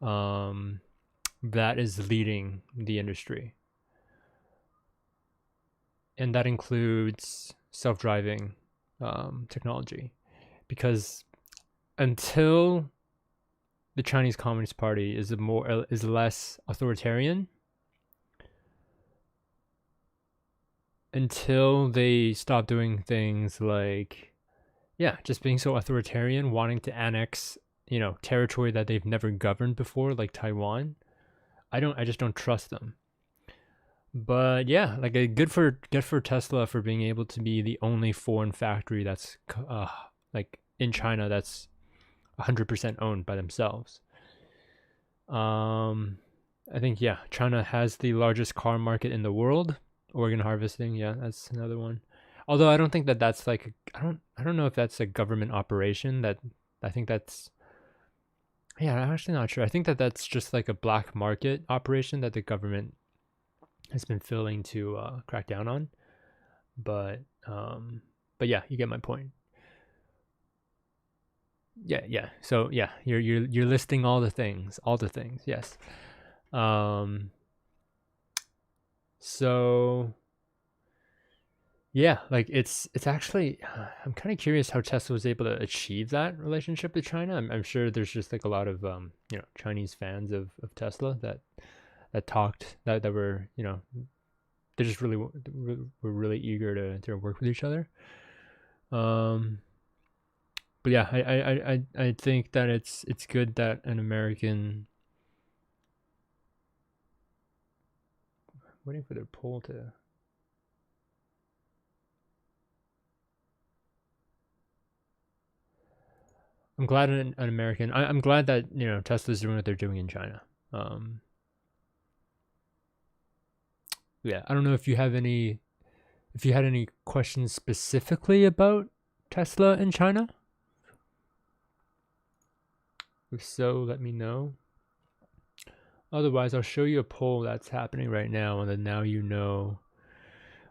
that is leading the industry. And that includes self-driving technology. Because until the Chinese Communist Party is less authoritarian, until they stop doing things like, just being so authoritarian, wanting to annex, territory that they've never governed before, like Taiwan, I just don't trust them. But yeah, like good for Tesla for being able to be the only foreign factory that's like in China that's 100% owned by themselves. I think China has the largest car market in the world. Organ harvesting, that's another one. Although I don't think that's like I don't know if that's a government operation. I think that's I'm actually not sure. I think that's just like a black market operation that the government has been failing to crack down on. But yeah, you get my point. Yeah. So you're listing all the things. Yes. So yeah, like it's actually, I'm kind of curious how Tesla was able to achieve that relationship with China. I'm sure there's just like a lot of Chinese fans of Tesla that were they just really were really eager to work with each other. But yeah, I think that it's good that an American, waiting for their poll to. I'm glad an American. I'm glad that Tesla's doing what they're doing in China. I don't know if you had any questions specifically about Tesla in China. If so, let me know. Otherwise, I'll show you a poll that's happening right now, and then now you know.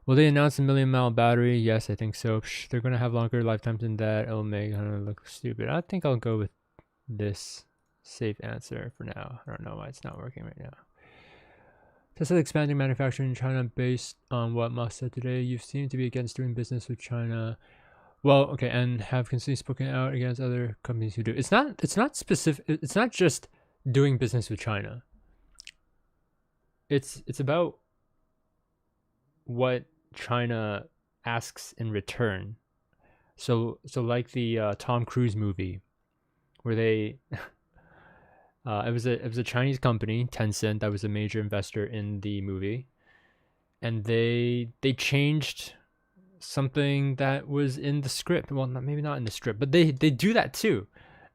Will they announce a 1,000,000 mAh battery? Yes, I think so. They're going to have longer lifetimes than that. It'll make look stupid. I think I'll go with this safe answer for now. I don't know why it's not working right now. Tesla expanding manufacturing in China based on what Musk said today. You seem to be against doing business with China. Well, okay, and have consistently spoken out against other companies who do. It's not specific. It's not just doing business with China. It's about what China asks in return. So like the Tom Cruise movie, where they it was a Chinese company, Tencent, that was a major investor in the movie, and they changed something that was in the script. Well, maybe not in the script, but they do that too.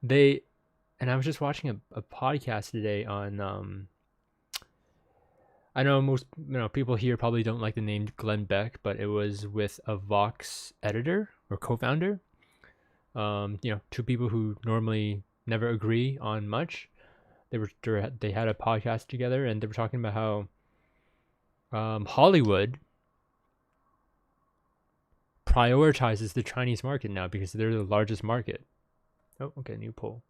And I was just watching a podcast today on I know most people here probably don't like the name Glenn Beck, but it was with a Vox editor or co-founder. Two people who normally never agree on much. They had a podcast together, and they were talking about how Hollywood prioritizes the Chinese market now because they're the largest market. Oh, okay, new poll.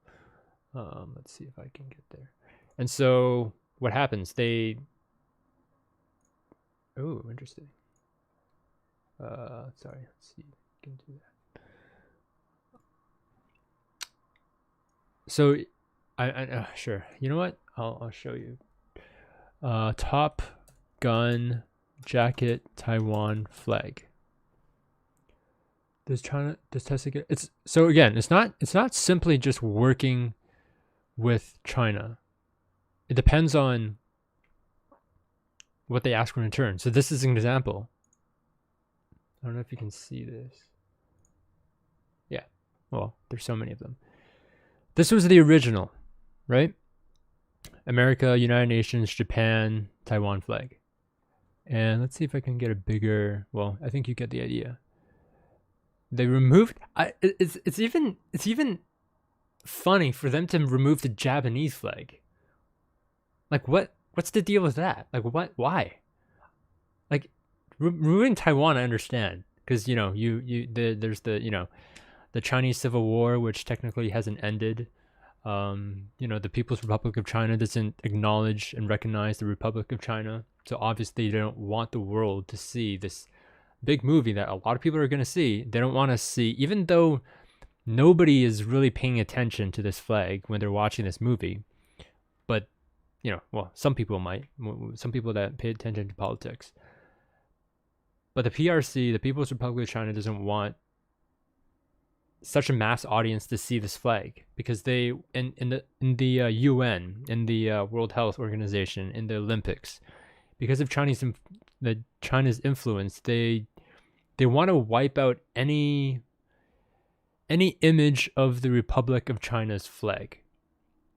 Let's see if I can get there. And so what happens? Oh, interesting. Sorry, let's see. Can do that. So, I sure. You know what? I'll show you. Top Gun jacket Taiwan flag. Does Tesla get? It's so again. It's not simply just working with China. It depends on what they ask in return. So this is an example. I don't know if you can see this. Yeah. Well, there's so many of them. This was the original, right? America, United Nations, Japan, Taiwan flag. And let's see if I can get a bigger. Well, I think you get the idea. They removed. It's even funny for them to remove the Japanese flag. Like, what's the deal with that? Like, what? Why? Like, removing Taiwan, I understand, because there's the the Chinese Civil War, which technically hasn't ended. The People's Republic of China doesn't acknowledge and recognize the Republic of China, so obviously they don't want the world to see this big movie that a lot of people are going to see. They don't want to see, even though nobody is really paying attention to this flag when they're watching this movie. But, well, some people might. Some people that pay attention to politics. But the PRC, the People's Republic of China, doesn't want such a mass audience to see this flag, because they, in the UN, in the World Health Organization, in the Olympics, because of China's influence, they want to wipe out any image of the Republic of China's flag.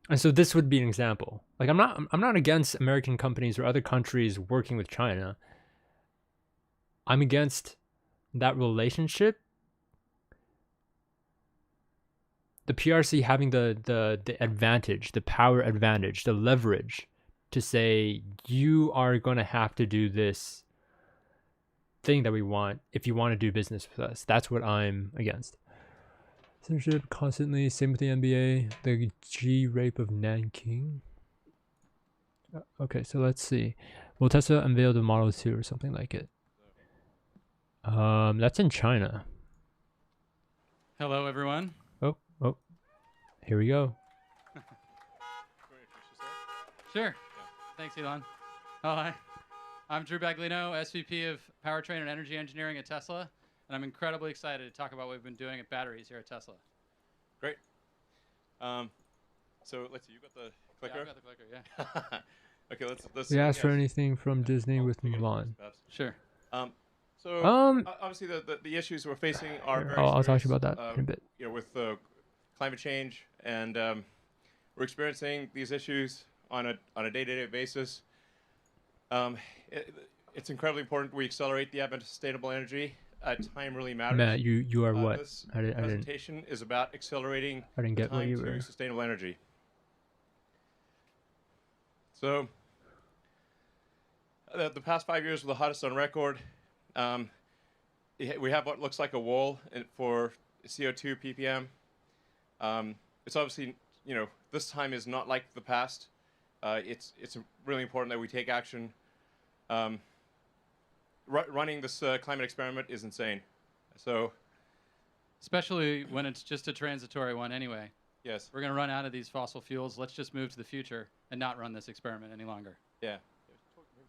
And so this would be an example. Like, I'm not against American companies or other countries working with China. I'm against that relationship. The PRC having the advantage, the power advantage, the leverage to say, you are going to have to do this thing that we want if you want to do business with us. That's what I'm against. Censorship constantly, same with the NBA, the G rape of Nanking. Okay, so let's see. Will Tesla unveil the Model 2 or something like it? That's in China. Hello, everyone. Oh, here we go. Sure. Thanks, Elon. Oh, hi. I'm Drew Baglino, SVP of Powertrain and Energy Engineering at Tesla, and I'm incredibly excited to talk about what we've been doing at batteries here at Tesla. Great. So let's see. You got the clicker? Yeah, I've got the clicker. Yeah. Okay. Let's. We asked for anything from Disney with Mulan. Sure. Obviously the issues we're facing are very I'll talk serious, to you about that in a bit. With climate change, and we're experiencing these issues on a day-to-day basis. It's incredibly important we accelerate the advent of sustainable energy. Time really matters. Matt, you are what? This I didn't. presentation is about accelerating I didn't get the what time you to were. sustainable energy. So the past 5 years were the hottest on record. We have what looks like a wall for CO2 ppm. It's obviously, this time is not like the past. It's really important that we take action. Running this climate experiment is insane. So, especially when it's just a transitory one anyway. Yes. We're going to run out of these fossil fuels. Let's just move to the future and not run this experiment any longer. Yeah.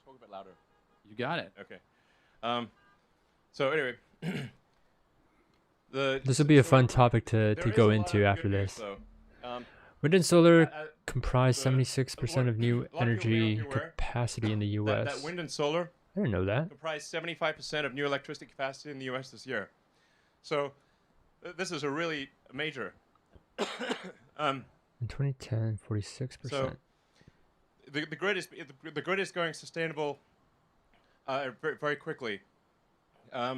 Talk a bit louder. You got it. Okay. So anyway, this will be a fun topic to go into after this. Wind and solar comprise 76% of new energy capacity in the U.S. That wind and solar, I didn't know that. comprise 75% of new electricity capacity in the U.S. this year. So this is a really major. In 2010, 46%. So the grid is going sustainable very, very quickly. Now,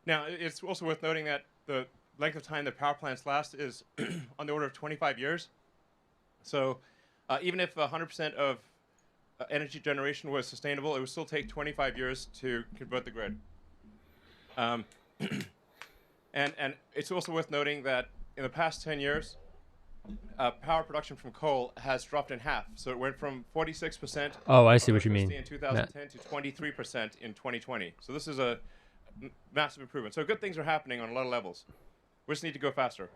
it's also worth noting that the length of time that power plants last is on the order of 25 years. So even if 100% of energy generation was sustainable, it would still take 25 years to convert the grid. And it's also worth noting that in the past 10 years, power production from coal has dropped in half. So it went from 46%. Oh, I see what you mean. In 2010 to 23% in 2020. So this is a massive improvement. So good things are happening on a lot of levels. We just need to go faster.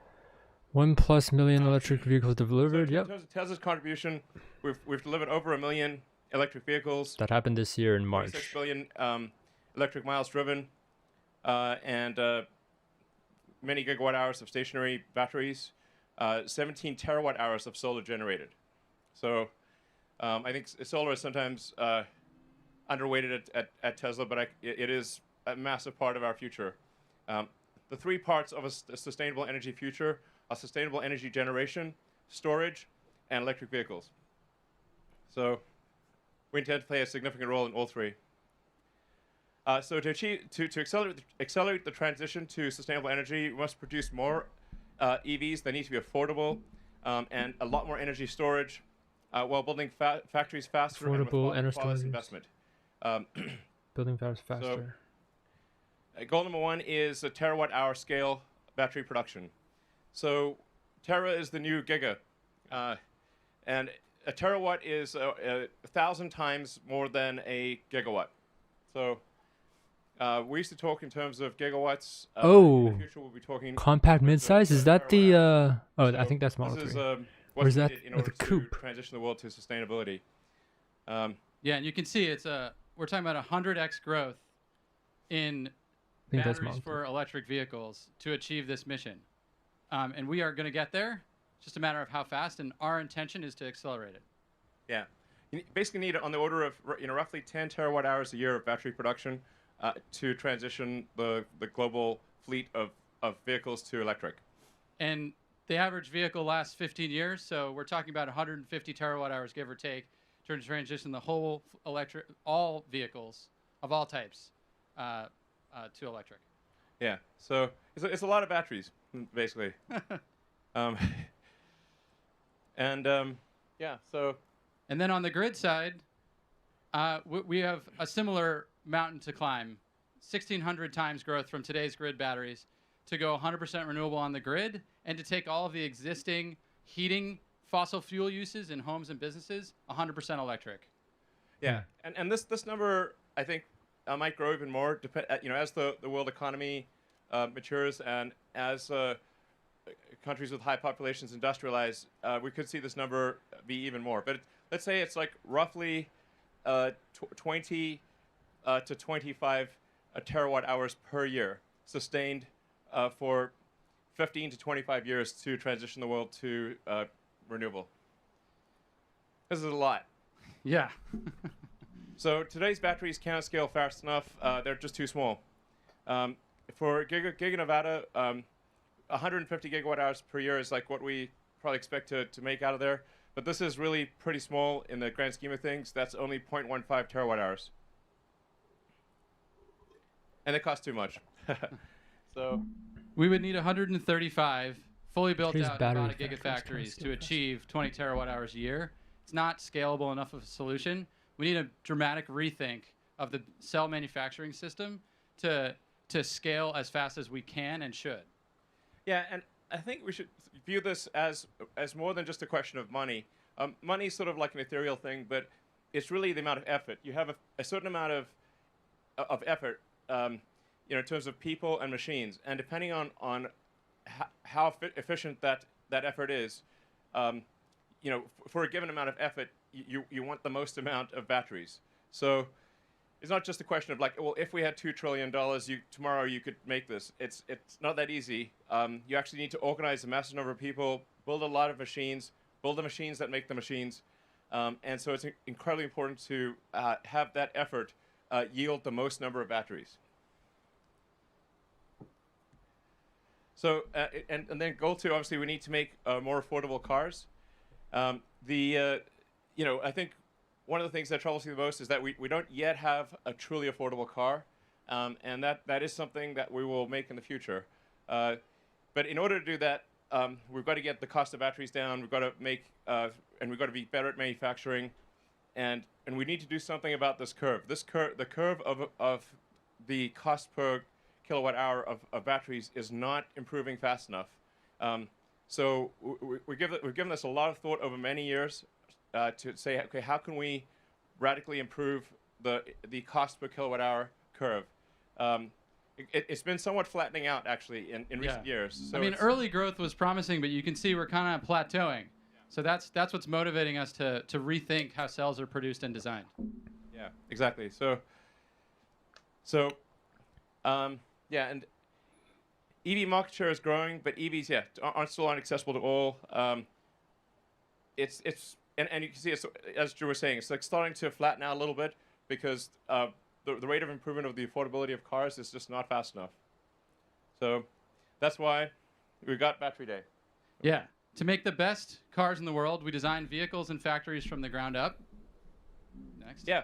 1+ million electric vehicles delivered. So Yep. in terms of Tesla's contribution, we've delivered over 1 million electric vehicles. That happened this year in March. 6 billion electric miles driven, and many gigawatt hours of stationary batteries, 17 terawatt hours of solar generated. So I think solar is sometimes underweighted at Tesla, but it is a massive part of our future. The three parts of a sustainable energy future are sustainable energy generation, storage, and electric vehicles. So we intend to play a significant role in all three. So to accelerate the transition to sustainable energy, we must produce more EVs. They need to be affordable and a lot more energy storage while building factories faster and with Affordable energy flawless storage. investment. Building faster. So, goal number 1 is a terawatt-hour scale battery production. So tera is the new giga, and a terawatt is 1,000 times more than a gigawatt. So we used to talk in terms of gigawatts. In the future we'll be talking compact midsize. Is that the? Oh, So I think that's Model this 3. is Or what's is that needed in order the to coupe? transition the world to sustainability. Yeah, and you can see we're talking about 100x growth in think that's batteries Model for electric vehicles to achieve this mission. And we are going to get there. It's just a matter of how fast, and our intention is to accelerate it. Yeah, you basically need on the order of roughly 10 terawatt hours a year of battery production to transition the global fleet of vehicles to electric. And the average vehicle lasts 15 years, so we're talking about 150 terawatt hours, give or take, to transition the whole all vehicles of all types to electric. Yeah, so it's a lot of batteries, basically. Yeah, so. And then on the grid side, we have a similar mountain to climb, 1,600 times growth from today's grid batteries to go 100% renewable on the grid, and to take all of the existing heating fossil fuel uses in homes and businesses 100% electric. Yeah, and this number I think might grow even more. As the world economy matures and as countries with high populations industrialize, we could see this number be even more. But let's say it's like roughly 20 to 25 terawatt hours per year, sustained for 15 to 25 years to transition the world to renewable. This is a lot. Yeah. So today's batteries can't scale fast enough. They're just too small. For Giga Nevada, 150 gigawatt hours per year is like what we probably expect to make out of there. But this is really pretty small in the grand scheme of things. That's only 0.15 terawatt hours. And it costs too much. So we would need 135 fully built Today's out battery robotic gigafactories to achieve 20 terawatt hours a year. It's not scalable enough of a solution. We need a dramatic rethink of the cell manufacturing system to scale as fast as we can and should. Yeah, and I think we should view this as more than just a question of money. Money is sort of like an ethereal thing, but it's really the amount of effort. You have a certain amount of effort, in terms of people and machines, and depending on how efficient that effort is, for a given amount of effort, you want the most amount of batteries. So it's not just a question of like, well, if we had $2 trillion, tomorrow you could make this. It's not that easy. You actually need to organize a massive number of people, build a lot of machines, build the machines that make the machines. And so it's incredibly important to have that effort yield the most number of batteries. So, and then goal 2, obviously, we need to make more affordable cars. I think one of the things that troubles me the most is that we don't yet have a truly affordable car, and that is something that we will make in the future. But in order to do that, we've got to get the cost of batteries down. We've got to make, and we've got to be better at manufacturing, and we need to do something about this curve. The curve of the cost per kilowatt hour of batteries is not improving fast enough. So we've given this a lot of thought over many years to say, okay, how can we radically improve the cost per kilowatt hour curve? It's been somewhat flattening out, actually, in recent years. So early growth was promising, but you can see we're kind of plateauing. So that's what's motivating us to rethink how cells are produced and designed. Yeah, exactly. Yeah, and EV market share is growing, but EVs, aren't still accessible to all. And you can see, as Drew was saying, it's like starting to flatten out a little bit because the rate of improvement of the affordability of cars is just not fast enough. So that's why we got Battery Day. Yeah. To make the best cars in the world, we design vehicles and factories from the ground up. Next. Yeah.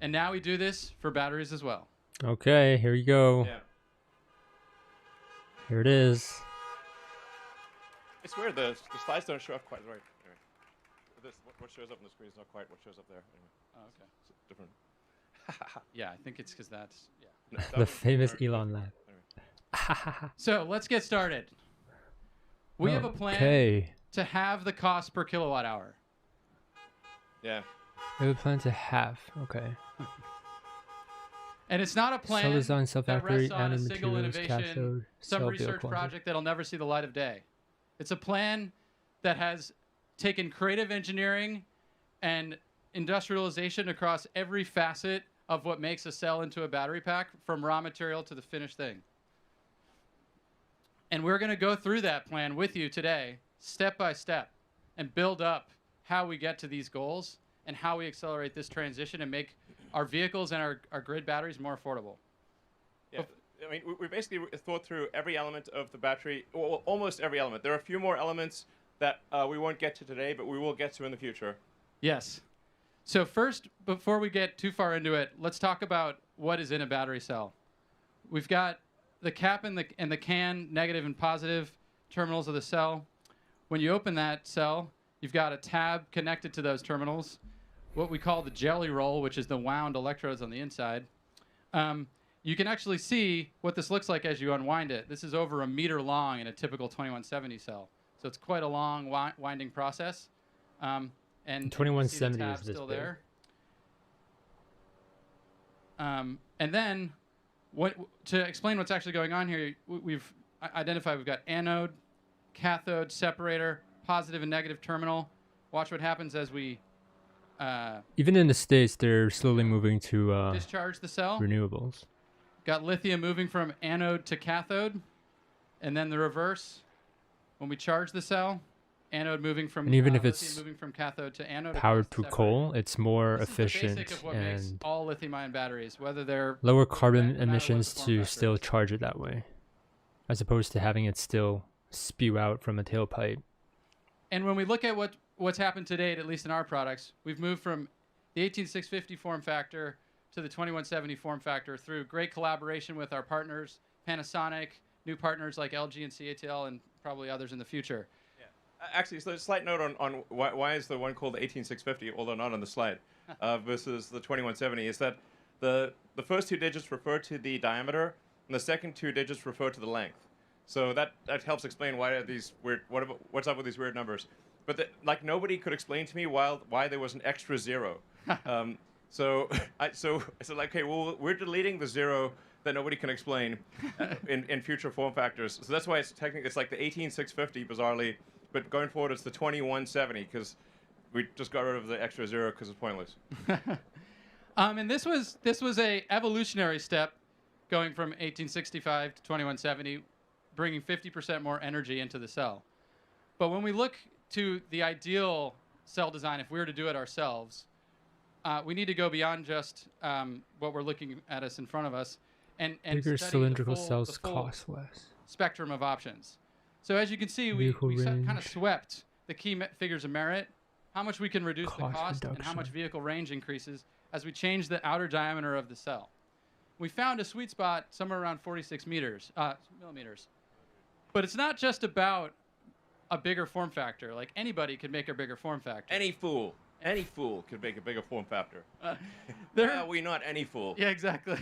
And now we do this for batteries as well. Okay, here you go. Yeah. Here it is. It's weird. The slides don't show up quite right. Anyway, what shows up on the screen is not quite what shows up there. Anyway. Oh, okay. It's different. Yeah, I think it's because that's No, that The was- famous sorry. Elon laugh. Anyway. So let's get started. We have a plan Okay. to halve the cost per kilowatt hour. Yeah. We have a plan to have. Okay. And it's not a plan Cell design, cell that factory, rests on a anode single materials, innovation, cathode, some cell research build project that'll never see the light of day. It's a plan that has taken creative engineering and industrialization across every facet of what makes a cell into a battery pack, from raw material to the finished thing. And we're going to go through that plan with you today, step by step, and build up how we get to these goals and how we accelerate this transition and make our vehicles and our grid batteries more affordable. Yeah, I mean, we basically thought through every element of the battery, well, almost every element. There are a few more elements that we won't get to today, but we will get to in the future. Yes. So first, before we get too far into it, let's talk about what is in a battery cell. We've got the cap and the can, negative and positive terminals of the cell. When you open that cell, you've got a tab connected to those terminals, what we call the jelly roll, which is the wound electrodes on the inside. You can actually see what this looks like as you unwind it. This is over 1 meter long in a typical 2170 cell. So it's quite a long winding process. And 2170 the is this still big. there. And then, to explain what's actually going on here, we've identified we've got anode, cathode, separator, positive and negative terminal. Watch what happens as we Even in the States, they're slowly moving to discharge the cell. renewables. Got lithium moving from anode to cathode, and then the reverse. When we charge the cell, anode moving from And even if lithium it's moving from cathode to anode. powered across the through separator. coal, it's more This is the basic efficient of what makes and all lithium-ion batteries, whether they're lower no carbon matter what emissions the form to factor still is. charge it that way, as opposed to having it still spew out from a tailpipe. And when we look at what's happened to date, at least in our products, we've moved from the 18650 form factor to the 2170 form factor through great collaboration with our partners, Panasonic, new partners like LG and CATL, and probably others in the future. Actually, so a slight note on why is the one called the 18650, although not on the slide, versus the 2170, is that the first two digits refer to the diameter, and the second two digits refer to the length. So that helps explain why are these weird. What's up with these weird numbers? But like nobody could explain to me why there was an extra zero. So I said like, okay, well we're deleting the zero that nobody can explain in future form factors. So that's why it's technically it's like the 18650 bizarrely, but going forward it's the 2170 because we just got rid of the extra zero because it's pointless. And this was a evolutionary step, going from 1865 to 2170, bringing 50% more energy into the cell. But when we look to the ideal cell design, if we were to do it ourselves, we need to go beyond just what we're looking at us in front of us, and Bigger study cylindrical the full cells cost less. spectrum of options. So as you can see, we Vehicle kind of range. swept the key figures of merit, how much we can reduce the Cost cost, and how much reduction. vehicle range increases as we change the outer diameter of the cell. We found a sweet spot somewhere around 46 millimeters. But it's not just about a bigger form factor. Like anybody could make a bigger form factor. Any fool could make a bigger form factor. There, we not any fool. Yeah, exactly.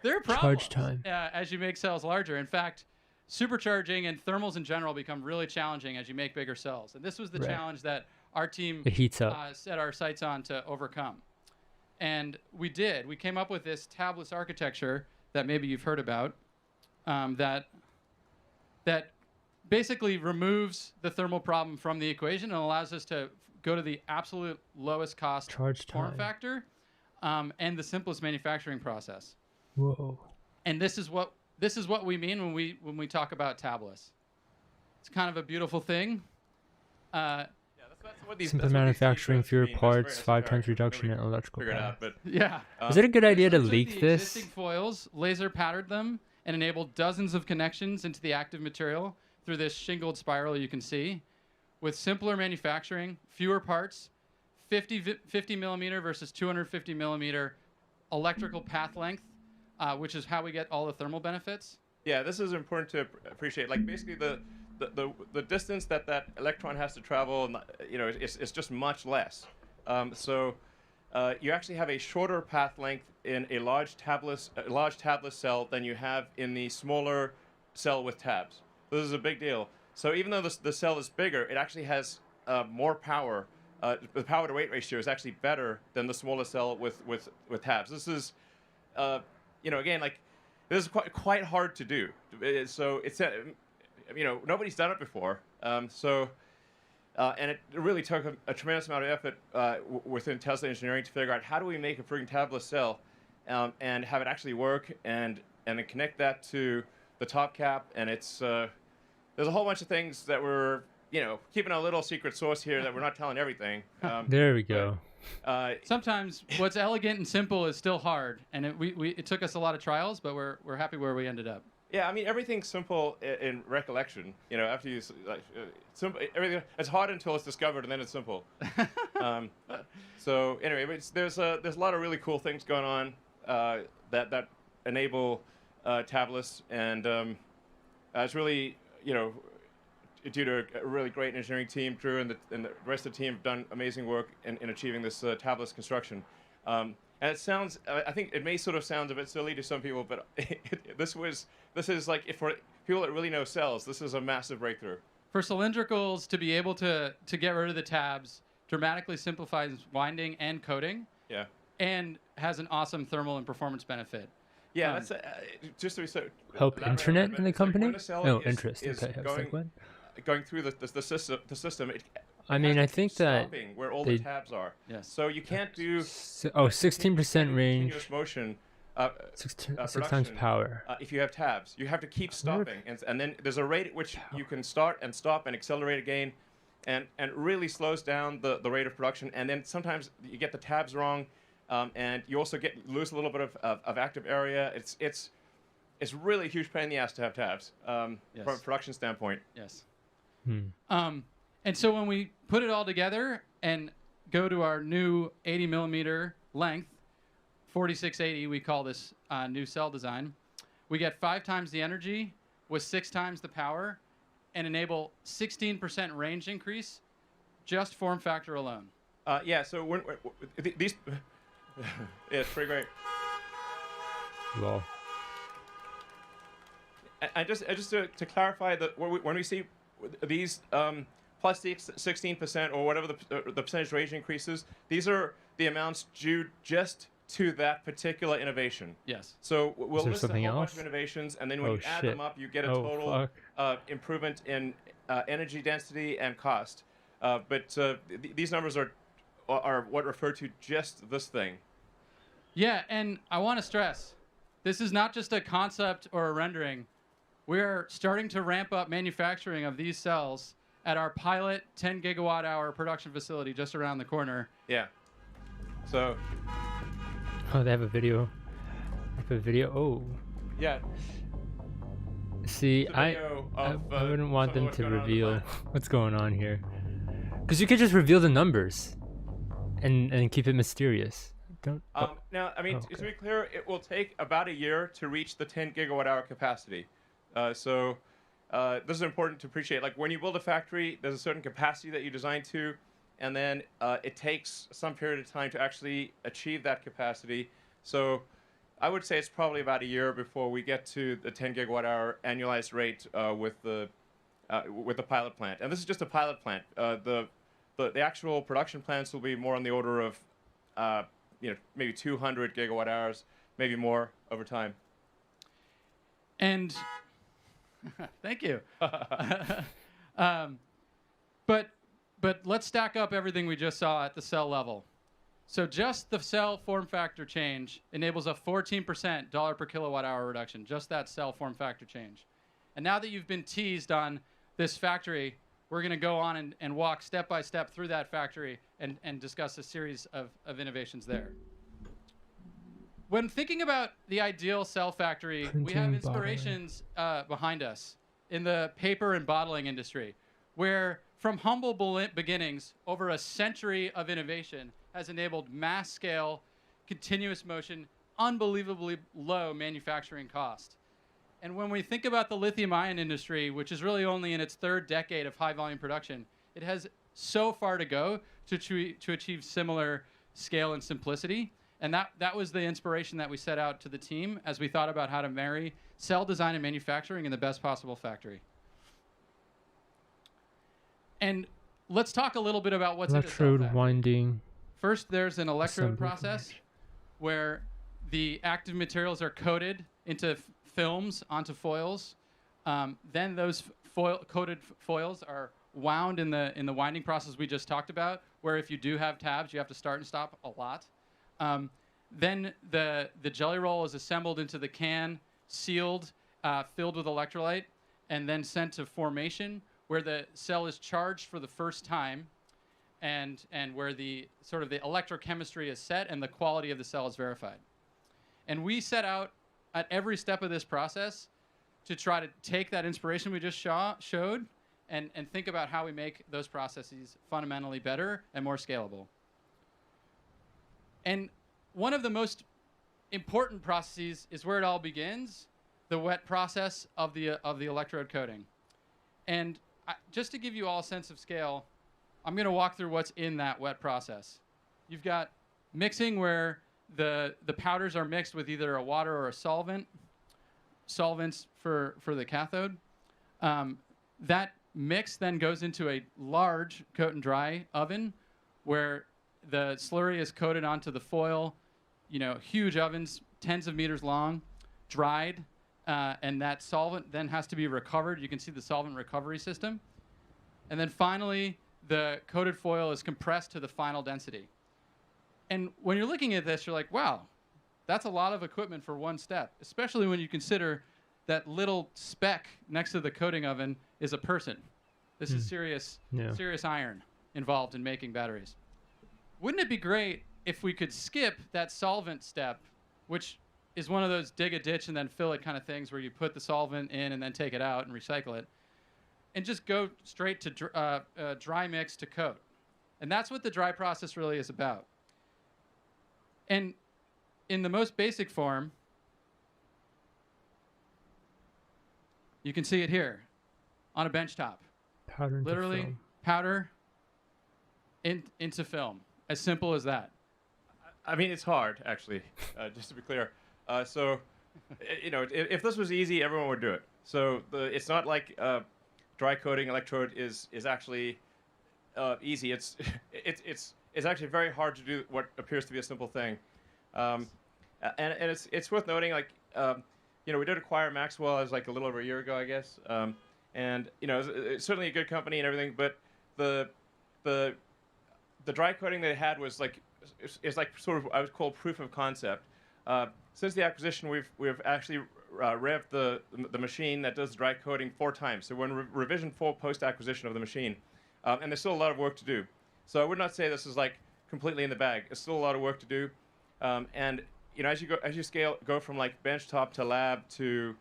There are problems Charge time. as you make cells larger. In fact, supercharging and thermals in general become really challenging as you make bigger cells. And this was the Right. challenge that our team It heats up. set our sights on to overcome. And we did. We came up with this tabless architecture that maybe you've heard about, that basically removes the thermal problem from the equation and allows us to go to the absolute lowest cost Charge form time. factor and the simplest manufacturing process. Whoa. And this is what we mean when we talk about tabless. It's kind of a beautiful thing. That's what these, Simple that's what these manufacturing, t-shirts fewer mean. That's parts, very 5 times esoteric. reduction in Nobody electrical figured it power. out, but Yeah. Is it a good idea to We took leak the this? existing foils, laser patterned them, and enabled dozens of connections into the active material through this shingled spiral you can see. With simpler manufacturing, fewer parts, 50 millimeter versus 250 millimeter electrical path length, which is how we get all the thermal benefits. Yeah, this is important to appreciate. Like basically the distance that electron has to travel, you know, it's just much less. So you actually have a shorter path length in a large tabless cell than you have in the smaller cell with tabs. This is a big deal. So even though the cell is bigger, it actually has more power. The power to weight ratio is actually better than the smaller cell with tabs. This is, you know, again, like this is quite hard to do. So it's, you know, nobody's done it before. And it really took a tremendous amount of effort within Tesla engineering to figure out how do we make a freaking tabless cell and have it actually work and then connect that to the top cap. And it's there's a whole bunch of things that we're, you know, keeping a little secret sauce here that we're not telling everything. There we go. Sometimes what's elegant and simple is still hard, and it took us a lot of trials, but we're happy where we ended up. Yeah, I mean everything's simple in recollection. You know, after you simple, everything it's hard until it's discovered, and then it's simple. So anyway, there's a lot of really cool things going on that enable tabless, and it's really, you know, due to a really great engineering team. Drew and the rest of the team have done amazing work in achieving this tabless construction. And it sounds, I think it may sort of sound a bit silly to some people, but this is like, for people that really know cells, this is a massive breakthrough. For cylindricals to be able to get rid of the tabs dramatically simplifies winding and coating. Yeah. And has an awesome thermal and performance benefit. Yeah, that's just to be so. Help internet in the company? When a cell No, is interest. Okay, I was like, what? Going through the system. I mean, I think that where all the tabs are. Yes. So you can't do 16% range. Continuous motion. Six times power. If you have tabs, you have to keep stopping, and then there's a rate at which you can start and stop and accelerate again, and it really slows down the rate of production. And then sometimes you get the tabs wrong, and you also lose a little bit of active area. It's really a huge pain in the ass to have tabs from a production standpoint. Yes. And so when we put it all together and go to our new 80 millimeter length, 4680, we call this new cell design, we get 5 times the energy with 6 times the power and enable 16% range increase just form factor alone. Yeah, so these, yeah, it's pretty great. Wow. And just to clarify, that when we see these plus the 16% or whatever the percentage range increases, these are the amounts due just to that particular innovation. Yes. So we'll list a whole bunch else? of innovations, and then when you add them up, you get a total improvement in energy density and cost. But these numbers are what refer to just this thing. Yeah, and I want to stress, this is not just a concept or a rendering. We're starting to ramp up manufacturing of these cells at our pilot 10 gigawatt hour production facility just around the corner. Yeah. So. Oh, they have a video. Oh. Yeah. See, I wouldn't want them to reveal what's going on here, because you could just reveal the numbers, and keep it mysterious. Don't. Now, I mean, to be clear, it will take about a year to reach the 10 gigawatt hour capacity. So this is important to appreciate. Like when you build a factory, there's a certain capacity that you design to, and then it takes some period of time to actually achieve that capacity. So I would say it's probably about a year before we get to the 10 gigawatt hour annualized rate with the pilot plant. And this is just a pilot plant. The actual production plants will be more on the order of maybe 200 gigawatt hours, maybe more over time. And thank you. But let's stack up everything we just saw at the cell level. So just the cell form factor change enables a 14% dollar per kilowatt hour reduction, just that cell form factor change. And now that you've been teased on this factory, we're going to go on and walk step by step through that factory and discuss a series of innovations there. When thinking about the ideal cell factory, we have inspirations behind us in the paper and bottling industry, where from humble beginnings, over a century of innovation has enabled mass scale, continuous motion, unbelievably low manufacturing cost. And when we think about the lithium-ion industry, which is really only in its 3rd decade of high-volume production, it has so far to go to achieve similar scale and simplicity. And that was the inspiration that we set out to the team as we thought about how to marry cell design and manufacturing in the best possible factory. And let's talk a little bit about what's in a cell Electrode factory. winding. First, there's an electrode Assembly process where the active materials are coated into films onto foils. Then those coated foils are wound in the winding process we just talked about, where if you do have tabs, you have to start and stop a lot. Then the jelly roll is assembled into the can, sealed, filled with electrolyte, and then sent to formation, where the cell is charged for the first time, and where the sort of the electrochemistry is set and the quality of the cell is verified. And we set out at every step of this process to try to take that inspiration we just showed and think about how we make those processes fundamentally better and more scalable. And one of the most important processes is where it all begins, the wet process of the electrode coating. And just to give you all a sense of scale, I'm going to walk through what's in that wet process. You've got mixing, where the powders are mixed with either a water or a solvents for the cathode. That mix then goes into a large coat and dry oven where the slurry is coated onto the foil, huge ovens, tens of meters long, dried, and that solvent then has to be recovered. You can see the solvent recovery system. And then finally, the coated foil is compressed to the final density. And when you're looking at this, you're like, wow, that's a lot of equipment for one step, especially when you consider that little speck next to the coating oven is a person. This is serious iron involved in making batteries. Wouldn't it be great if we could skip that solvent step, which is one of those dig a ditch and then fill it kind of things where you put the solvent in and then take it out and recycle it, and just go straight to dry mix to coat? And that's what the dry process really is about. And in the most basic form, you can see it here on a bench top. Powder into Literally film. powder into film. As simple as that. I mean, it's hard, actually, just to be clear. So, if this was easy, everyone would do it. So it's not like dry coating electrode is actually easy. It's actually very hard to do what appears to be a simple thing. And it's worth noting, we did acquire Maxwell as like a little over a year ago, I guess. And it's certainly a good company and everything, but the dry coating they had was is like sort of, I would call, proof of concept. Since the acquisition, we've actually revved the machine that does dry coating 4 times. So we're in revision 4 post-acquisition of the machine, and there's still a lot of work to do. So I would not say this is like completely in the bag. There's still a lot of work to do, and as you go from like benchtop to lab to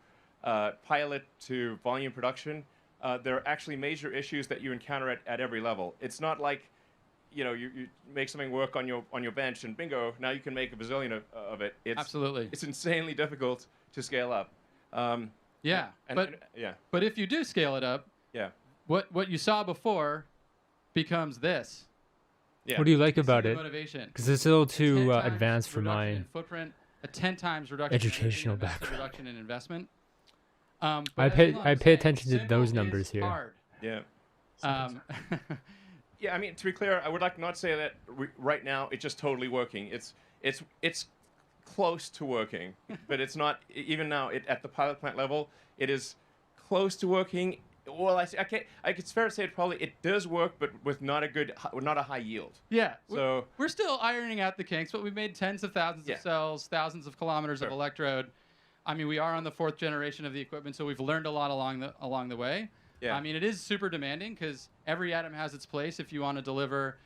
pilot to volume production, there are actually major issues that you encounter at every level. It's not like you make something work on your bench and bingo, now you can make a bazillion of it. Absolutely. It's insanely difficult to scale up. But if you do scale it up, what you saw before becomes this. Yeah. What do you like about it? Motivation. Because it's a little too advanced for my footprint, a 10 times reduction educational in background. Reduction in investment. I pay attention to those numbers here. Hard. Yeah. Yeah, I mean, to be clear, I would like not say that right now it's just totally working. It's close to working, but it's not even now. At the pilot plant level, it is close to working. Well, it's fair to say it does work, but with not a high yield. Yeah. So we're still ironing out the kinks, but we've made tens of thousands of cells, thousands of kilometers of electrode. I mean, we are on the 4th generation of the equipment, so we've learned a lot along the way. Yeah. I mean, it is super demanding because every atom has its place if you want to deliver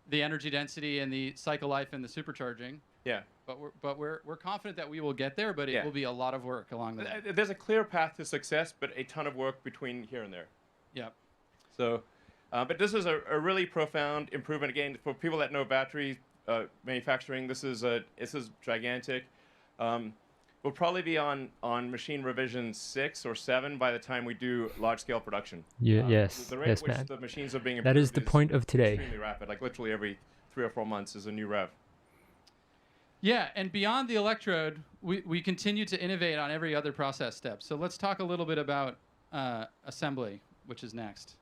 the energy density and the cycle life and the supercharging. Yeah. But we're confident that we will get there, but it will be a lot of work along the way. There's a clear path to success, but a ton of work between here and there. Yeah. So, but this is a really profound improvement. Again, for people that know battery manufacturing, this is gigantic. we'll probably be on machine revision 6 or 7 by the time we do large-scale production. Yes, The rate yes, at which man. the machines are being That is improved the point of today. Extremely rapid. Like literally every 3 or 4 months is a new rev. Yeah, and beyond the electrode, we continue to innovate on every other process step. So let's talk a little bit about assembly, which is next.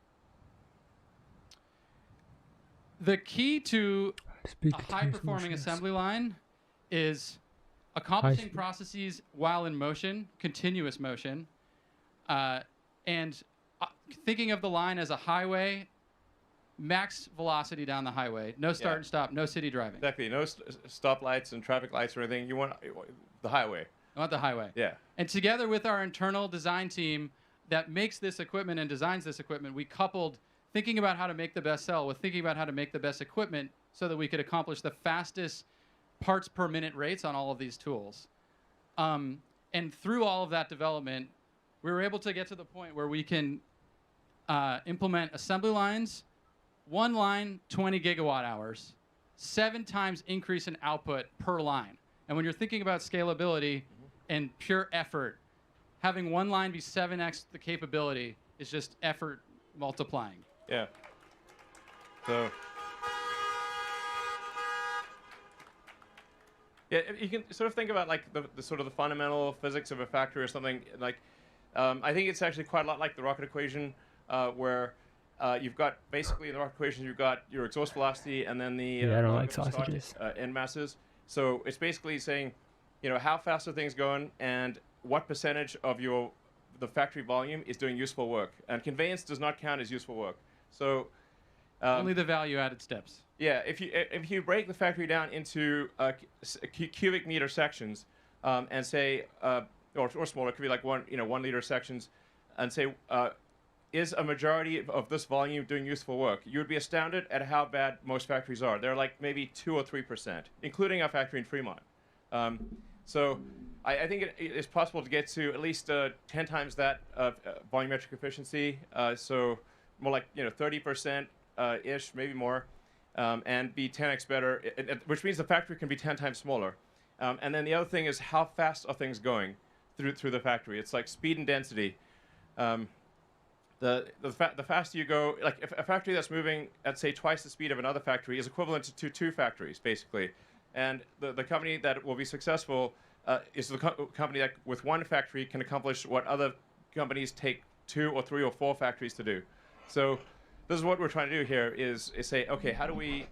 The key to a high-performing assembly line is accomplishing processes while in motion, continuous motion, and thinking of the line as a highway, max velocity down the highway, no start and stop, no city driving. Exactly, no stoplights and traffic lights or anything. You want the highway. I want the highway. Yeah. And together with our internal design team that makes this equipment and designs this equipment, we coupled thinking about how to make the best cell with thinking about how to make the best equipment so that we could accomplish the fastest parts per minute rates on all of these tools. And through all of that development, we were able to get to the point where we can implement assembly lines, one line, 20 gigawatt hours, 7 times increase in output per line. And when you're thinking about scalability and pure effort, having one line be 7x the capability is just effort multiplying. Yeah. So. Yeah, you can sort of think about like the sort of the fundamental physics of a factory or something. Like, I think it's actually quite a lot like the rocket equation, where you've got basically in the rocket equation you've got your exhaust velocity and then the I don't like sausages. End masses. So it's basically saying, you know, how fast are things going and what percentage of the factory volume is doing useful work. And conveyance does not count as useful work. So only the value-added steps. Yeah, if you break the factory down into cubic meter sections, and say, or smaller, it could be like 1 liter sections, and say, is a majority of this volume doing useful work? You would be astounded at how bad most factories are. They're like maybe 2 or 3%, including our factory in Fremont. So I think it is possible to get to at least 10 times that volumetric efficiency. So more like 30% ish, maybe more, and be 10x better, which means the factory can be 10 times smaller. And then the other thing is how fast are things going through the factory? It's like speed and density. The faster you go, like if a factory that's moving at say twice the speed of another factory is equivalent to two factories basically, and the company that will be successful is the company that with one factory can accomplish what other companies take 2 or 3 or 4 factories to do. So this is what we're trying to do here is say, okay, how do we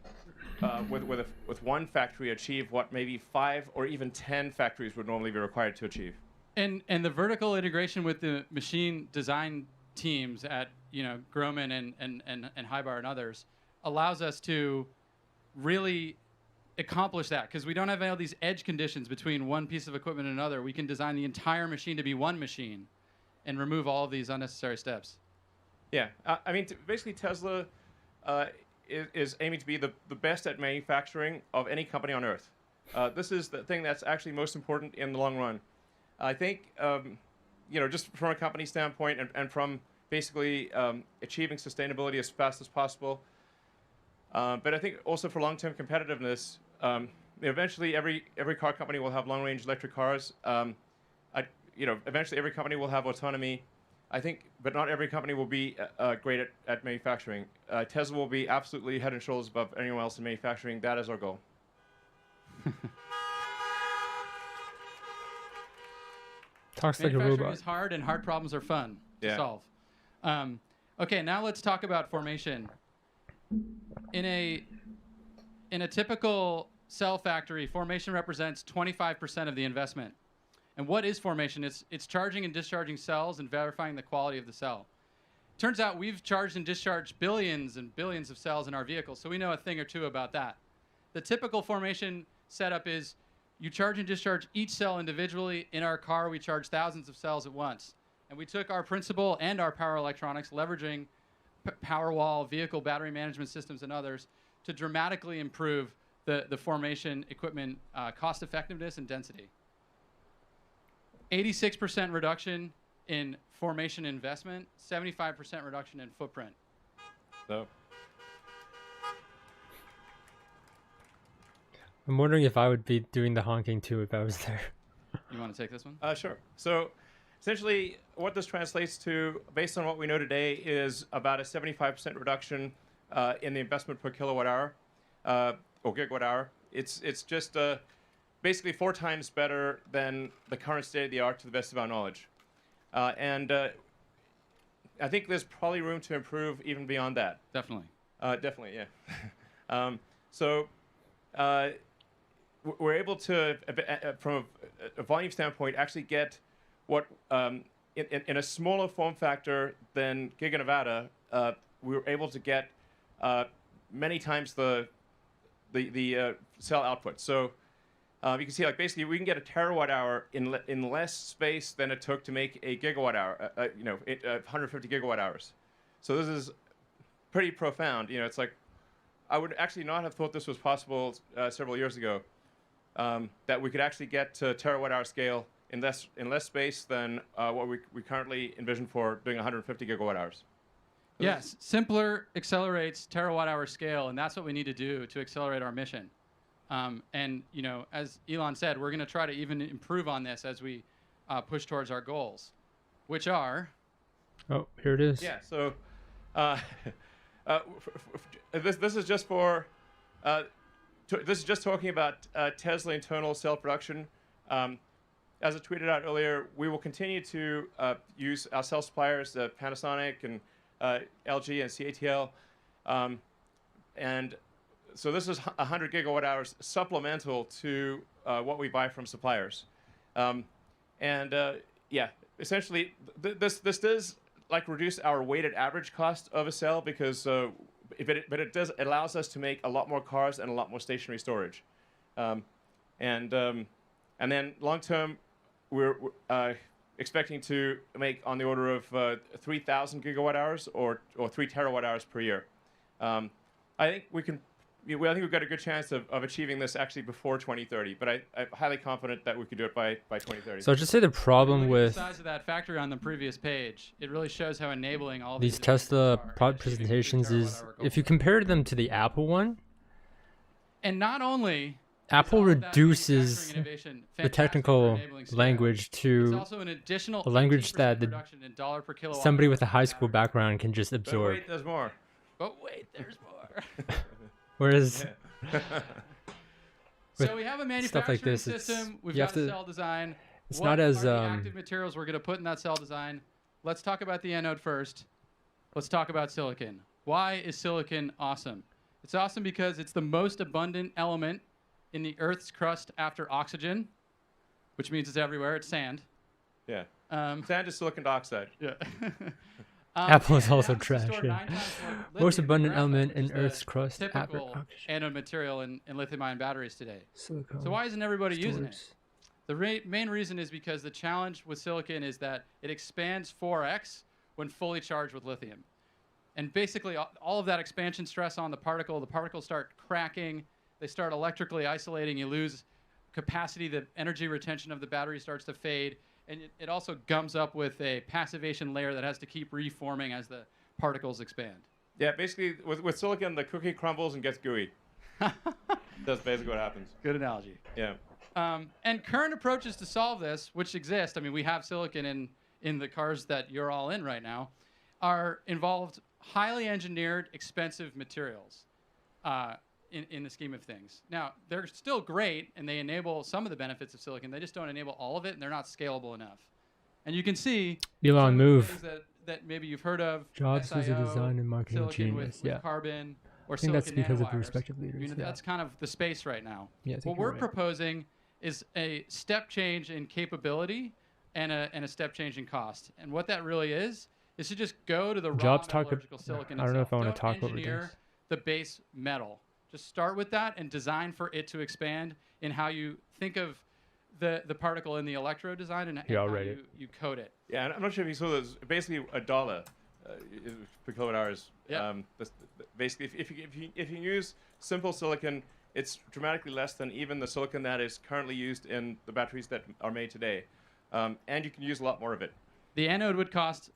with one factory achieve what maybe 5 or even 10 factories would normally be required to achieve? And the vertical integration with the machine design teams at Groman and Hybar and others allows us to really accomplish that because we don't have all these edge conditions between one piece of equipment and another. We can design the entire machine to be one machine and remove all of these unnecessary steps. Yeah, I mean, basically Tesla is aiming to be the best at manufacturing of any company on Earth. This is the thing that's actually most important in the long run. I think, just from a company standpoint and from basically achieving sustainability as fast as possible. But I think also for long-term competitiveness, eventually every car company will have long-range electric cars. Eventually every company will have autonomy. I think, but not every company will be great at manufacturing. Tesla will be absolutely head and shoulders above anyone else in manufacturing. That is our goal. Talks like a Manufacturing robot. is hard, and hard problems are fun to solve. Okay, now let's talk about formation. In a typical cell factory, formation represents 25% of the investment. And what is formation? It's charging and discharging cells and verifying the quality of the cell. Turns out we've charged and discharged billions and billions of cells in our vehicles, so we know a thing or two about that. The typical formation setup is you charge and discharge each cell individually. In our car, we charge thousands of cells at once. And we took our principle and our power electronics, leveraging Powerwall, vehicle battery management systems, and others, to dramatically improve the formation equipment cost effectiveness and density. 86% reduction in formation investment, 75% reduction in footprint. So. I'm wondering if I would be doing the honking too if I was there. You want to take this one? Sure. So essentially, what this translates to, based on what we know today, is about a 75% reduction in the investment per kilowatt hour or gigawatt hour. It's just basically 4 times better than the current state of the art to the best of our knowledge. And I think there's probably room to improve even beyond that. Definitely. Definitely, yeah. We're able to, from a volume standpoint, actually get what, in a smaller form factor than Giga Nevada, we were able to get many times the cell output. So you can see, like, basically we can get a terawatt hour in less space than it took to make a gigawatt hour. 150 gigawatt hours. So this is pretty profound. It's like I would actually not have thought this was possible several years ago. That we could actually get to terawatt hour scale in less space than what we currently envision for doing 150 gigawatt hours. Yes, simpler accelerates terawatt hour scale, and that's what we need to do to accelerate our mission. And as Elon said, we're going to try to even improve on this as we push towards our goals, which are. Oh, here it is. Yeah. So this is just for. This is just talking about Tesla internal cell production. As I tweeted out earlier, we will continue to use our cell suppliers, Panasonic and LG and CATL. And so this is 100 gigawatt hours supplemental to what we buy from suppliers. Essentially, this does reduce our weighted average cost of a cell because it allows us to make a lot more cars and a lot more stationary storage. And then long term, we're expecting to make on the order of 3,000 gigawatt hours or 3 terawatt hours per year. I think we've got a good chance of achieving this actually before 2030, but I'm highly confident that we could do it by 2030. So I'll just say the problem with the size of that factory on the previous page, it really shows how enabling all these Tesla product presentations is, if you compare them to the Apple one, and not only Apple reduces the technical language to a language that somebody with a high school background can just absorb. But wait, there's more. There's more. Whereas so we have a manufacturing stuff like this, system. We've got a cell design. It's what not as are the active materials we're going to put in that cell design? Let's talk about the anode first. Let's talk about silicon. Why is silicon awesome? It's awesome because it's the most abundant element in the Earth's crust after oxygen, which means it's everywhere. It's sand. Yeah. Sand is silicon dioxide. Yeah. Apple is also trash. Yeah. Most abundant element in Earth's crust after typical oxygen. anode material in lithium-ion batteries today. Silicon So why isn't everybody using it? storage. The main reason is because the challenge with silicon is that it expands 4x when fully charged with lithium. And basically, all of that expansion stress on the particles start cracking, they start electrically isolating, you lose capacity, the energy retention of the battery starts to fade, and it also gums up with a passivation layer that has to keep reforming as the particles expand. Yeah, basically, with silicon, the cookie crumbles and gets gooey. That's basically what happens. Good analogy. Yeah. And current approaches to solve this, which exist, I mean, we have silicon in the cars that you're all in right now, are involved highly engineered, expensive materials in the scheme of things. Now, they're still great, and they enable some of the benefits of silicon. They just don't enable all of it, and they're not scalable enough. And you can see Elon move. that maybe you've heard of. Jobs was a SIO, design and marketing silicon genius. with Yeah. carbon, or I think that's silicon because of the nanowires. respective leaders. Yeah. That's kind of the space right now. Yeah, I think what you're we're right. proposing is a step change in capability and a step change in cost. And what that really is to just go to the Jobs raw talk. metallurgical silicon I don't know if I itself. want to Don't talk over engineer this. the base metal. Just start with that and design for it to expand in how you think of the particle in the electrode design and Yeah, I'll how write it. you code it. Yeah, and I'm not sure if you saw this. Basically, $1 per kilowatt hours. Yeah. Basically, if you use simple silicon, it's dramatically less than even the silicon that is currently used in the batteries that are made today, and you can use a lot more of it. The anode would cost,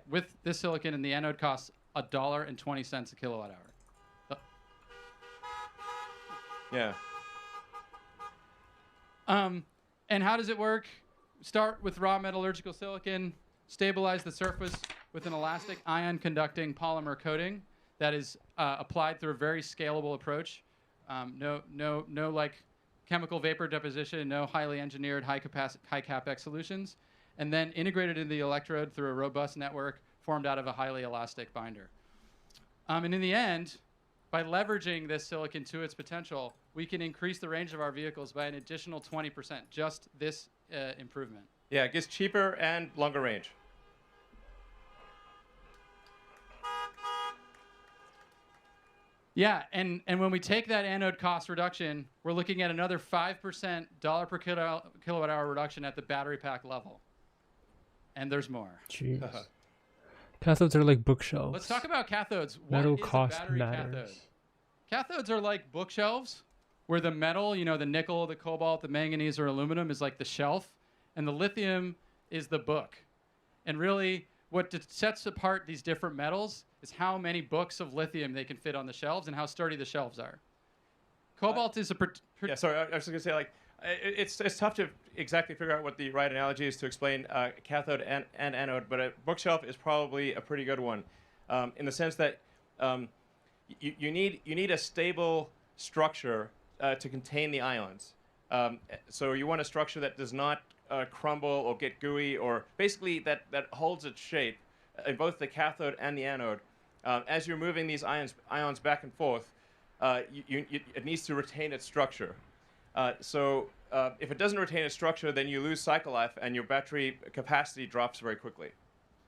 with this silicon, and the anode costs $1.20 a kilowatt hour. Yeah. And how does it work? start with raw metallurgical silicon, stabilize the surface with an elastic ion-conducting polymer coating that is applied through a very scalable approach. No like chemical vapor deposition, no highly engineered high capex solutions, and then integrated into the electrode through a robust network formed out of a highly elastic binder. And in the end, by leveraging this silicon to its potential, we can increase the range of our vehicles by an additional 20%, just this improvement. Yeah, it gets cheaper and longer range. Yeah, and when we take that anode cost reduction, we're looking at another 5% dollar per kilowatt hour reduction at the battery pack level. And there's more. Jeez. Cathodes are like bookshelves. Let's talk about cathodes. Metal What is cost a battery matters. cathode? Cathodes are like bookshelves, where the metal, you know, the nickel, the cobalt, the manganese, or aluminum is like the shelf, and the lithium is the book. And really, what sets apart these different metals is how many books of lithium they can fit on the shelves and how sturdy the shelves are. Cobalt is a... Yeah, sorry, I was just going to say, like, it's tough to exactly figure out what the right analogy is to explain cathode and anode, but a bookshelf is probably a pretty good one, in the sense that you need a stable structure to contain the ions. So you want a structure that does not crumble or get gooey, or basically that holds its shape in both the cathode and the anode. As you're moving these ions back and forth, it needs to retain its structure. So if it doesn't retain its structure, then you lose cycle life and your battery capacity drops very quickly.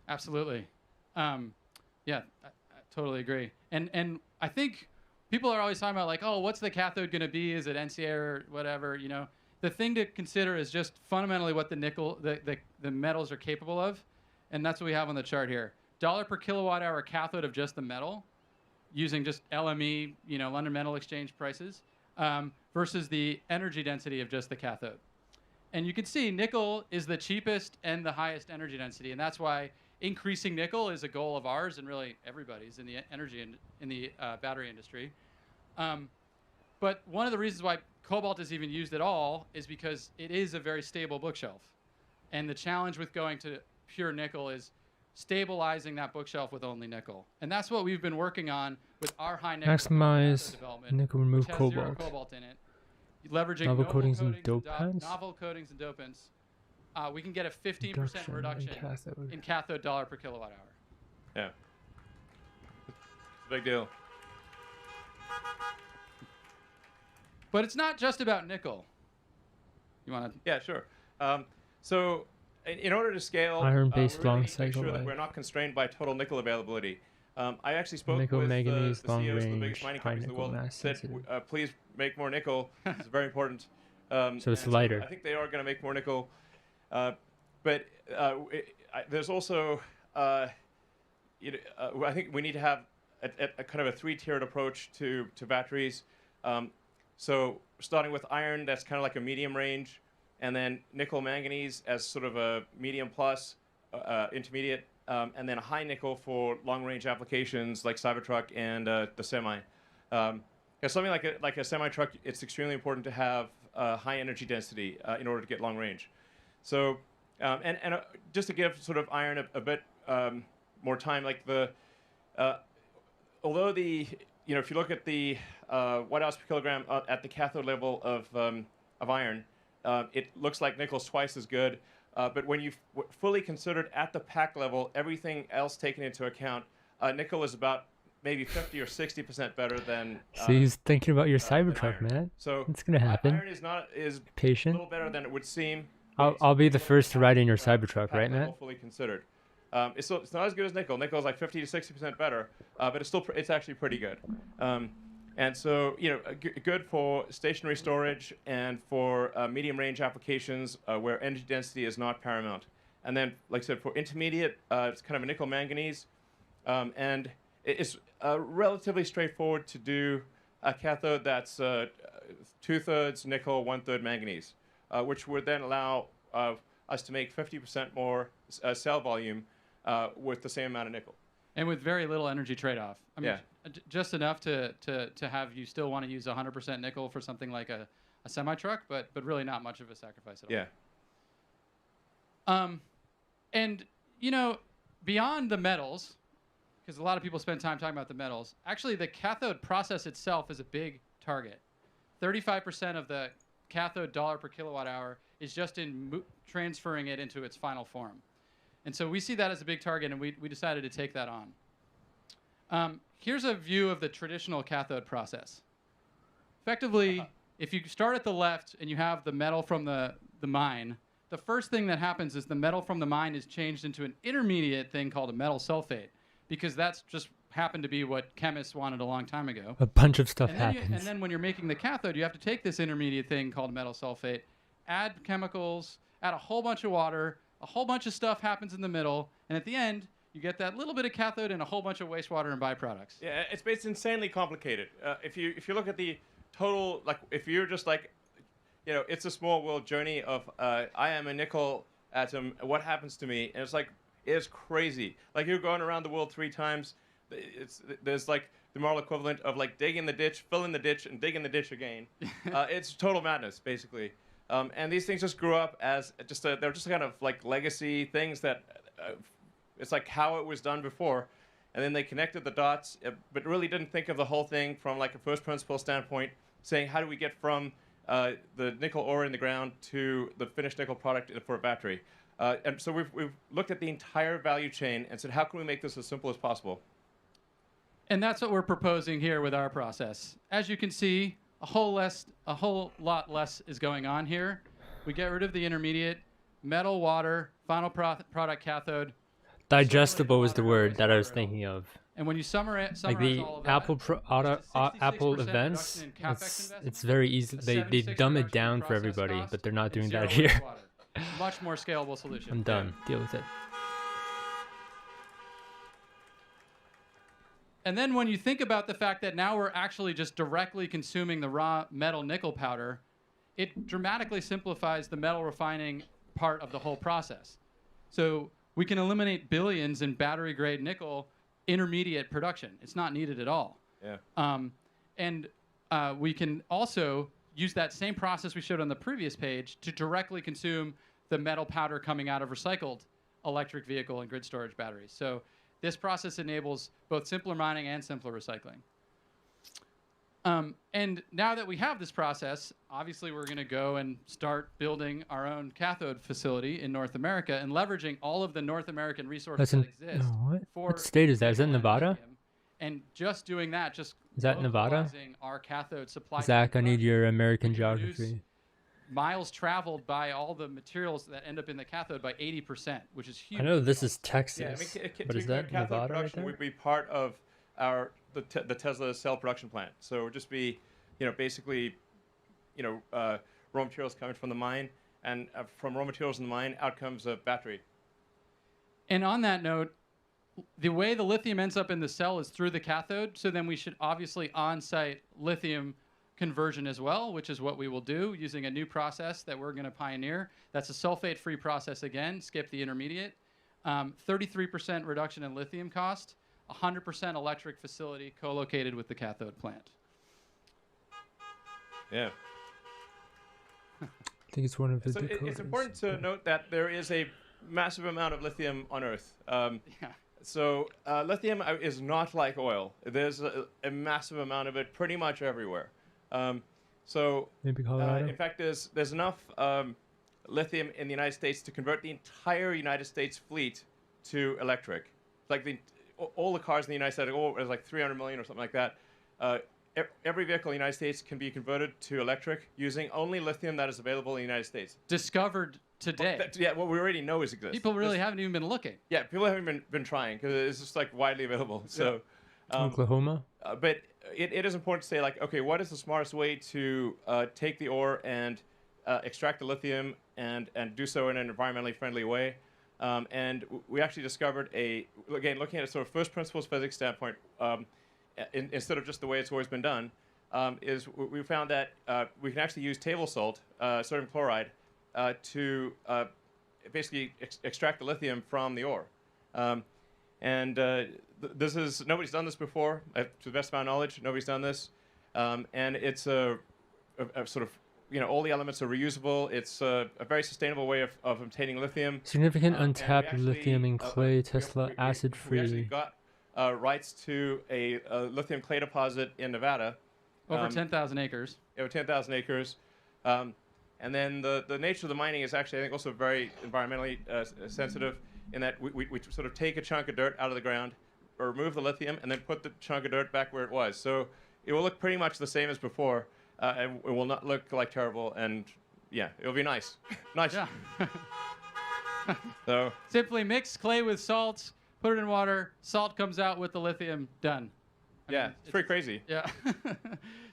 Absolutely. Yeah, I totally agree. And I think people are always talking about, like, oh, what's the cathode going to be? Is it NCA or whatever? You know, the thing to consider is just fundamentally what the nickel, the metals are capable of, and that's what we have on the chart here. Dollar per kilowatt hour cathode of just the metal, using just LME, you know, London Metal Exchange prices, versus the energy density of just the cathode. And you can see nickel is the cheapest and the highest energy density, and that's why increasing nickel is a goal of ours and really everybody's in the battery industry. But one of the reasons why cobalt is even used at all is because it is a very stable bookshelf. And the challenge with going to pure nickel is stabilizing that bookshelf with only nickel. And that's what we've been working on with our high nickel Maximize development, nickel, remove which has cobalt. zero cobalt in it. Leveraging Novel coatings and dopants. novel coatings and dopants. We can get a 15% reduction cathode. in cathode dollar per kilowatt hour. Yeah. It's a big deal. But it's not just about nickel. You want to? Yeah, sure. So in order to scale, Iron-based we really long need to make cycle sure that life. we're not constrained by total nickel availability. I actually spoke Nickel, with manganese, the CEOs of the long biggest mining range, high companies in the nickel world. mass Said, sensitive. please make more nickel. It's very important. So it's and lighter. I think they are going to make more nickel. But there's also, I think we need to have a kind of a three-tiered approach to batteries. So starting with iron, that's kind of like a medium range, and then nickel manganese as sort of a medium plus, intermediate, and then a high nickel for long-range applications like Cybertruck and the semi. Something like a semi-truck, it's extremely important to have high energy density in order to get long range. So, and just to give sort of iron a bit more time, like although if you look at the watt-hours per kilogram at the cathode level of iron, it looks like nickel's twice as good. But when you've fully considered at the pack level, everything else taken into account, nickel is about maybe 50 or 60% better than. So he's thinking about your Cybertruck, man. So it's gonna happen. Iron is patient. A little better than it would seem. I'll be the first to ride in your Cybertruck, right, man? Fully considered. It's not as good as nickel. Nickel is like 50 to 60% better, but it's actually pretty good. And so good for stationary storage and for medium range applications where energy density is not paramount. And then, like I said, for intermediate, it's kind of a nickel manganese, and it's relatively straightforward to do a cathode that's 2/3 nickel, 1/3 manganese, which would then allow us to make 50% more cell volume with the same amount of nickel. And with very little energy trade-off. I mean, yeah. Just enough to have you still want to use 100% nickel for something like a semi-truck, but really not much of a sacrifice at all. Yeah. And, you know, beyond the metals, because a lot of people spend time talking about the metals, actually the cathode process itself is a big target. 35% of the cathode dollar per kilowatt hour is just in transferring it into its final form. And so we see that as a big target, and we decided to take that on. Here's a view of the traditional cathode process. Effectively, if you start at the left and you have the metal from the mine, the first thing that happens is the metal from the mine is changed into an intermediate thing called a metal sulfate, because that's just happened to be what chemists wanted a long time ago. A bunch of stuff And happens. then when you're making the cathode, you have to take this intermediate thing called metal sulfate, add chemicals, add a whole bunch of water, a whole bunch of stuff happens in the middle, and at the end, you get that little bit of cathode and a whole bunch of wastewater and byproducts. Yeah, it's insanely complicated. If you look at the total, like if you're just like, you know, it's a small world journey of I am a nickel atom. What happens to me? And it's crazy. Like you're going around the world 3 times. There's like the moral equivalent of like digging the ditch, filling the ditch, and digging the ditch again. It's total madness, basically. And these things just grew up as they're just kind of like legacy things that it's like how it was done before. And then they connected the dots, but really didn't think of the whole thing from like a first principle standpoint, saying how do we get from the nickel ore in the ground to the finished nickel product for a battery. And so we've looked at the entire value chain and said, how can we make this as simple as possible? And that's what we're proposing here with our process. As you can see, a whole lot less is going on here. We get rid of the intermediate, metal, water, final product cathode. Digestible was the word that I was thinking of. And when you summarize like the all of that, Apple events, it's very easy. They dumb it down for everybody, but they're not doing that here. Much more scalable solution. I'm done. Deal with it. And then when you think about the fact that now we're actually just directly consuming the raw metal nickel powder, it dramatically simplifies the metal refining part of the whole process. So we can eliminate billions in battery-grade nickel intermediate production. It's not needed at all. Yeah. And we can also use that same process we showed on the previous page to directly consume the metal powder coming out of recycled electric vehicle and grid storage batteries. So this process enables both simpler mining and simpler recycling. And now that we have this process, obviously we're going to go and start building our own cathode facility in North America and leveraging all of the North American resources that exist. What state is that? Is that Nevada? And just doing that, Is that Nevada? localizing our cathode supply. Zach, I need your American geography. Miles traveled by all the materials that end up in the cathode by 80%, which is huge. I know this is Texas, Yeah, I mean, but is that cathode Nevada right production there? would be part of the Tesla cell production plant. So it would just be, basically, raw materials coming from the mine, and from raw materials in the mine, out comes a battery. And on that note, the way the lithium ends up in the cell is through the cathode. So then we should obviously on-site lithium conversion as well, which is what we will do using a new process that we're going to pioneer. That's a sulfate-free process again, skip the intermediate. 33% reduction in lithium cost, 100% electric facility co-located with the cathode plant. Yeah. I think it's one of the It's important to note that there is a massive amount of lithium on Earth. So lithium is not like oil. There's a massive amount of it pretty much everywhere. Maybe Colorado? In fact, there's enough lithium in the United States to convert the entire United States fleet to electric. Like all the cars in the United States, there's like 300 million or something like that. Every vehicle in the United States can be converted to electric using only lithium that is available in the United States. Discovered today. What we already know exists. People really haven't even been looking. Yeah, people haven't been trying because it's just like widely available. So, Oklahoma? But it is important to say, like, okay, what is the smartest way to take the ore and extract the lithium and do so in an environmentally friendly way? And we actually discovered again, looking at a sort of first principles physics standpoint, instead of just the way it's always been done, is we found that we can actually use table salt, sodium chloride, to basically extract the lithium from the ore. Nobody's done this before. To the best of my knowledge, nobody's done this. And it's a sort of all the elements are reusable. It's a very sustainable way of obtaining lithium. Significant And we untapped actually, lithium in clay, we Tesla actually acid-free. got rights to a lithium clay deposit in Nevada. Over 10,000 acres. Over 10,000 acres. And then the nature of the mining is actually, I think, also very environmentally sensitive in that we sort of take a chunk of dirt out of the ground, or remove the lithium, and then put the chunk of dirt back where it was. So it will look pretty much the same as before, and it will not look like terrible, and yeah, it'll be nice. Nice. Yeah. So simply mix clay with salt, put it in water, salt comes out with the lithium, done. Yeah, it's pretty crazy. Yeah.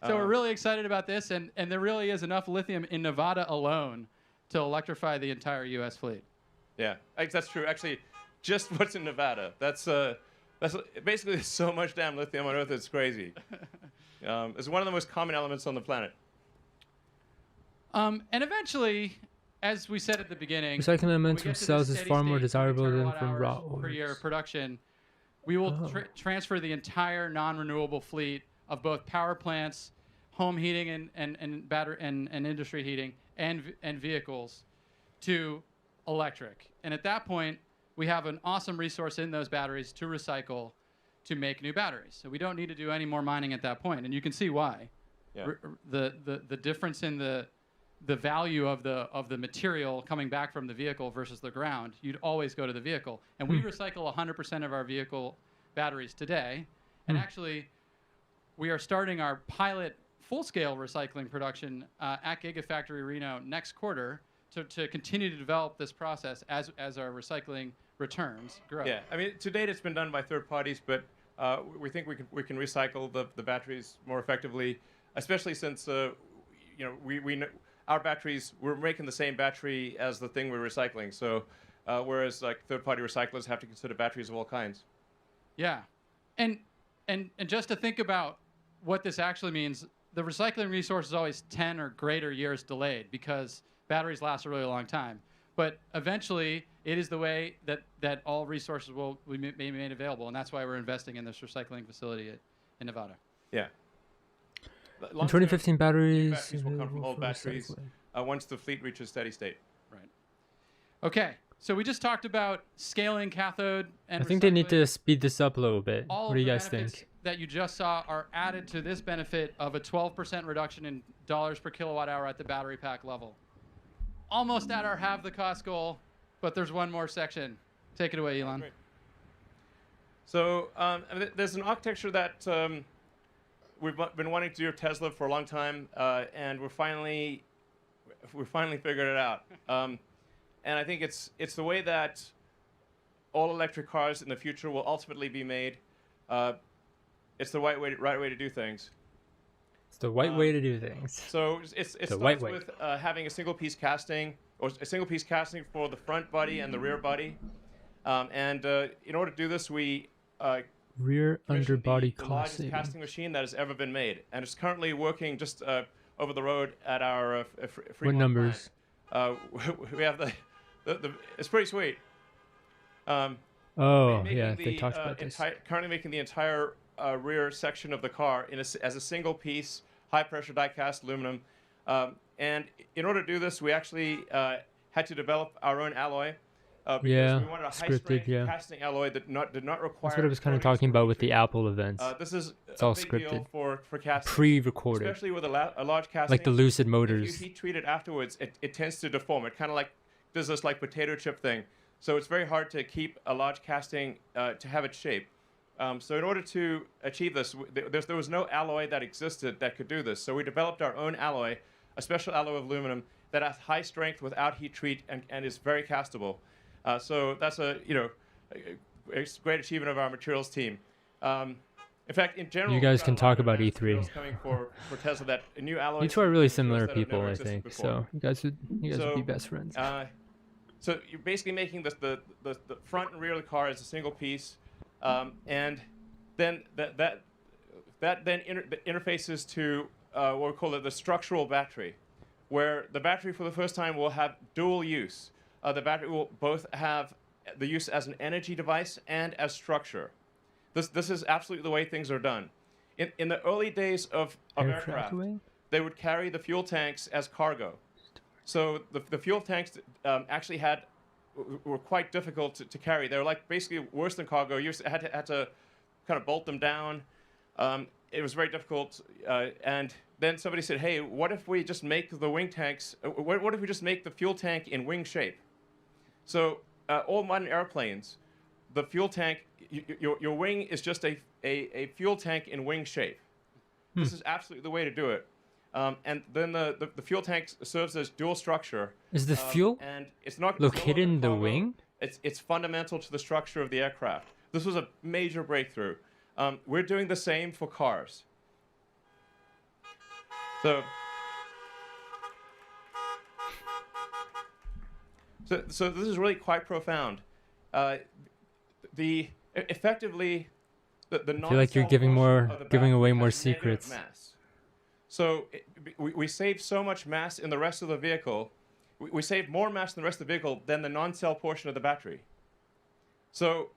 So we're really excited about this, and there really is enough lithium in Nevada alone to electrify the entire U.S. fleet. Yeah, that's true. Actually, just what's in Nevada. That's basically there's so much damn lithium on Earth, it's crazy. It's one of the most common elements on the planet. And eventually, as we said at the beginning, Recycling elements when we from get to cells this is steady far more state, desirable 20 than terawatt from hours raw per year ores. production. We will transfer the entire non-renewable fleet of both power plants, home heating and battery and industry heating and vehicles to electric. And at that point, we have an awesome resource in those batteries to recycle to make new batteries. So we don't need to do any more mining at that point. And you can see why. Yeah. The difference in the value of the material coming back from the vehicle versus the ground, you'd always go to the vehicle. And we recycle 100% of our vehicle batteries today. And actually, we are starting our pilot full-scale recycling production at Gigafactory Reno next quarter to continue to develop this process as our recycling returns grow. Yeah, I mean, to date it's been done by third parties, but we think we can recycle the batteries more effectively, especially since our batteries, we're making the same battery as the thing we're recycling. So whereas like third-party recyclers have to consider batteries of all kinds. Yeah, and just to think about what this actually means, the recycling resource is always 10 or greater years delayed because batteries last a really long time. But eventually, it is the way that all resources will be made available, and that's why we're investing in this recycling facility in Nevada. Yeah. In 2015, batteries will come from old batteries once the fleet reaches steady state. Right. Okay, so we just talked about scaling cathode and I think they need to speed this up a little bit. all What do of you the guys benefits think? that you just saw are added to this benefit of a 12% reduction in dollars per kilowatt hour at the battery pack level. Almost at our halve the cost goal, but there's one more section. Take it away, Elon. Great. So there's an architecture that we've been wanting to do at Tesla for a long time, and we finally figured it out. And I think it's the way that all electric cars in the future will ultimately be made. It's the right way to do things. It's the right way to do things. So it starts with having a single piece casting, or a single piece casting for the front body and the rear body. And in order to do this, we rear underbody the largest casting machine that has ever been made, and it's currently working just over the road at our Fremont What numbers? plant. We have the it's pretty sweet. Yeah, they talked about this. Currently making the entire rear section of the car as a single piece, high pressure die cast aluminum. And in order to do this, we actually had to develop our own alloy. Because we wanted a high-strength casting alloy that did not require. That's what I was kind of talking about with the Apple events. This is it's all big deal scripted, for casting, pre-recorded, especially with a large casting. like the Lucid Motors. If you heat treat it afterwards, it tends to deform. It kind of like does this like potato chip thing. So it's very hard to keep a large casting to have its shape. So in order to achieve this, there was no alloy that existed that could do this. So we developed our own alloy, a special alloy of aluminum that has high strength without heat treat and is very castable. So that's a great achievement of our materials team. In fact, in general, you guys can talk about E3. Coming for Tesla, that a new alloy. You two are really similar people, I think. So you guys would be best friends. So you're basically making the front and rear of the car as a single piece, and then that then interfaces to what we call the structural battery, where the battery for the first time will have dual use. The battery will both have the use as an energy device and as structure. This is absolutely the way things are done. In the early days of aircraft, they would carry the fuel tanks as cargo. So the fuel tanks actually were quite difficult to carry. They were like basically worse than cargo. You had to kind of bolt them down. It was very difficult. And then somebody said, hey, what if we just make the wing tanks, what if we just make the fuel tank in wing shape? So all modern airplanes, the fuel tank, your wing is just a fuel tank in wing shape. This is absolutely the way to do it. And then the fuel tank serves as dual structure. Is the fuel and it's not located in the wing? It's fundamental to the structure of the aircraft. This was a major breakthrough. We're doing the same for cars. So this is really quite profound. Effectively, the I feel like you're giving away more secrets. Mass. So we save so much mass in the rest of the vehicle. We save more mass in the rest of the vehicle than the non-cell portion of the battery. So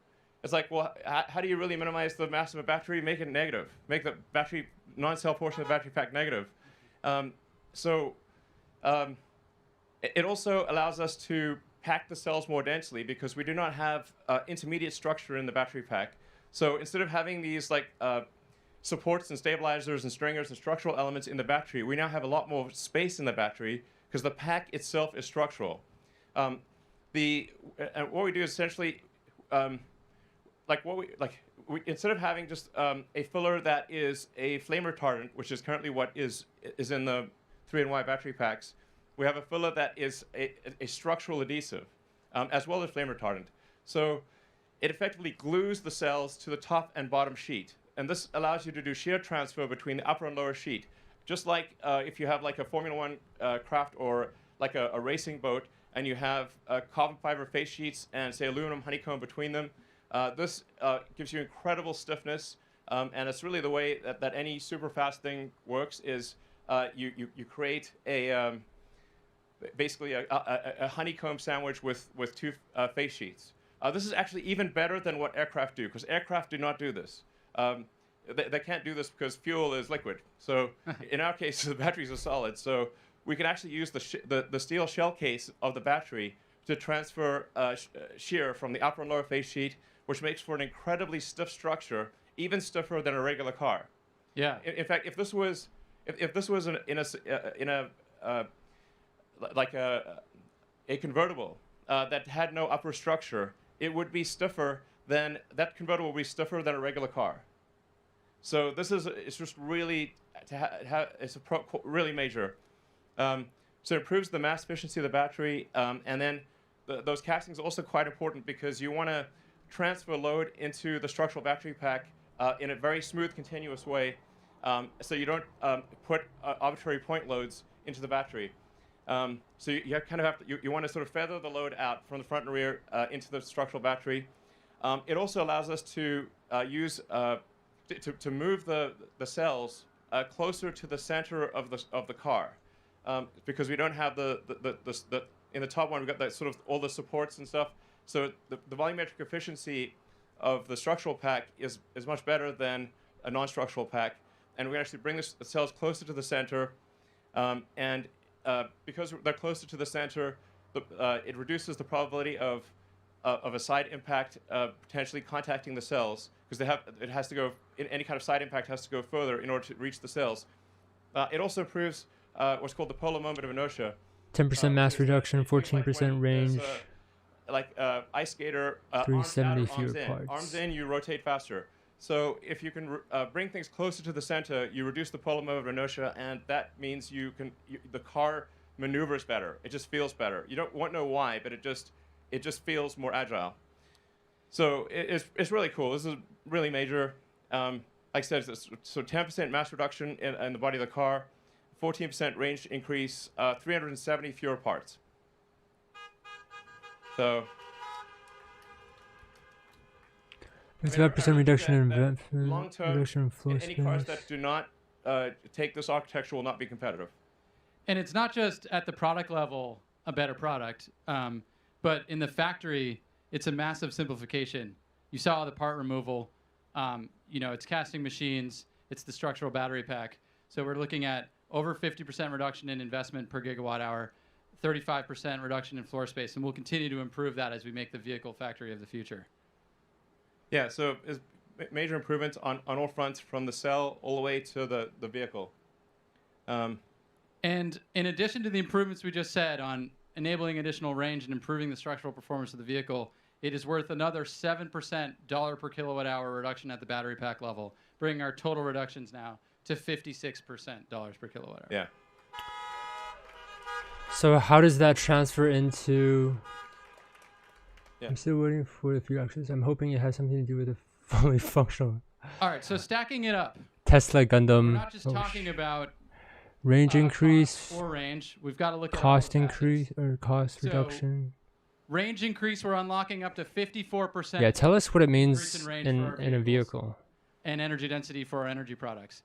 it's like, well, how do you really minimize the mass of a battery? Make it negative. Make the battery non-cell portion of the battery pack negative. It also allows us to pack the cells more densely because we do not have intermediate structure in the battery pack. So instead of having these like supports and stabilizers and stringers and structural elements in the battery, we now have a lot more space in the battery because the pack itself is structural. What we do is essentially, instead of having just a filler that is a flame retardant, which is currently what is in the 3NY battery packs, we have a filler that is a structural adhesive, as well as flame retardant. So it effectively glues the cells to the top and bottom sheet. And this allows you to do shear transfer between the upper and lower sheet. Just like if you have like a Formula One craft or like a racing boat, and you have carbon fiber face sheets and say aluminum honeycomb between them, this gives you incredible stiffness. And it's really the way that any super fast thing works is you create basically a honeycomb sandwich with two face sheets. This is actually even better than what aircraft do, because aircraft do not do this. They can't do this because fuel is liquid. So in our case, the batteries are solid. So we can actually use the steel shell case of the battery to transfer shear from the upper and lower face sheet, which makes for an incredibly stiff structure, even stiffer than a regular car. Yeah. In fact, if this was a convertible that had no upper structure, it would be stiffer than that convertible would be stiffer than a regular car. So it's just really really major. So it improves the mass efficiency of the battery, and then those castings are also quite important because you want to transfer load into the structural battery pack in a very smooth, continuous way, so you don't put arbitrary point loads into the battery. So you kind of have to, you want to sort of feather the load out from the front and rear into the structural battery. It also allows us to to move the cells closer to the center of the car, because we don't have the in the top one we've got that sort of all the supports and stuff. So the volumetric efficiency of the structural pack is much better than a non-structural pack, and we can actually bring the cells closer to the center, and because they're closer to the center, it reduces the probability of a side impact potentially contacting the cells, because it has to go, any kind of side impact has to go further in order to reach the cells. It also improves what's called the polar moment of inertia. 10% mass reduction, 14% range. Ice skater, 370 arms out or fewer arms in. parts. Arms in, you rotate faster. So if you can bring things closer to the center, you reduce the polar moment of inertia, and that means the car maneuvers better. It just feels better. You won't know why, but it just feels more agile. So it's really cool. This is really major. Like I said, so 10% mass reduction in the body of the car, 14% range increase, 370 fewer parts. So 55% reduction in long-term, floor any cars space. that do not take this architecture will not be competitive. And it's not just at the product level a better product, but in the factory, it's a massive simplification. You saw the part removal. It's casting machines. It's the structural battery pack. So we're looking at over 50% reduction in investment per gigawatt hour, 35% reduction in floor space, and we'll continue to improve that as we make the vehicle factory of the future. Yeah, so it's major improvements on all fronts, from the cell all the way to the vehicle. And in addition to the improvements we just said on enabling additional range and improving the structural performance of the vehicle, it is worth another 7% dollar per kilowatt hour reduction at the battery pack level, bringing our total reductions now to 56% dollars per kilowatt hour. Yeah. So how does that transfer into... Yeah. I'm still waiting for the few actions. I'm hoping it has something to do with a fully functional... All right, so stacking it up. Tesla Gundam. We're not just talking about range increase or range. We've got to look at cost increase or cost So, reduction. Range increase, we're unlocking up to 54%. Yeah, tell us what it means increase in range in for our a vehicle. And energy density for our energy products.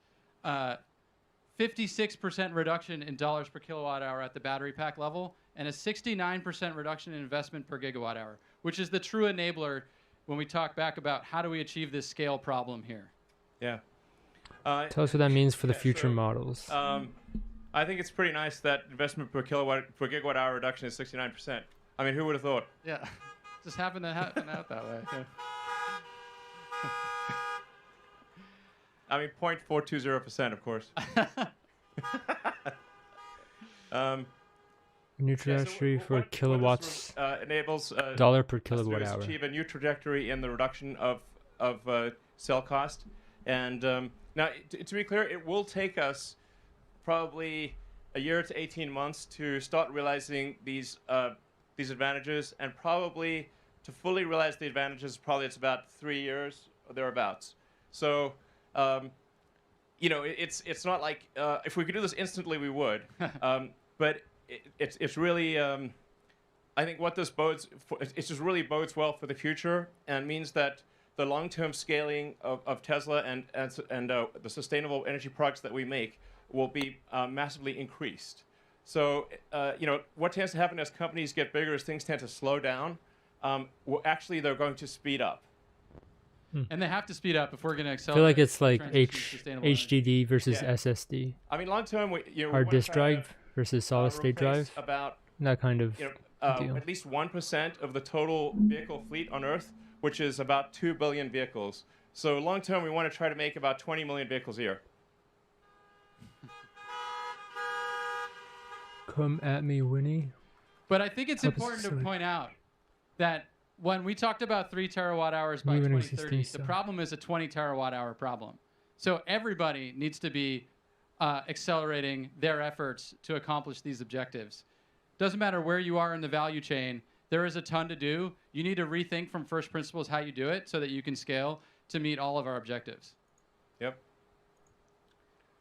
56% reduction in dollars per kilowatt hour at the battery pack level, and a 69% reduction in investment per gigawatt hour, which is the true enabler when we talk back about how do we achieve this scale problem here. Yeah. Tell us what that means for the future models. I think it's pretty nice that investment per gigawatt hour reduction is 69%. I mean, who would have thought? Yeah, just happened to happen out that way. Yeah. I mean, 0.420%, of course. New trajectory for kilowatts. Enables dollar per us kilowatt to hour. achieve a new trajectory in the reduction of cell cost. And now, to be clear, it will take us probably a year to 18 months to start realizing these advantages, and probably to fully realize the advantages, probably it's about 3 years or thereabouts. So, you know, it's not like if we could do this instantly, we would. But it's really, I think what this bodes for, it just really bodes well for the future, and means that the long-term scaling of Tesla and the sustainable energy products that we make will be massively increased. So, you know, what tends to happen as companies get bigger is things tend to slow down. Well, actually, they're going to speed up. And they have to speed up if we're going to I accelerate. feel like it's like sustainable energy. HDD versus Yeah. SSD. I mean, long term, Hard disk drive versus solid state drive. About That kind of you know, deal. at least 1% of the total vehicle fleet on Earth, which is about 2 billion vehicles. So long term, we want to try to make about 20 million vehicles a year. Come at me, Winnie. But I think it's Help us important to facilitate. point out that when we talked about 3 terawatt hours by Moving 2030, existing the stuff. problem is a 20 terawatt hour problem. So everybody needs to be accelerating their efforts to accomplish these objectives. Doesn't matter where you are in the value chain, there is a ton to do. You need to rethink from first principles how you do it so that you can scale to meet all of our objectives. Yep.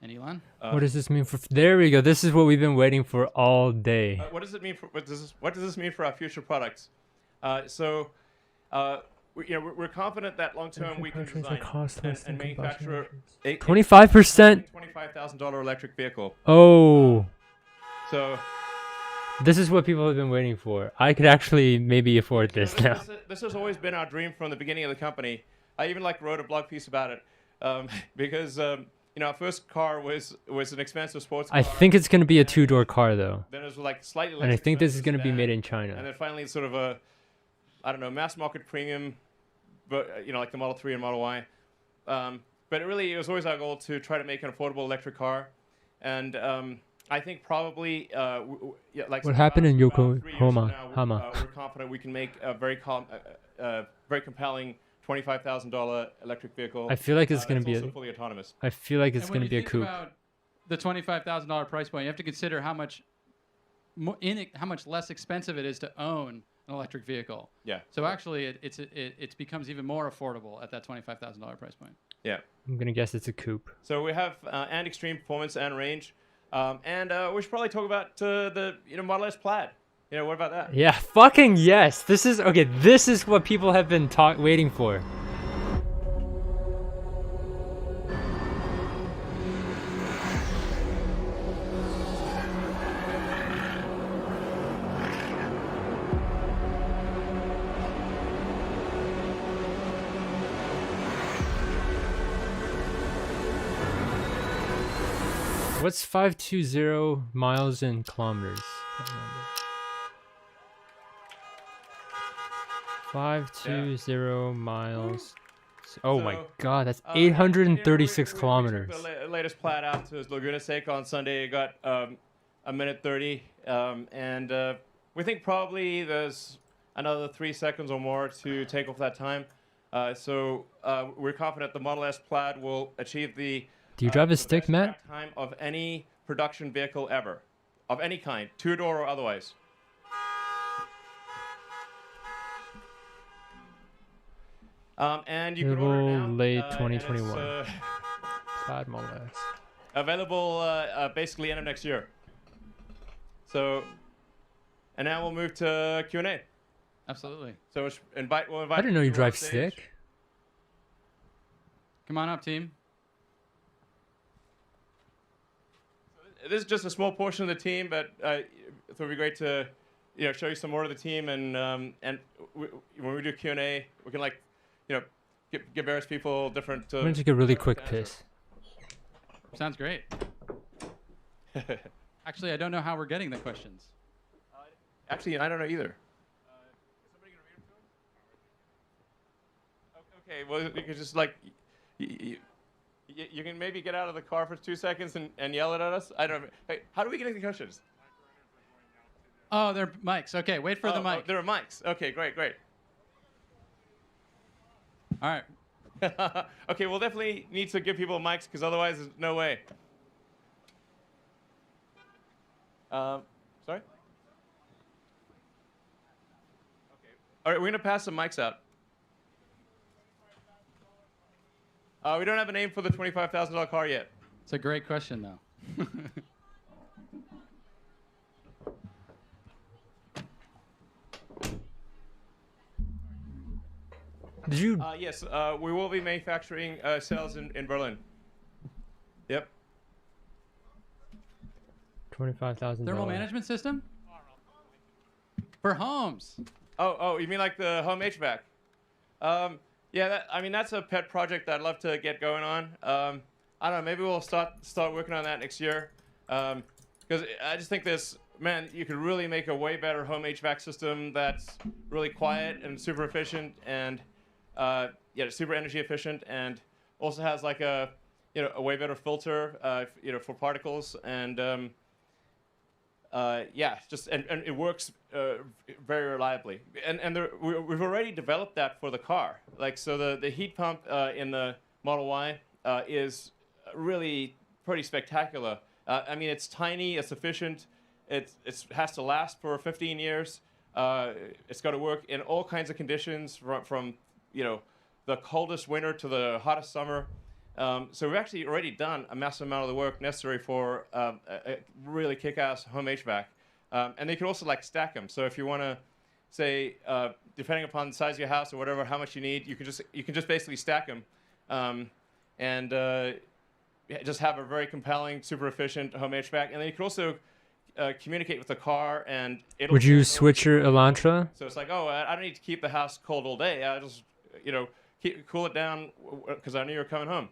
And Elon? What does this mean for... There we go. This is what we've been waiting for all day. What does it mean for what does this mean for our future products? We're confident that long term we can design and manufacture a 25%. $25,000 electric vehicle. Oh. So This is what people have been waiting for. I could actually maybe afford this now. This has always been our dream from the beginning of the company. I even wrote a blog piece about it because you know, our first car was an expensive sports car. I think it's going to be a two-door car, though. Then it was slightly less. And I think this is expensive going to be sedan, made in China. And then finally, it's sort of a, I don't know, mass market premium, but you know, like the Model 3 and Model Y. But it was always our goal to try to make an affordable electric car, and I think probably what happened in Yokohama? We're confident we can make a very compelling $25,000 electric vehicle. I feel like it's going to be fully autonomous. I feel like it's going to be a coupe. About the $25,000 price point, you have to consider how much less expensive it is to own an electric vehicle. Yeah. So actually, it becomes even more affordable at that $25,000 price point. Yeah. I'm going to guess it's a coupe. So we have and extreme performance and range, and we should probably talk about the Model S Plaid. You know, what about that? Yeah, fucking yes. This is okay. This is what people have been waiting for. What's 520 miles in kilometers? 520 miles. Oh my god, that's 836 kilometers. The latest plat out to Laguna Seca on Sunday. It got a minute 30, and we think probably there's another 3 seconds or more to take off that time. So we're confident the Model S Plaid will achieve the Do you drive a stick, best Matt? track time of any production vehicle ever, of any kind, two-door or otherwise. And you can order it now. Late and 2021. it's, Plaid Model S. available basically end of next year. So, and now we'll move to Q&A. Absolutely. So we'll invite. I didn't know you people on drive stage. stick. Come on up, team. This is just a small portion of the team, but it would be great to, show you some more of the team, and when we do Q&A, we can give various people different. I'm gonna take a really quick piss. Sounds great. Actually, I don't know how we're getting the questions. Actually, I don't know either. Okay, well, you can just you can maybe get out of the car for 2 seconds and yell it at us. I don't know. Hey, how do we get the questions? Oh, they're mics. Okay, wait for the mic. Oh, there are mics. Okay, great. All right. Okay, we'll definitely need to give people mics because otherwise there's no way. Sorry? Okay. All right, we're going to pass some mics out. We don't have a name for the $25,000 car yet. It's a great question, though. Did you? Yes, we will be manufacturing cells in Berlin. Yep. $25,000. Thermal management system? For homes. Oh, you mean like the home HVAC? Yeah, that's a pet project that I'd love to get going on. I don't know, maybe we'll start working on that next year. Because I just think you could really make a way better home HVAC system that's really quiet and super efficient and super energy efficient, and also has like a way better filter for particles, and and it works very reliably. And we've already developed that for the car. So the heat pump in the Model Y is really pretty spectacular. It's tiny, it's efficient, it has to last for 15 years. It's got to work in all kinds of conditions, from the coldest winter to the hottest summer. So we've actually already done a massive amount of the work necessary for a really kick-ass home HVAC. And they can also stack them. So if you want to say, depending upon the size of your house or whatever, how much you need, you can just basically stack them, and just have a very compelling, super efficient home HVAC. And then you can also communicate with the car, and Would you switch your Elantra? So it's I don't need to keep the house cold all day. I just cool it down because I knew you were coming home.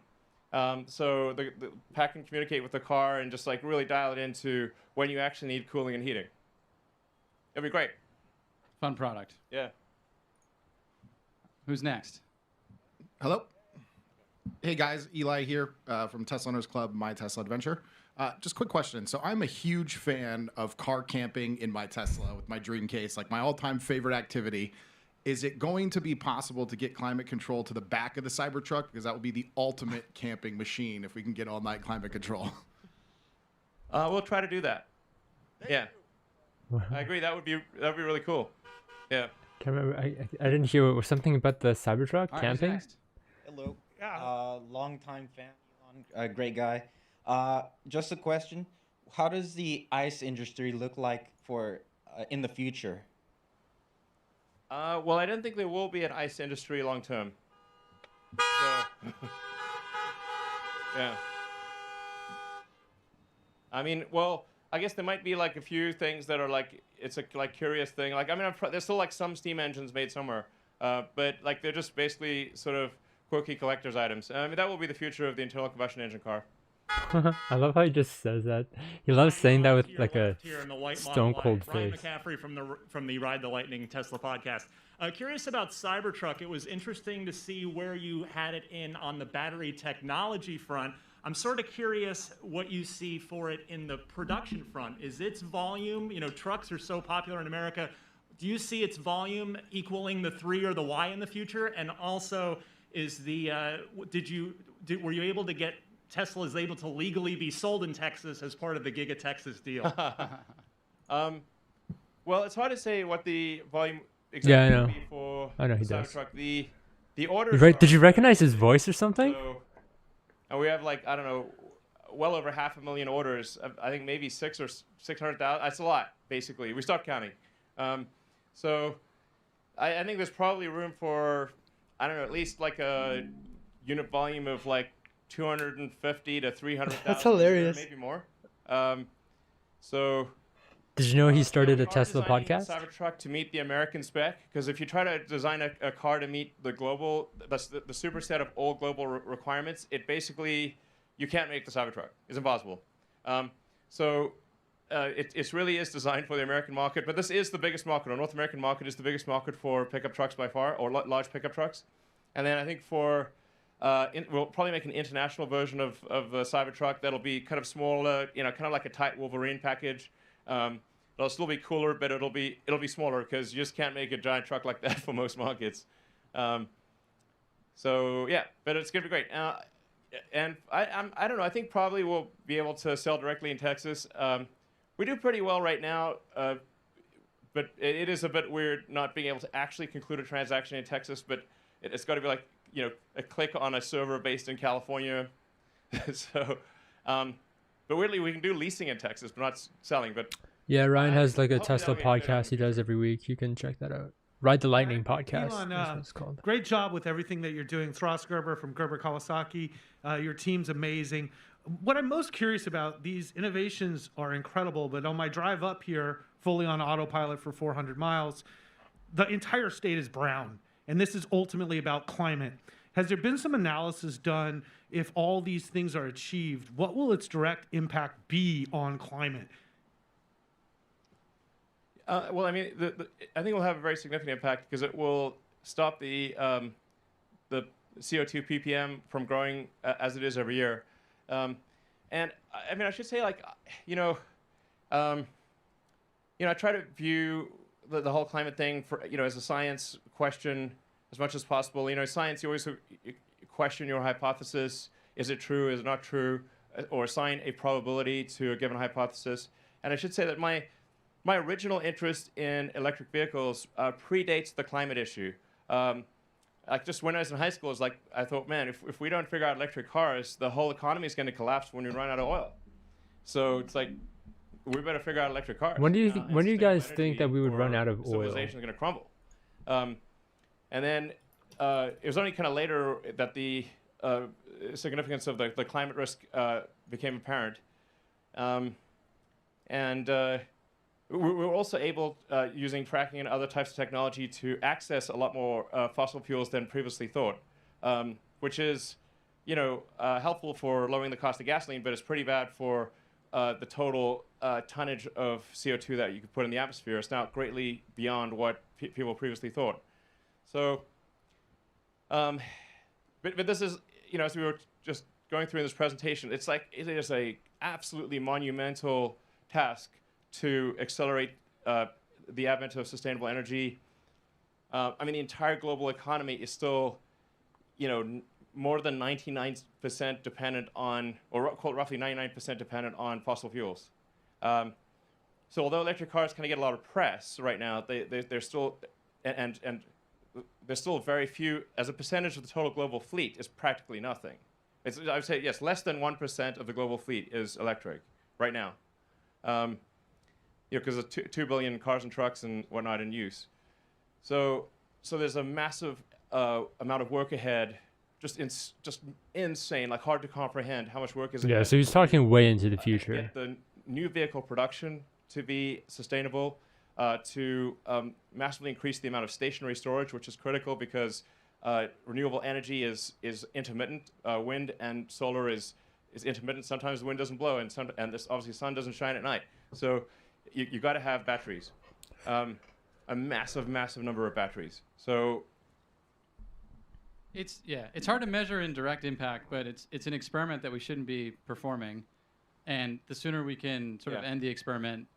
So the pack can communicate with the car and just really dial it into when you actually need cooling and heating. It'd be great. Fun product. Yeah. Who's next? Hello. Hey guys, Eli here from Tesla Owners Club, My Tesla Adventure. Just quick question. So I'm a huge fan of car camping in my Tesla with my Dream Case, my all-time favorite activity. Is it going to be possible to get climate control to the back of the Cybertruck? Because that would be the ultimate camping machine if we can get all-night climate control. We'll try to do that. I agree. That would be really cool. Yeah. Can't remember. I didn't hear. It was something about the Cybertruck camping. Hello. Long-time fan, Elon. Great guy. Just a question. How does the ICE industry look like for in the future? Well, I don't think there will be an ICE industry long term. So, yeah. I guess there might be a few things that are it's a curious thing. There's still some steam engines made somewhere, but they're just basically sort of quirky collector's items. That will be the future of the internal combustion engine car. I love how he just says that. He loves saying that with like a here in the white stone model cold Ryan face. McCaffrey from the Ride the Lightning Tesla podcast. Curious about Cybertruck. It was interesting to see where you had it in on the battery technology front. I'm sort of curious what you see for it in the production front. Is its volume, trucks are so popular in America, do you see its volume equaling the 3 or the Y in the future? And also, were you able to get Tesla is able to legally be sold in Texas as part of the Giga Texas deal? Well, it's hard to say what the volume Yeah, I exactly know. will be for I know he the does. Cybertruck. The orders. Did you recognize his voice or something? And we have like, I don't know, well over 500,000 orders. I think maybe 600 or 600,000. That's a lot, basically. We stopped counting. So I think there's probably room for, I don't know, at least like a unit volume of like 250 to 300,000. That's hilarious. Maybe more. So. Did you know he started we a are Tesla designing podcast? the Cybertruck to meet the American spec, because if you try to design a car to meet the global, the superset of all global requirements, it basically, you can't make the Cybertruck. It's impossible. It really is designed for the American market, but this is the biggest market. Our North American market is the biggest market for pickup trucks by far, or large pickup trucks. And then I think we'll probably make an international version of the Cybertruck that'll be kind of smaller, kind of like a tight Wolverine package. It'll still be cooler, but it'll be smaller, because you just can't make a giant truck like that for most markets. So yeah, but it's gonna be great. And I don't know. I think probably we'll be able to sell directly in Texas. We do pretty well right now, but it is a bit weird not being able to actually conclude a transaction in Texas. But it's got to be like a click on a server based in California. So, but weirdly we can do leasing in Texas, but not selling. But Yeah, Ryan has like a hopefully Tesla that'll be good. podcast he does every week. You can check that out. Ride the Lightning podcast. Elon, That's what it's called. great job with everything that you're doing. Thross Gerber from Gerber Kawasaki. Your team's amazing. What I'm most curious about, these innovations are incredible, but on my drive up here, fully on autopilot for 400 miles, the entire state is brown. And this is ultimately about climate. Has there been some analysis done if all these things are achieved? What will its direct impact be on climate? Well, I mean, I think it will have a very significant impact, because it will stop the CO2 ppm from growing as it is every year. And I mean, I should say, like, I try to view the whole climate thing as a science question as much as possible. Science, you always question your hypothesis. Is it true? Is it not true? Or assign a probability to a given hypothesis. And I should say that my original interest in electric vehicles predates the climate issue. Like, just when I was in high school, I thought, man, if we don't figure out electric cars, the whole economy is going to collapse when we run out of oil. So it's like, we better figure out electric cars. When do you guys think that we would run out of oil? Civilization is going to crumble. And then it was only kind of later that the significance of the climate risk became apparent. We were also able, using tracking and other types of technology, to access a lot more fossil fuels than previously thought, which is, helpful for lowering the cost of gasoline, but it's pretty bad for the total tonnage of CO2 that you could put in the atmosphere. It's now greatly beyond what people previously thought. So, but this is, as we were just going through in this presentation, it's like it is a absolutely monumental task to accelerate the advent of sustainable energy. I mean, the entire global economy is still, more than 99% dependent on, or roughly 99% dependent on fossil fuels. So although electric cars kind of get a lot of press right now, they're still, and there's still very few, as a percentage of the total global fleet, is practically nothing. I would say, yes, less than 1% of the global fleet is electric right now. Because of 2 billion cars and trucks and whatnot in use. So there's a massive amount of work ahead, just insane, like hard to comprehend how much work is ahead. Yeah, so he's talking way into the future. Get the new vehicle production to be sustainable, to massively increase the amount of stationary storage, which is critical because renewable energy is intermittent. Wind and solar is is intermittent. Sometimes the wind doesn't blow, and this obviously sun doesn't shine at night. So you got to have batteries, a massive number of batteries. So it's hard to measure in direct impact, but it's an experiment that we shouldn't be performing, and the sooner we can sort of end the experiment,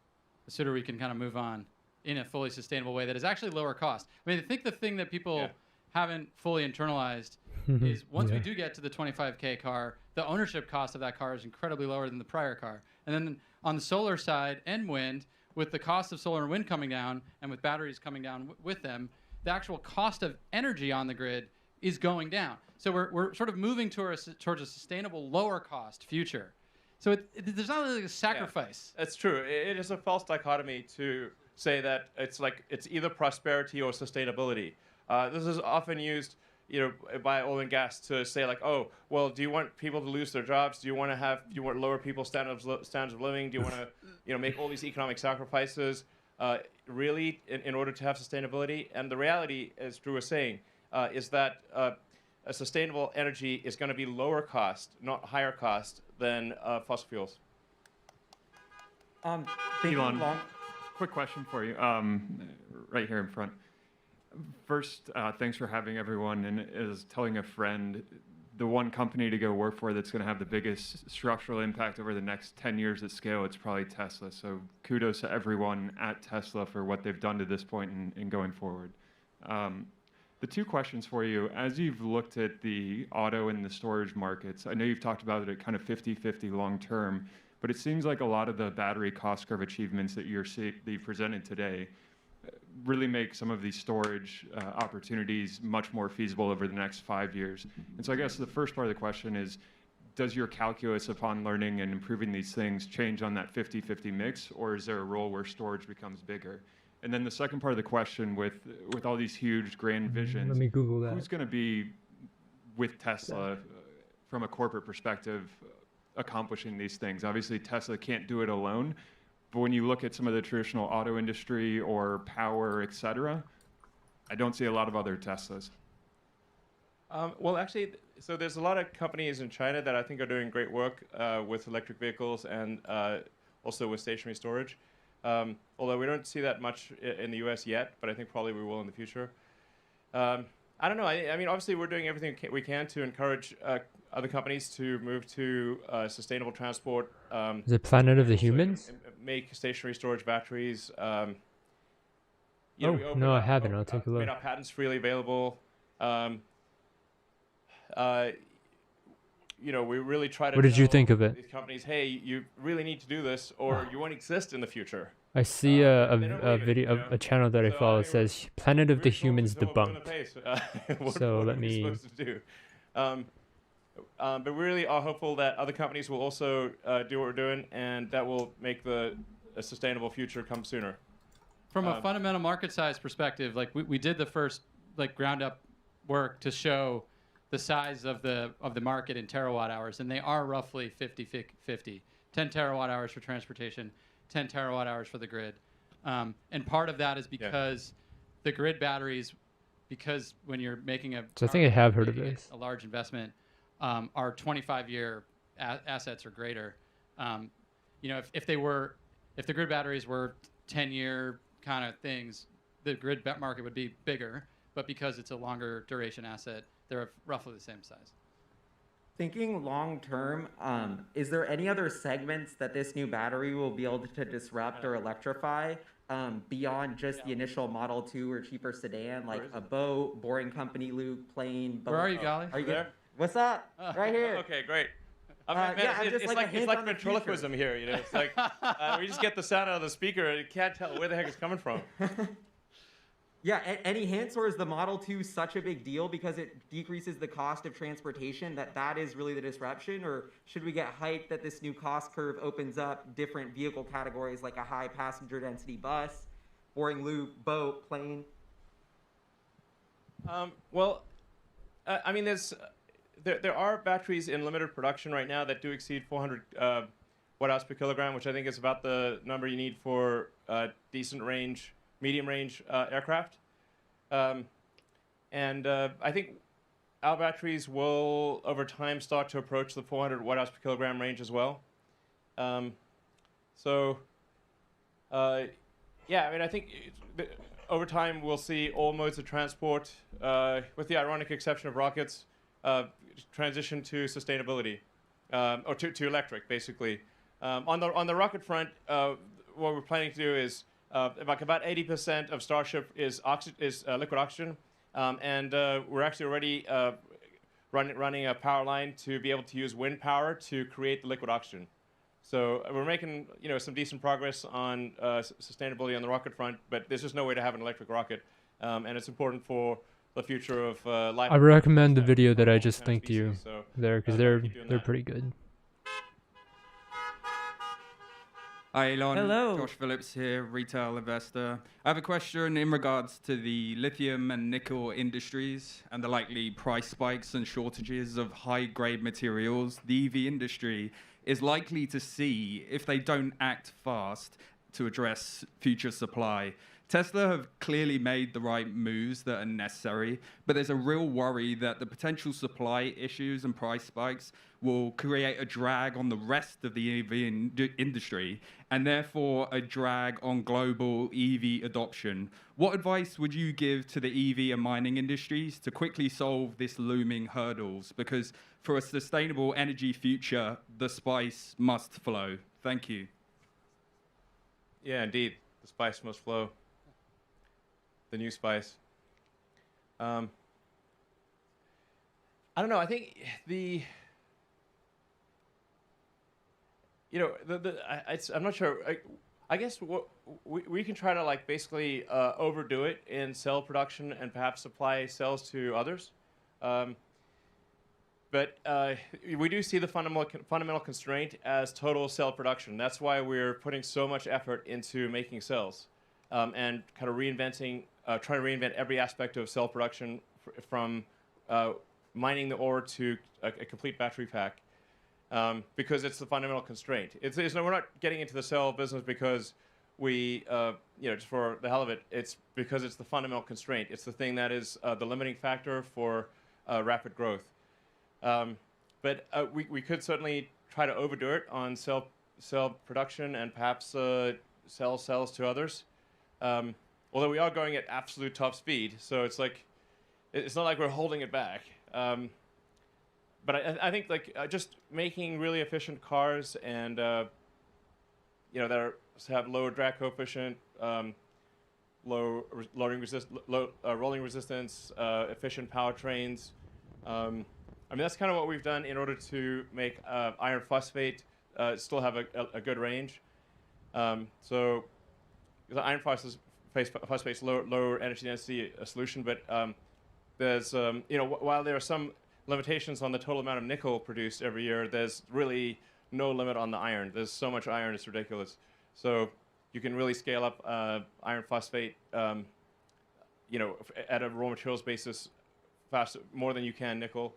the sooner we can kind of move on in a fully sustainable way that is actually lower cost. I mean, I think the thing that people haven't fully internalized is once we do get to the 25K car, the ownership cost of that car is incredibly lower than the prior car. And then on the solar side and wind, with the cost of solar and wind coming down and with batteries coming down with them, the actual cost of energy on the grid is going down. So we're sort of moving towards a sustainable, lower cost future. So there's not really a sacrifice. That's true. It is a false dichotomy to say that it's either prosperity or sustainability. This is often used, by oil and gas to say like, oh, well, do you want people to lose their jobs? Do you want lower people's standards of living? Do you want to, make all these economic sacrifices, really, in order to have sustainability? And the reality, as Drew was saying, is that a sustainable energy is going to be lower cost, not higher cost than fossil fuels. Elon, quick question for you, right here in front. First, thanks for having everyone, and as telling a friend, the one company to go work for that's going to have the biggest structural impact over the next 10 years at scale, it's probably Tesla. So kudos to everyone at Tesla for what they've done to this point and going forward. The two questions for you, as you've looked at the auto and the storage markets, I know you've talked about it at kind of 50-50 long term, but it seems like a lot of the battery cost curve achievements that you presented today really make some of these storage opportunities much more feasible over the next 5 years. And so I guess the first part of the question is, does your calculus upon learning and improving these things change on that 50-50 mix, or is there a role where storage becomes bigger? And then the second part of the question, with all these huge grand visions, Let me Google that. who's going to be with Tesla from a corporate perspective accomplishing these things? Obviously, Tesla can't do it alone. But when you look at some of the traditional auto industry or power, et cetera, I don't see a lot of other Teslas. Well, actually, so there's a lot of companies in China that I think are doing great work with electric vehicles and also with stationary storage. Although we don't see that much in the US yet, but I think probably we will in the future. I don't know. I mean, obviously, we're doing everything we can to encourage other companies to move to sustainable transport. Is it Planet of the Humans? Make stationary storage batteries. Oh, no, I haven't. I'll take a look. Made our patents freely available. We really try to. What did you think of these companies, hey, you really need to do this, or you won't exist in the future. I see a video, a channel that I follow says Planet of the Humans debunked. So let me. But we really are hopeful that other companies will also do what we're doing, and that will make a sustainable future come sooner. From a fundamental market size perspective, like we did the first ground up work to show the size of the market in terawatt hours, and they are roughly 50-50. 10 terawatt hours for transportation, 10 terawatt hours for the grid. And part of that is because the grid batteries, because when you're making So I think I have heard of this. A large investment, our 25-year assets or greater. If the grid batteries were 10-year kind of things, the grid market would be bigger. But because it's a longer duration asset, they're roughly the same size. Thinking long term, is there any other segments that this new battery will be able to disrupt or electrify beyond just the initial Model 2 or cheaper sedan, like a boat, boring company, Luke, plane? Boat? Where are you, Golly? Are you there? What's up? Right here. Okay, great. It's like ventriloquism here. It's like we just get the sound out of the speaker and you can't tell where the heck it's coming from. Yeah, any hints, or is the Model 2 such a big deal because it decreases the cost of transportation that is really the disruption? Or should we get hyped that this new cost curve opens up different vehicle categories like a high passenger density bus, boring loop, boat, plane? I mean, there are batteries in limited production right now that do exceed 400 watt-hours per kilogram, which I think is about the number you need for decent range, medium range aircraft. I think our batteries will, over time, start to approach the 400 watt-hours per kilogram range as well. Yeah, I mean, I think over time we'll see all modes of transport, with the ironic exception of rockets, transition to sustainability, or to electric, basically. On the rocket front, what we're planning to do is about 80% of Starship is liquid oxygen, and we're actually already running a power line to be able to use wind power to create the liquid oxygen. So we're making some decent progress on sustainability on the rocket front, but there's just no way to have an electric rocket, and it's important for the future of life. I recommend the video that I just linked to you there, because they're pretty good. Hi Elon, Hello. Josh Phillips here, retail investor. I have a question in regards to the lithium and nickel industries and the likely price spikes and shortages of high-grade materials the EV industry is likely to see if they don't act fast to address future supply. Tesla have clearly made the right moves that are necessary, but there's a real worry that the potential supply issues and price spikes will create a drag on the rest of the EV industry, and therefore a drag on global EV adoption. What advice would you give to the EV and mining industries to quickly solve this looming hurdles? Because for a sustainable energy future, the spice must flow. Thank you. Yeah, indeed, the spice must flow. The new spice. I don't know. I think I'm not sure. I guess what we can try to basically overdo it in cell production and perhaps supply cells to others. But we do see the fundamental constraint as total cell production. That's why we're putting so much effort into making cells, and kind of trying to reinvent every aspect of cell production, from mining the ore to a complete battery pack, because it's the fundamental constraint. We're not getting into the cell business because we, just for the hell of it. It's because it's the fundamental constraint. It's the thing that is the limiting factor for rapid growth. But we could certainly try to overdo it on cell production and perhaps sell cells to others. Although we are going at absolute top speed, so it's not like we're holding it back. But I think just making really efficient cars and that have low drag coefficient, low rolling resistance, efficient powertrains. I mean, that's kind of what we've done in order to make iron phosphate still have a good range. So the iron phosphate's lower energy density solution, but there's while there are some limitations on the total amount of nickel produced every year, there's really no limit on the iron. There's so much iron, it's ridiculous. So you can really scale up iron phosphate, at a raw materials basis faster, more than you can nickel.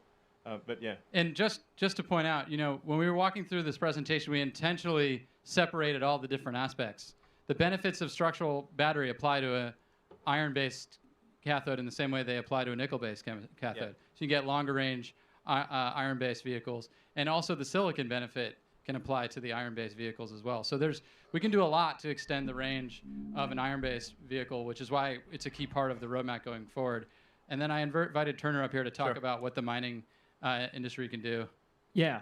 But yeah. And just to point out, when we were walking through this presentation, we intentionally separated all the different aspects. The benefits of structural battery apply to a iron-based cathode in the same way they apply to a nickel-based cathode. Yeah. So you get longer range iron-based vehicles, and also the silicon benefit can apply to the iron-based vehicles as well. So we can do a lot to extend the range of an iron-based vehicle, which is why it's a key part of the roadmap going forward. And then I invited Turner up here to talk about what the mining industry can do. Yeah.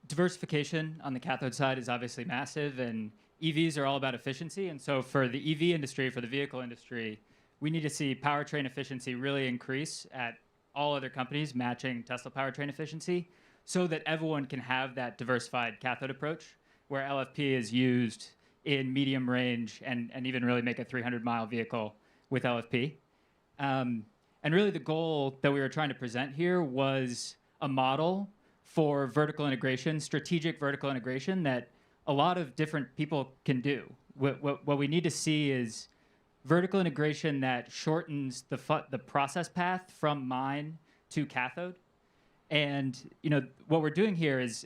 Diversification on the cathode side is obviously massive, and EVs are all about efficiency. And so for the EV industry, for the vehicle industry, we need to see powertrain efficiency really increase at all other companies matching Tesla powertrain efficiency, so that everyone can have that diversified cathode approach where LFP is used in medium range and even really make a 300-mile vehicle with LFP. And really the goal that we were trying to present here was a model for vertical integration, strategic vertical integration that a lot of different people can do. What we need to see is vertical integration that shortens the process path from mine to cathode. And what we're doing here is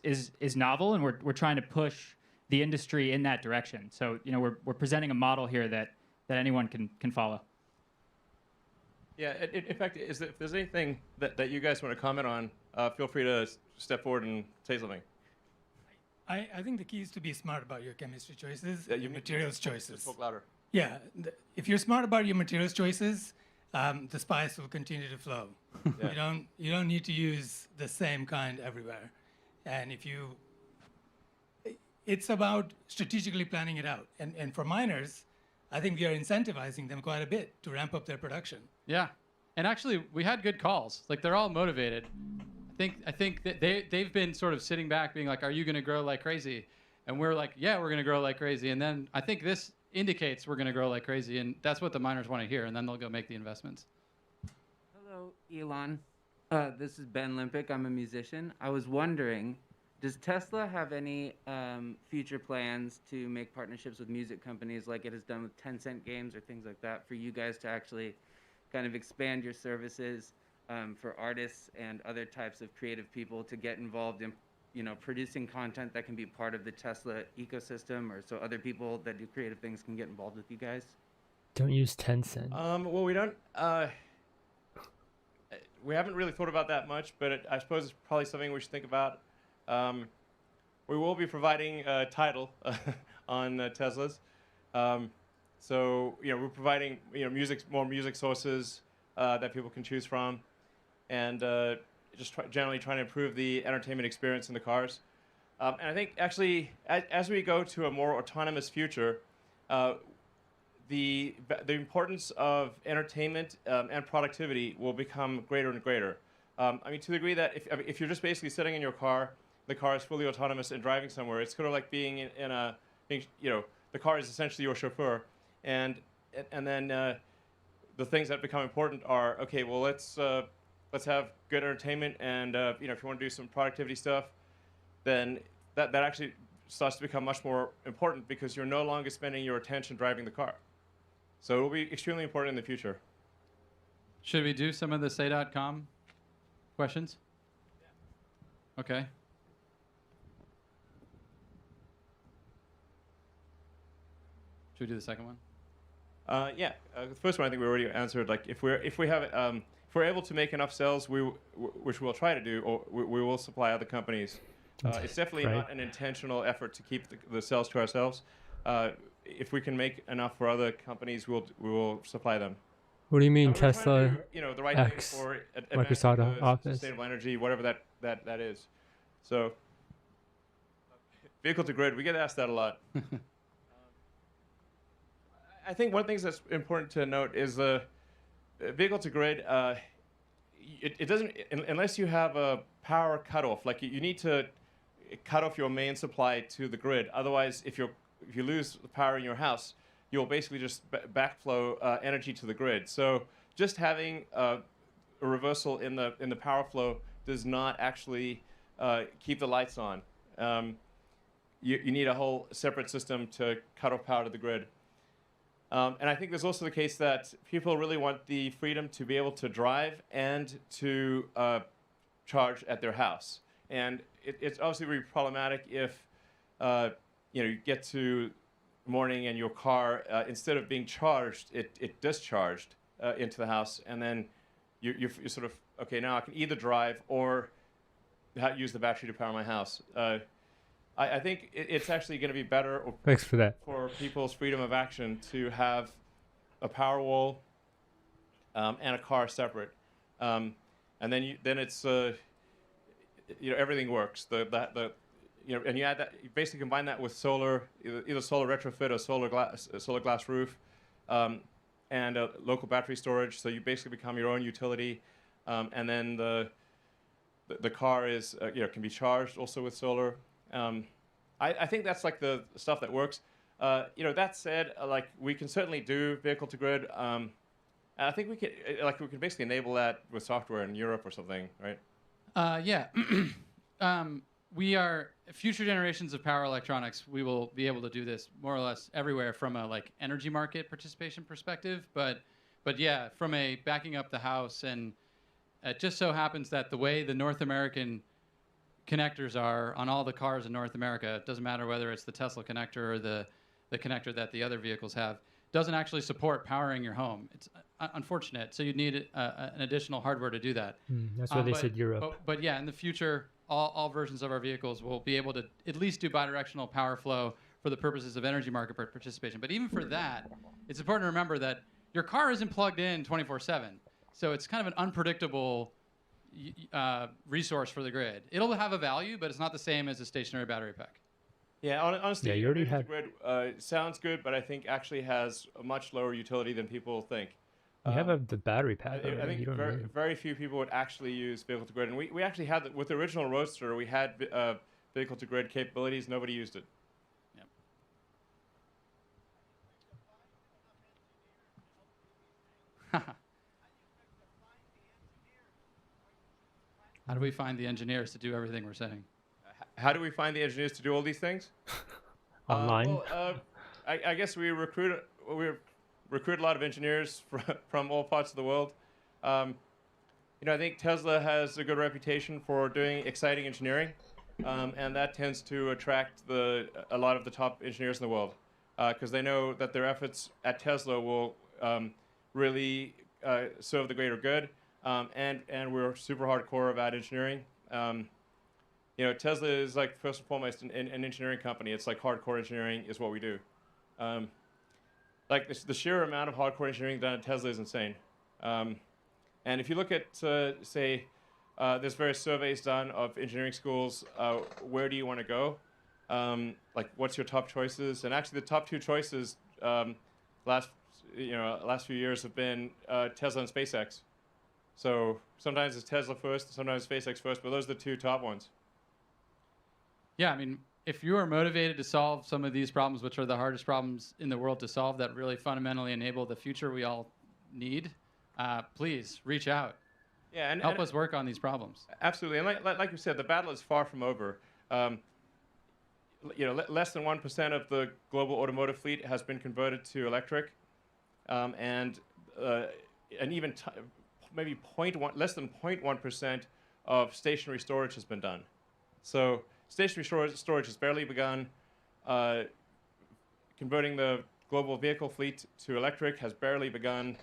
novel, and we're trying to push the industry in that direction. So we're presenting a model here that anyone can follow. Yeah, in fact, if there's anything that you guys want to comment on, feel free to step forward and say something. I think the key is to be smart about your chemistry choices, your materials choices. Talk louder. Yeah, if you're smart about your materials choices, the spice will continue to flow. Yeah. You don't need to use the same kind everywhere, and it's about strategically planning it out. And for miners, I think we are incentivizing them quite a bit to ramp up their production. Yeah, and actually, we had good calls. Like they're all motivated. I think that they've been sort of sitting back, being like, "Are you going to grow like crazy?" And we're like, "Yeah, we're going to grow like crazy." And then I think this indicates we're going to grow like crazy, and that's what the miners want to hear. And then they'll go make the investments. Hello, Elon. This is Ben Limpick. I'm a musician. I was wondering, does Tesla have any future plans to make partnerships with music companies like it has done with Tencent Games or things like that for you guys to actually kind of expand your services for artists and other types of creative people to get involved in, producing content that can be part of the Tesla ecosystem, or so other people that do creative things can get involved with you guys? Don't use Tencent. Well, we don't. We haven't really thought about that much, but I suppose it's probably something we should think about. We will be providing a title on Teslas. So we're providing more music sources that people can choose from, and just generally trying to improve the entertainment experience in the cars. And I think actually as we go to a more autonomous future, the importance of entertainment and productivity will become greater and greater. I mean, to the degree that if you're just basically sitting in your car, the car is fully autonomous and driving somewhere. It's sort of like being the car is essentially your chauffeur, and then the things that become important are, okay, well, let's have good entertainment, and if you want to do some productivity stuff, then that actually starts to become much more important because you're no longer spending your attention driving the car. So it will be extremely important in the future. Should we do some of the say.com questions? Okay. Should we do the second one? Yeah. The first one I think we already answered. Like if we're able to make enough sales, which we'll try to do, or we will supply other companies. It's definitely not an intentional effort to keep the sales to ourselves. If we can make enough for other companies, we will supply them. What do you mean Tesla Do, the right X, thing for Microsoft Office? Sustainable energy, whatever that is. So, vehicle to grid, we get asked that a lot. I think one of the things that's important to note is the vehicle to grid. It doesn't, unless you have a power cutoff. Like you need to cut off your main supply to the grid. Otherwise, if you lose the power in your house, you'll basically just backflow energy to the grid. So just having a reversal in the power flow does not actually keep the lights on. You need a whole separate system to cut off power to the grid. And I think there's also the case that people really want the freedom to be able to drive and to charge at their house. And it's obviously really problematic if you get to morning and your car, instead of being charged, it discharged into the house, and then you're sort of, okay, now I can either drive or use the battery to power my house. I think it's actually going to be better Thanks for that. for people's freedom of action to have a power wall and a car separate, and then it's everything works. And you add that, you basically combine that with solar, either solar retrofit or solar glass roof, and local battery storage. So you basically become your own utility, and then the car is can be charged also with solar. I think that's like the stuff that works. That said, like we can certainly do vehicle to grid. And I think we can basically enable that with software in Europe or something, right? Yeah. We are future generations of power electronics. We will be able to do this more or less everywhere from a energy market participation perspective. But yeah, from a backing up the house, and it just so happens that the way the North American connectors are on all the cars in North America, it doesn't matter whether it's the Tesla connector or the connector that the other vehicles have, doesn't actually support powering your home. It's unfortunate. So you'd need an additional hardware to do that. That's why they said Europe. But yeah, in the future, all versions of our vehicles will be able to at least do bidirectional power flow for the purposes of energy market participation. But even for that, it's important to remember that your car isn't plugged in 24/7. So it's kind of an unpredictable resource for the grid. It'll have a value, but it's not the same as a stationary battery pack. Yeah, honestly, Yeah, you already vehicle have- to grid sounds good, but I think actually has a much lower utility than people think. You have the battery pack I already. think You don't very, need- very few people would actually use vehicle to grid, and we actually had with the original Roadster, we had vehicle to grid capabilities. Nobody used it. How do we find the engineers to do everything we're saying? How do we find the engineers to do all these things? Online. I guess we recruit a lot of engineers from all parts of the world. I think Tesla has a good reputation for doing exciting engineering, and that tends to attract a lot of the top engineers in the world because they know that their efforts at Tesla will really serve the greater good, and we're super hardcore about engineering. Tesla is like first and foremost an engineering company. It's like hardcore engineering is what we do. Like the sheer amount of hardcore engineering done at Tesla is insane. And if you look at, say, there's various surveys done of engineering schools, where do you want to go? Like, what's your top choices? And actually, the top two choices last few years have been Tesla and SpaceX. So sometimes it's Tesla first, sometimes SpaceX first, but those are the two top ones. Yeah, I mean, if you are motivated to solve some of these problems, which are the hardest problems in the world to solve, that really fundamentally enable the future we all need, please reach out. Yeah, and help us work on these problems. Absolutely, and like you said, the battle is far from over. Less than 1% of the global automotive fleet has been converted to electric, and even maybe less than 0.1% of stationary storage has been done. So stationary storage has barely begun. Converting the global vehicle fleet to electric has barely begun.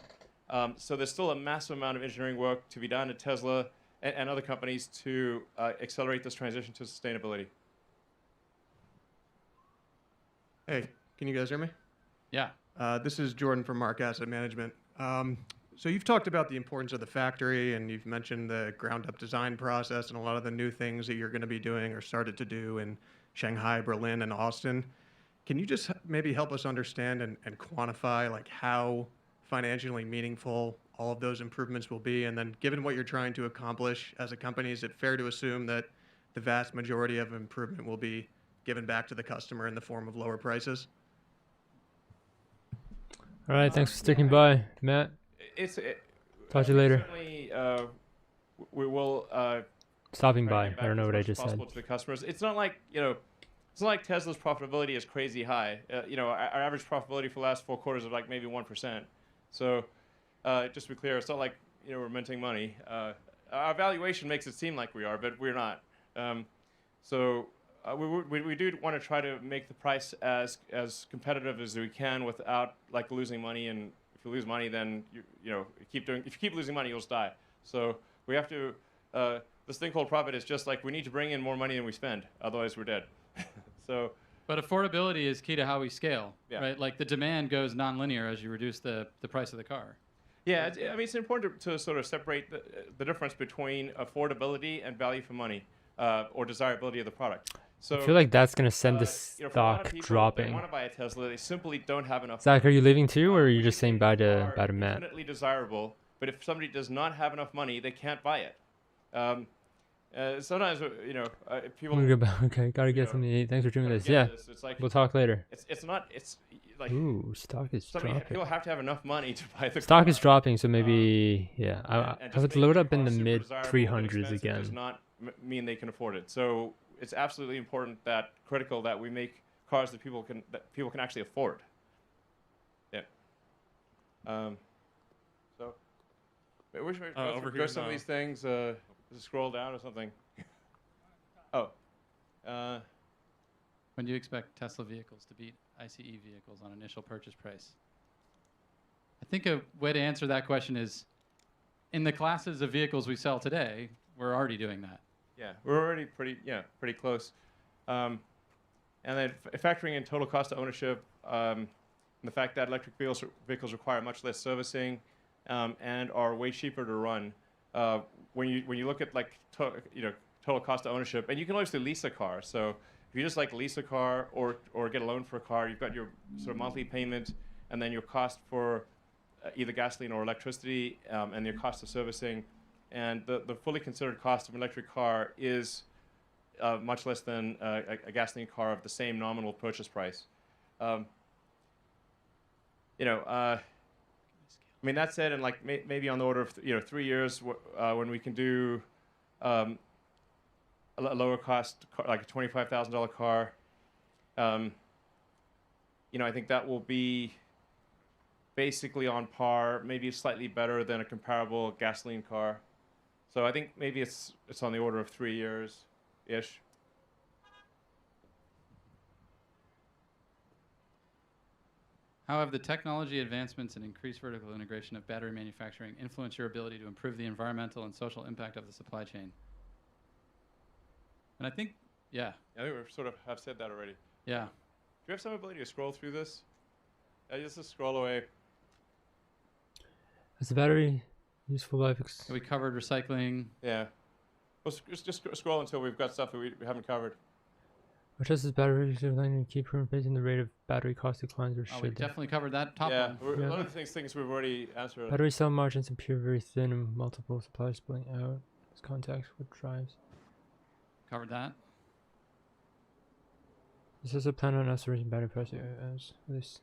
So there's still a massive amount of engineering work to be done at Tesla and other companies to accelerate this transition to sustainability. Hey, can you guys hear me? Yeah. This is Jordan from Mark Asset Management. So you've talked about the importance of the factory, and you've mentioned the ground-up design process and a lot of the new things that you're going to be doing or started to do in Shanghai, Berlin, and Austin. Can you just maybe help us understand and quantify like how financially meaningful all of those improvements will be? And then given what you're trying to accomplish as a company, is it fair to assume that the vast majority of improvement will be given back to the customer in the form of lower prices? All right, thanks for sticking by, Matt. Talk to you later. Certainly, we will. Stopping by. I don't know what I just said. To the customers, it's not like it's not like Tesla's profitability is crazy high. Our average profitability for the last 4 quarters is like maybe 1%. So, just to be clear, it's not like we're minting money. Our valuation makes it seem like we are, but we're not. We do want to try to make the price as competitive as we can without like losing money. And if you lose money, then if you keep losing money, you'll just die. So we have to. This thing called profit is just like we need to bring in more money than we spend, otherwise we're dead. So. But affordability is key to how we scale, right? Like the demand goes nonlinear as you reduce the price of the car. Yeah, it's important to sort of separate the difference between affordability and value for money, or desirability of the product. So I feel like that's gonna send the for a lot stock of people, dropping. They want to buy a Tesla. They simply don't have enough. Zach, are you leaving too, or are you just saying bye to Matt? Infinitely desirable, but if somebody does not have enough money, they can't buy it. Sometimes people. Okay, gotta get something to eat. Thanks for doing this. Yeah, It's like, we'll talk later. It's like. Ooh, stock is dropping. People have to have enough money to buy the Stock car. is dropping, so maybe I would load up in the mid Desirable, 300s inexpensive again. Does not mean they can afford it. So it's absolutely critical that we make cars that people can actually afford. Yeah. So, we should over go here some of now. these things. Just scroll down or something. Oh. When do you expect Tesla vehicles to beat ICE vehicles on initial purchase price? think a way to answer that question is, in the classes of vehicles we sell today, we're already doing that. Yeah, we're already pretty close. And then factoring in total cost of ownership, the fact that electric vehicles require much less servicing and are way cheaper to run. When you look at like total cost of ownership, and you can obviously lease a car. So if you just like lease a car or get a loan for a car, you've got your sort of monthly payment, and then your cost for either gasoline or electricity, and your cost of servicing, and the fully considered cost of an electric car is much less than a gasoline car of the same nominal purchase price. I mean, that said, and like maybe on the order of 3 years, when we can do a lower cost car, like a $25,000 car, I think that will be basically on par, maybe slightly better than a comparable gasoline car. So I think maybe it's on the order of 3 years-ish. How have the technology advancements and increased vertical integration of battery manufacturing influenced your ability to improve the environmental and social impact of the supply chain? And I think, yeah. I think we sort of have said that already. Yeah. Do you have some ability to scroll through this? Just scroll away. Is the battery useful life? We covered recycling. Yeah. Well, just scroll until we've got stuff that we haven't covered. Which is battery to keep from facing the rate of battery cost declines, or should we definitely covered that top one. Yeah. A lot of things we've already answered. Battery cell margins appear very thin and multiple suppliers splitting out as contacts with drives. Covered that. This is a plan on us raising battery prices as this.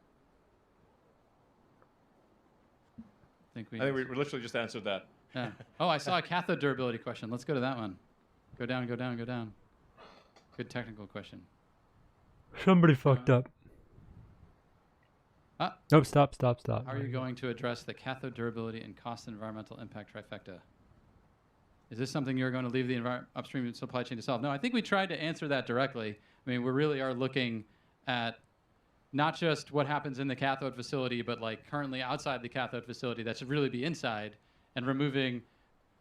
I think we literally just answered that. Yeah. Oh, I saw a cathode durability question. Let's go to that one. Go down, go down, go down. Good technical question. Somebody fucked up. Nope, stop. How are you going to address the cathode durability and cost and environmental impact trifecta? Is this something you're going to leave the upstream supply chain to solve? No, I think we tried to answer that directly. I mean, we really are looking at not just what happens in the cathode facility, but like currently outside the cathode facility that should really be inside, and removing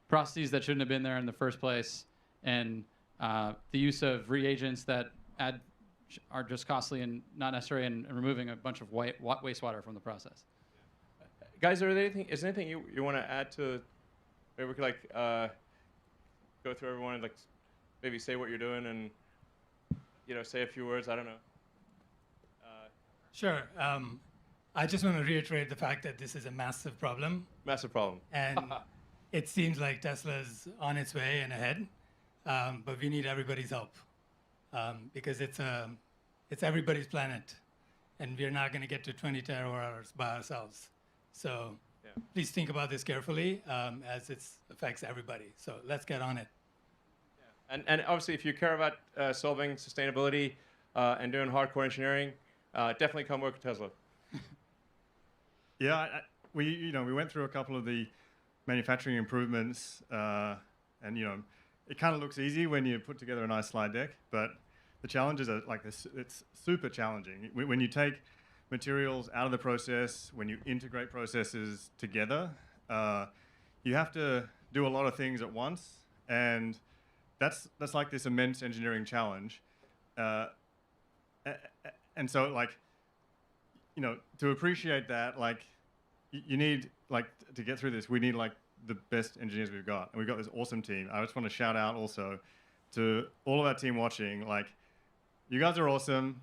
processes that shouldn't have been there in the first place, and the use of reagents that are just costly and not necessary, and removing a bunch of wastewater from the process. Guys, is there anything you want to add to? Maybe we could go through everyone and maybe say what you're doing and say a few words. I don't know. Sure. I just want to reiterate the fact that this is a massive problem. Massive problem. And it seems like Tesla's on its way and ahead. But we need everybody's help because it's everybody's planet, and we're not going to get to 20 terawatt-hours by ourselves. So please think about this carefully as it affects everybody. So let's get on it. Yeah. And obviously, if you care about solving sustainability and doing hardcore engineering, definitely come work at Tesla. Yeah, we went through a couple of the manufacturing improvements, and it kind of looks easy when you put together a nice slide deck, but the challenges are like this. It's super challenging. When you take materials out of the process, when you integrate processes together, you have to do a lot of things at once, and that's like this immense engineering challenge. And so, to appreciate that, you need, to get through this, we need, the best engineers we've got. And we've got this awesome team. I just want to shout out also to all of our team watching. You guys are awesome.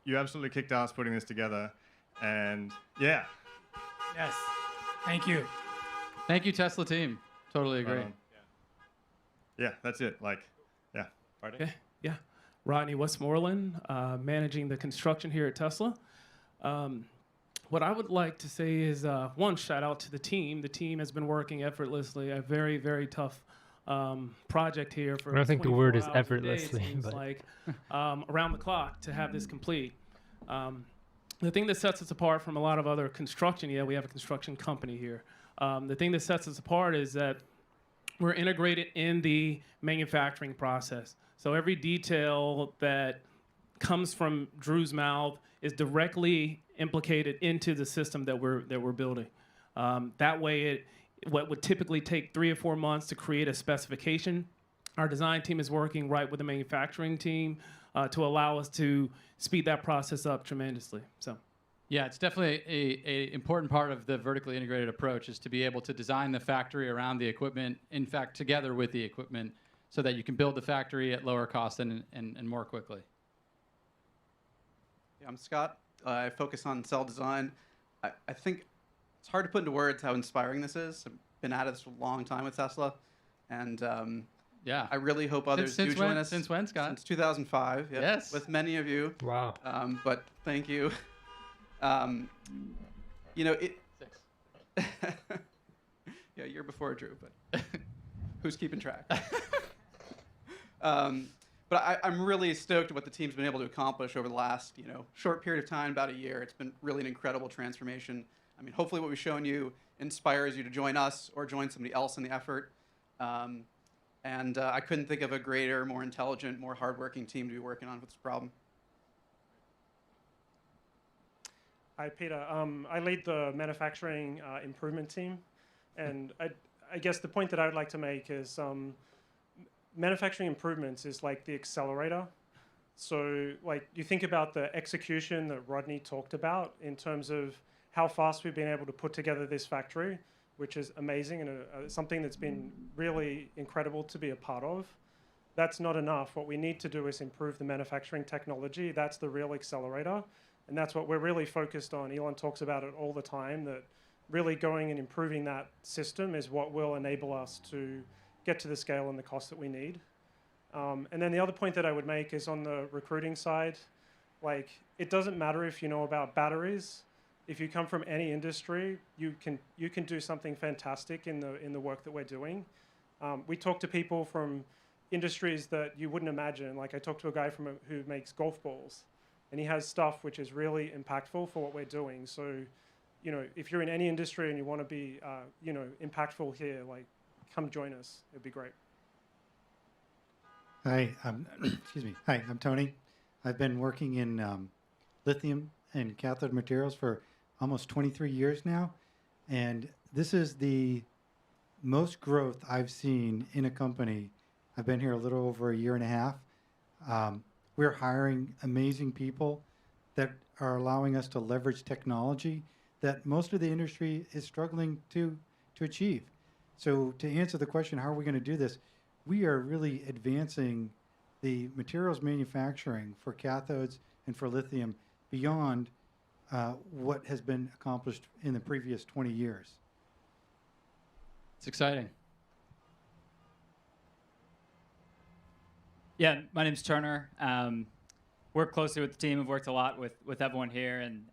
You absolutely kicked ass putting this together. And, yeah. Yes. Thank you. Thank you, Tesla team. Totally agree. Yeah, that's it. Yeah. Okay. Yeah. Rodney Westmoreland, managing the construction here at Tesla. What I would like to say is, one, shout out to the team. The team has been working effortlessly. A very, very tough project here for. I don't think the word is 24 hours a day, effortlessly, it seems but like around the clock to have this complete. The thing that sets us apart from a lot of other construction, we have a construction company here. The thing that sets us apart is that we're integrated in the manufacturing process. So every detail that comes from Drew's mouth is directly implicated into the system that we're building. That way, what would typically take 3 or 4 months to create a specification, our design team is working right with the manufacturing team to allow us to speed that process up tremendously. So. Yeah, it's definitely a important part of the vertically integrated approach is to be able to design the factory around the equipment, in fact, together with the equipment, so that you can build the factory at lower cost and more quickly. Yeah, I'm Scott. I focus on cell design. I think it's hard to put into words how inspiring this is. I've been at it for a long time with Tesla, and yeah, I really hope others do join us. Since when, Scott? Since 2005. Yep, yes. With many of you. Wow. But thank you. You know, it. 6. Yeah, a year before Drew, but who's keeping track? But I'm really stoked at what the team's been able to accomplish over the last, short period of time, about a year. It's been really an incredible transformation. I mean, hopefully what we've shown you inspires you to join us or join somebody else in the effort. And I couldn't think of a greater, more intelligent, more hardworking team to be working on with this problem. Hi, Peter. I lead the manufacturing improvement team. And I guess the point that I would like to make is manufacturing improvements is like the accelerator. So like you think about the execution that Rodney talked about in terms of how fast we've been able to put together this factory, which is amazing and something that's been really incredible to be a part of. That's not enough. What we need to do is improve the manufacturing technology. That's the real accelerator. And that's what we're really focused on. Elon talks about it all the time, that really going and improving that system is what will enable us to get to the scale and the cost that we need. And then the other point that I would make is on the recruiting side, like it doesn't matter if you know about batteries. If you come from any industry, you can do something fantastic in the work that we're doing. We talk to people from industries that you wouldn't imagine. Like I talked to a guy who makes golf balls, and he has stuff which is really impactful for what we're doing. So, if you're in any industry and you want to be, impactful here, like come join us. It'd be great. Hi, excuse me. Hi, I'm Tony. I've been working in lithium and cathode materials for almost 23 years now, and this is the most growth I've seen in a company. I've been here a little over a year and a half. We're hiring amazing people that are allowing us to leverage technology that most of the industry is struggling to achieve. So to answer the question, how are we going to do this? We are really advancing the materials manufacturing for cathodes and for lithium beyond what has been accomplished in the previous 20 years. It's exciting. Yeah, my name's Turner. Work closely with the team. I've worked a lot with everyone here, and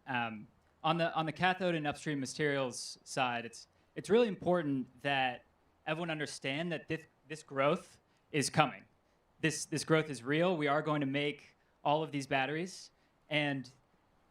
on the cathode and upstream materials side, it's really important that everyone understand that this growth is coming. This growth is real. We are going to make all of these batteries, and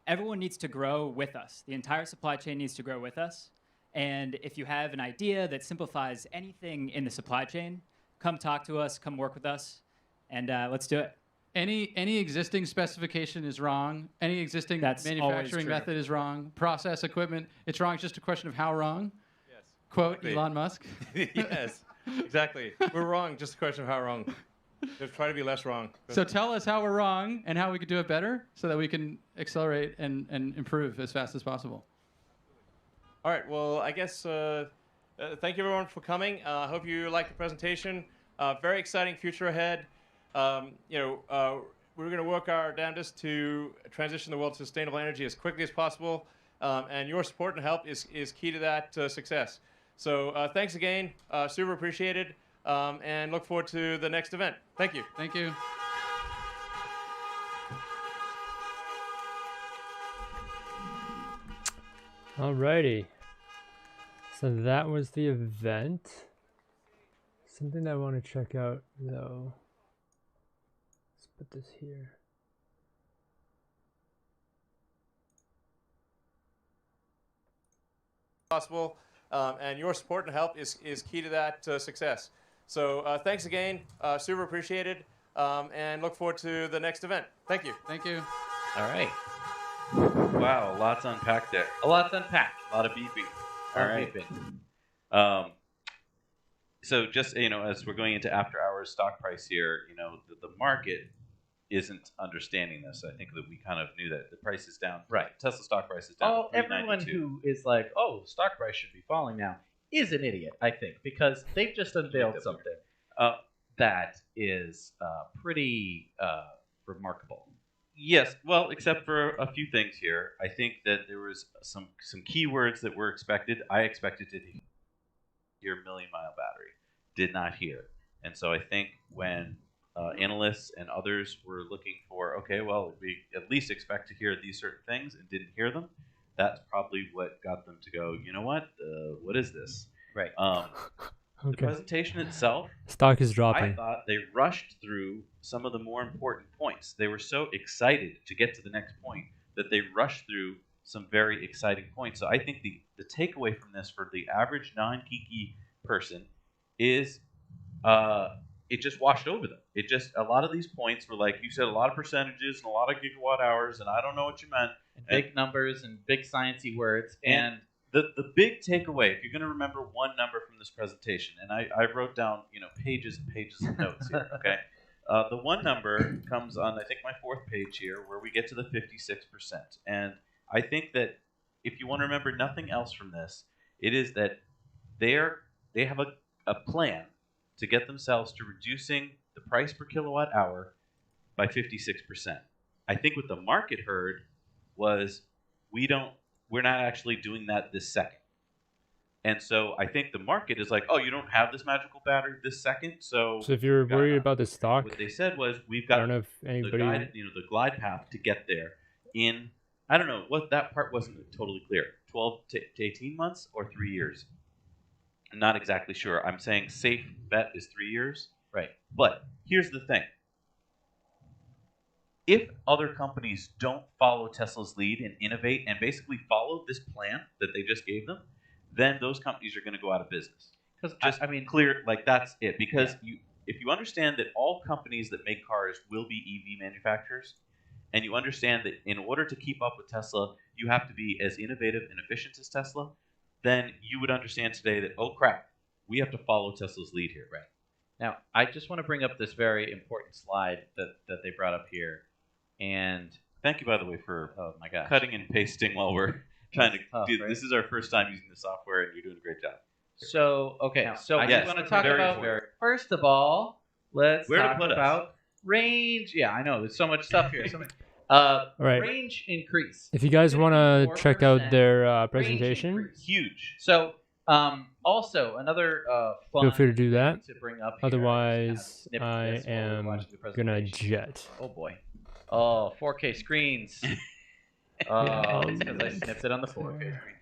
everyone needs to grow with us. The entire supply chain needs to grow with us. And if you have an idea that simplifies anything in the supply chain, come talk to us, come work with us, and let's do it. Any existing specification is wrong. Any existing manufacturing method is wrong. Process equipment, it's wrong. It's just a question of how wrong. Yes. Quote Exactly. Elon Musk. Yes, exactly. We're wrong. Just a question of how wrong. Just try to be less wrong. So tell us how we're wrong and how we could do it better so that we can accelerate and improve as fast as possible. All right. Well, I guess thank you everyone for coming. I hope you liked the presentation. Very exciting future ahead. We're going to work our damnedest to transition the world to sustainable energy as quickly as possible, and your support and help is key to that success. So thanks again, super appreciated, and look forward to the next event. Thank you. Thank you. Alrighty. So that was the event. Something that I want to check out though. Let's put this here. Possible, and your support and help is key to that success. So thanks again, super appreciated, and look forward to the next event. Thank you. Thank you. All right. Wow, lots unpacked there. A lot to unpack. A lot of beeping. All right. So just, as we're going into after hours stock price here, the market isn't understanding this. I think that we kind of knew that the price is down. Right. Tesla stock price is down. Everyone who is like, oh, stock price should be falling now, is an idiot, I think, because they've just unveiled something that is pretty remarkable. Yes, well, except for a few things here. I think that there was some keywords that were expected. I expected to hear million-mile battery. Did not hear. And so I think when analysts and others were looking for, okay, well, we at least expect to hear these certain things and didn't hear them, that's probably what got them to go, you know what is this? Right. The presentation itself, stock is dropping. I thought they rushed through some of the more important points. They were so excited to get to the next point that they rushed through some very exciting points. So I think the takeaway from this for the average non-geeky person is it just washed over them. It just, a lot of these points were like, you said a lot of percentages and a lot of gigawatt hours, and I don't know what you meant. Big numbers and big sciencey words. And the big takeaway, if you're going to remember one number from this presentation, and I wrote down pages and pages of notes here, okay? The one number comes on, I think, my fourth page here, where we get to the 56%. And I think that if you want to remember nothing else from this, it is that they have a plan to get themselves to reducing the price per kilowatt hour by 56%. I think what the market heard was we're not actually doing that this second. And so I think the market is like, oh, you don't have this magical battery this second, so if you're worried about the stock, what they said was we've got I don't know if anybody the glide path to get there in, I don't know, what that part wasn't totally clear. 12 to 18 months or 3 years. I'm not exactly sure. I'm saying safe bet is 3 years. Right. But here's the thing. If other companies don't follow Tesla's lead and innovate and basically follow this plan that they just gave them, then those companies are going to go out of business. Because I mean, clear, like that's it. Because if you understand that all companies that make cars will be EV manufacturers, and you understand that in order to keep up with Tesla, you have to be as innovative and efficient as Tesla, then you would understand today that, oh crap, we have to follow Tesla's lead here. Right. Now, I just want to bring up this very important slide that they brought up here. And thank you, by the way, for oh my gosh, cutting and pasting while we're trying to do. Right? This is our first time using the software, and you're doing a great job. So, okay, now, so I just want to talk about, first of all, let's talk about range. Yeah, I know, there's so much stuff here. right. Range increase. If you guys want to check out their presentation, huge. So, also another fun feel free to do that. To bring up here. Otherwise, I am gonna jet. Oh boy. Oh, 4K screens. Oh, it's because I snipped it on the 4K screen.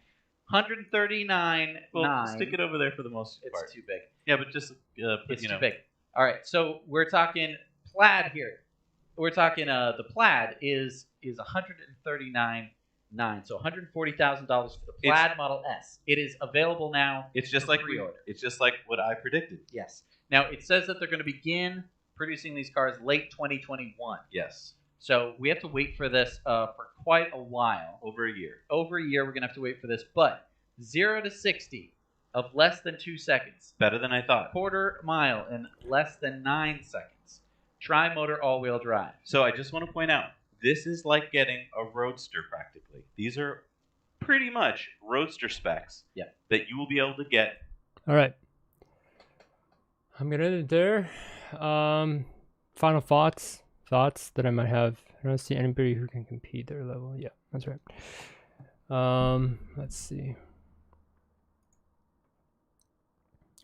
139.9. Well, stick it over there for the most part. It's too big. Yeah, but just it's too big. All right, so we're talking Plaid here. We're talking the Plaid is 139.9, so $140,000 for the Plaid Model S. It is available now. It's just like pre-order. It's just like what I predicted. Yes. Now it says that they're going to begin producing these cars late 2021. Yes. So we have to wait for this for quite a while. Over a year. Over a year, we're going to have to wait for this. But 0 to 60 of less than 2 seconds. Better than I thought. Quarter mile in less than 9 seconds. Tri-motor all-wheel drive. So I just want to point out, this is like getting a Roadster practically. These are pretty much Roadster specs that you will be able to get. All right. I'm going to end it there. Final thoughts that I might have. I don't see anybody who can compete their level. Yeah, that's right. Let's see.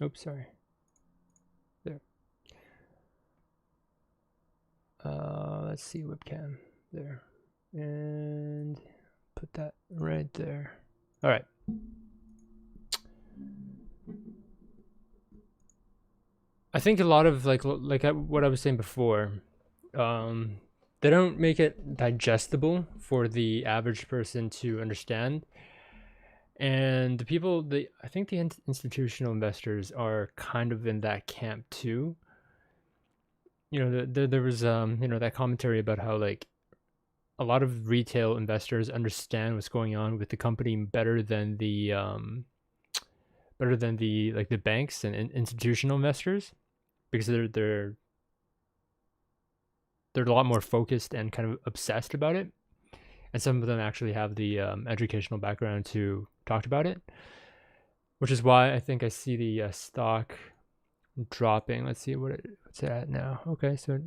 Oops, sorry. There. Let's see, webcam there, and put that right there. All right. I think a lot of like what I was saying before, they don't make it digestible for the average person to understand. And the people, I think the institutional investors are kind of in that camp too. You know, there was that commentary about how like a lot of retail investors understand what's going on with the company better than the better than the banks and institutional investors, because they're a lot more focused and kind of obsessed about it, and some of them actually have the educational background to talk about it, which is why I think I see the stock dropping. Let's see what's it at now. Okay, so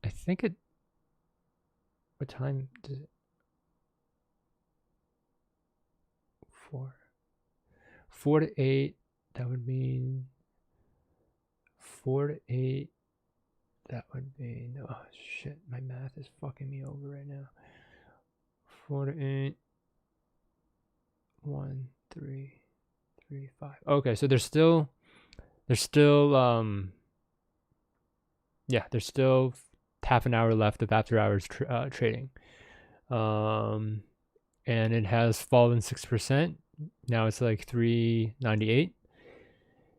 I think it. What time does it? 4 to 8. That would mean 4 to 8. That would be no shit. My math is fucking me over right now. 4 to 8. 1, 3, 3, 5. Okay, so there's still there's still half an hour left of after hours trading. And it has fallen 6%. Now it's like 398.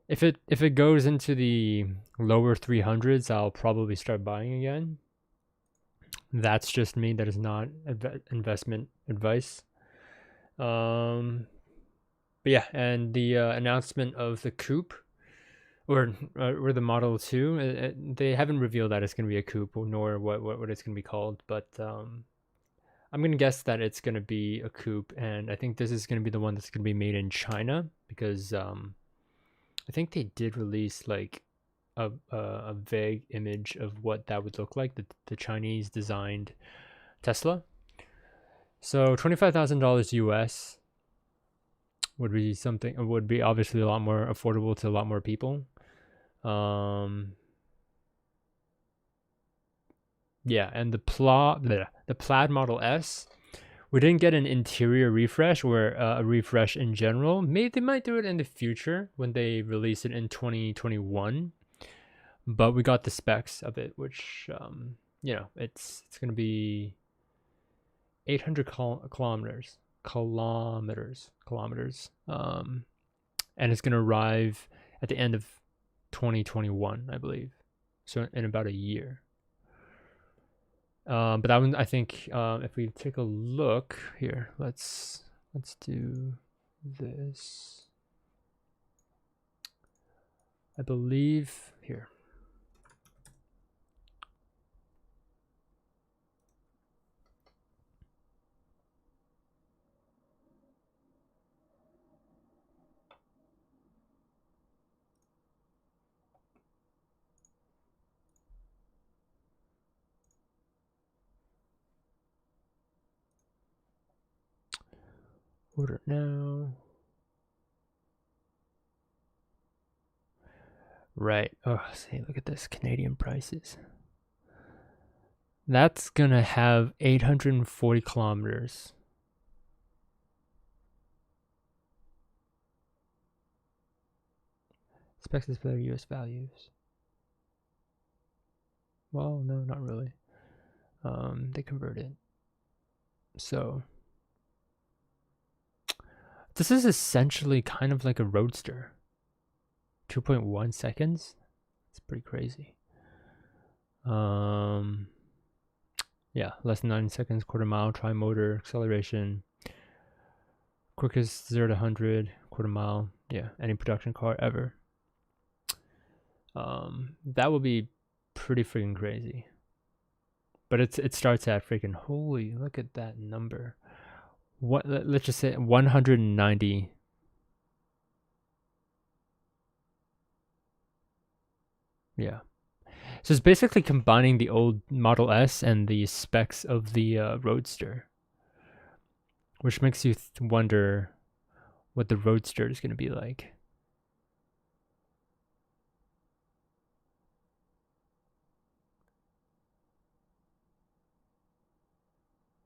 If it goes into the lower 300s, I'll probably start buying again. That's just me. That is not investment advice. But yeah, and the announcement of the coupe or the Model 2, they haven't revealed that it's going to be a coupe, nor what it's going to be called, but I'm going to guess that it's going to be a coupe, and I think this is going to be the one that's going to be made in China, because I think they did release like a vague image of what that would look like, the Chinese designed Tesla. So $25,000 US would be something, would be obviously a lot more affordable to a lot more people. Yeah, and the Plaid Model S, we didn't get an interior refresh or a refresh in general. Maybe they might do it in the future when they release it in 2021. But we got the specs of it, which you know, it's going to be 800 kilometers, and it's going to arrive at the end of 2021, I believe. So in about a year. But that one, I think, if we take a look here, let's do this. I believe here. Order now. Right. Oh, see, look at this. Canadian prices. That's gonna have 840 kilometers. Specs is better US values. Well, no, not really. They converted. So this is essentially kind of like a roadster. 2.1 seconds. It's pretty crazy. Yeah, less than 9 seconds, quarter mile, tri-motor, acceleration. Quickest 0 to 100, quarter mile. Yeah, any production car ever. That will be pretty freaking crazy. But it starts at freaking, holy, look at that number. What, let's just say 190. Yeah. So it's basically combining the old Model S and the specs of the Roadster, which makes you wonder what the Roadster is going to be like.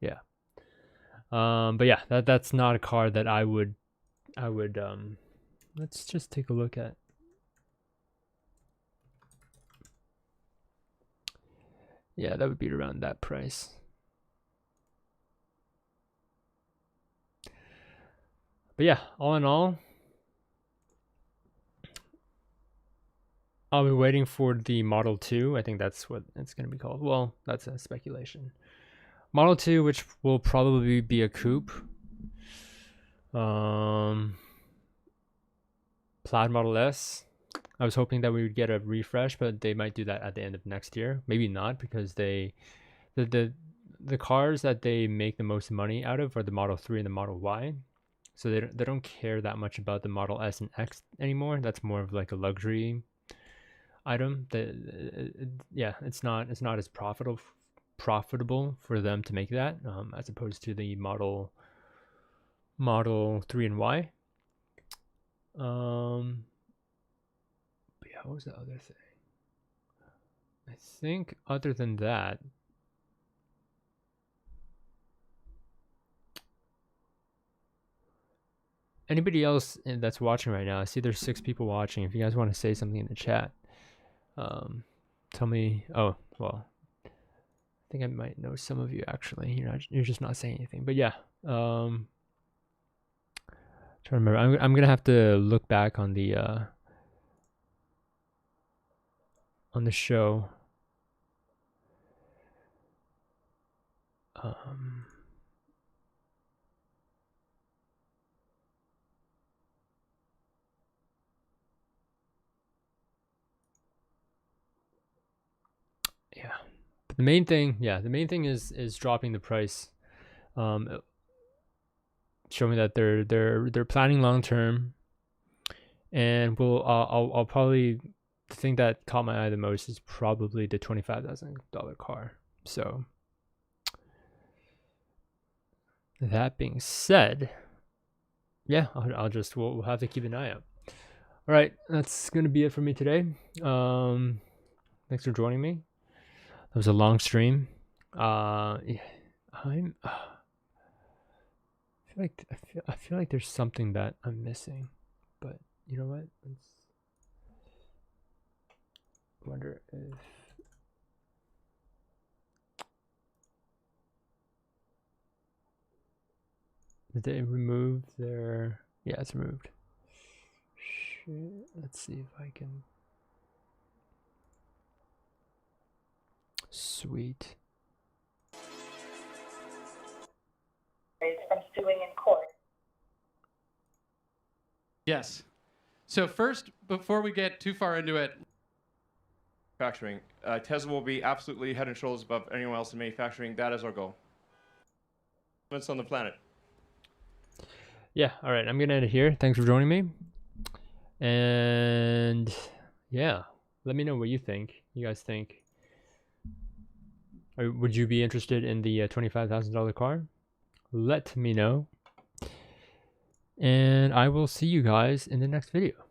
Yeah. But yeah, that's not a car that I would let's just take a look at. Yeah, that would be around that price. But yeah, all in all, I'll be waiting for the Model 2. I think that's what it's going to be called. Well, that's a speculation. Model 2, which will probably be a coupe. Plaid Model S. I was hoping that we would get a refresh, but they might do that at the end of next year. Maybe not, because the cars that they make the most money out of are the Model 3 and the Model Y. So they don't care that much about the Model S and X anymore. That's more of like a luxury item. Yeah, it's not as profitable for them to make that, as opposed to the Model 3 and Y. But yeah, what was the other thing? I think other than that, anybody else that's watching right now, I see there's 6 people watching. If you guys want to say something in the chat, tell me. Oh, well, I think I might know some of you actually. You're just not saying anything. But yeah, trying to remember. I'm gonna have to look back on the show. Yeah, but the main thing is dropping the price. Showing that they're planning long term, and I'll probably, the thing that caught my eye the most is probably the $25,000 car. So that being said, yeah, we'll have to keep an eye out. All right, that's gonna be it for me today. Thanks for joining me. That was a long stream. Yeah, I feel like there's something that I'm missing, but you know what? Let's wonder if did they remove their? Yeah, it's removed. Shit. Let's see if I can. Sweet. From suing in court. Yes. So first, before we get too far into it, Manufacturing. Tesla will be absolutely head and shoulders above anyone else in manufacturing. That is our goal. It's on the planet. Yeah, all right, I'm gonna end it here. Thanks for joining me. And yeah, let me know what you think. You guys think? Or would you be interested in the $25,000 car? Let me know. And I will see you guys in the next video.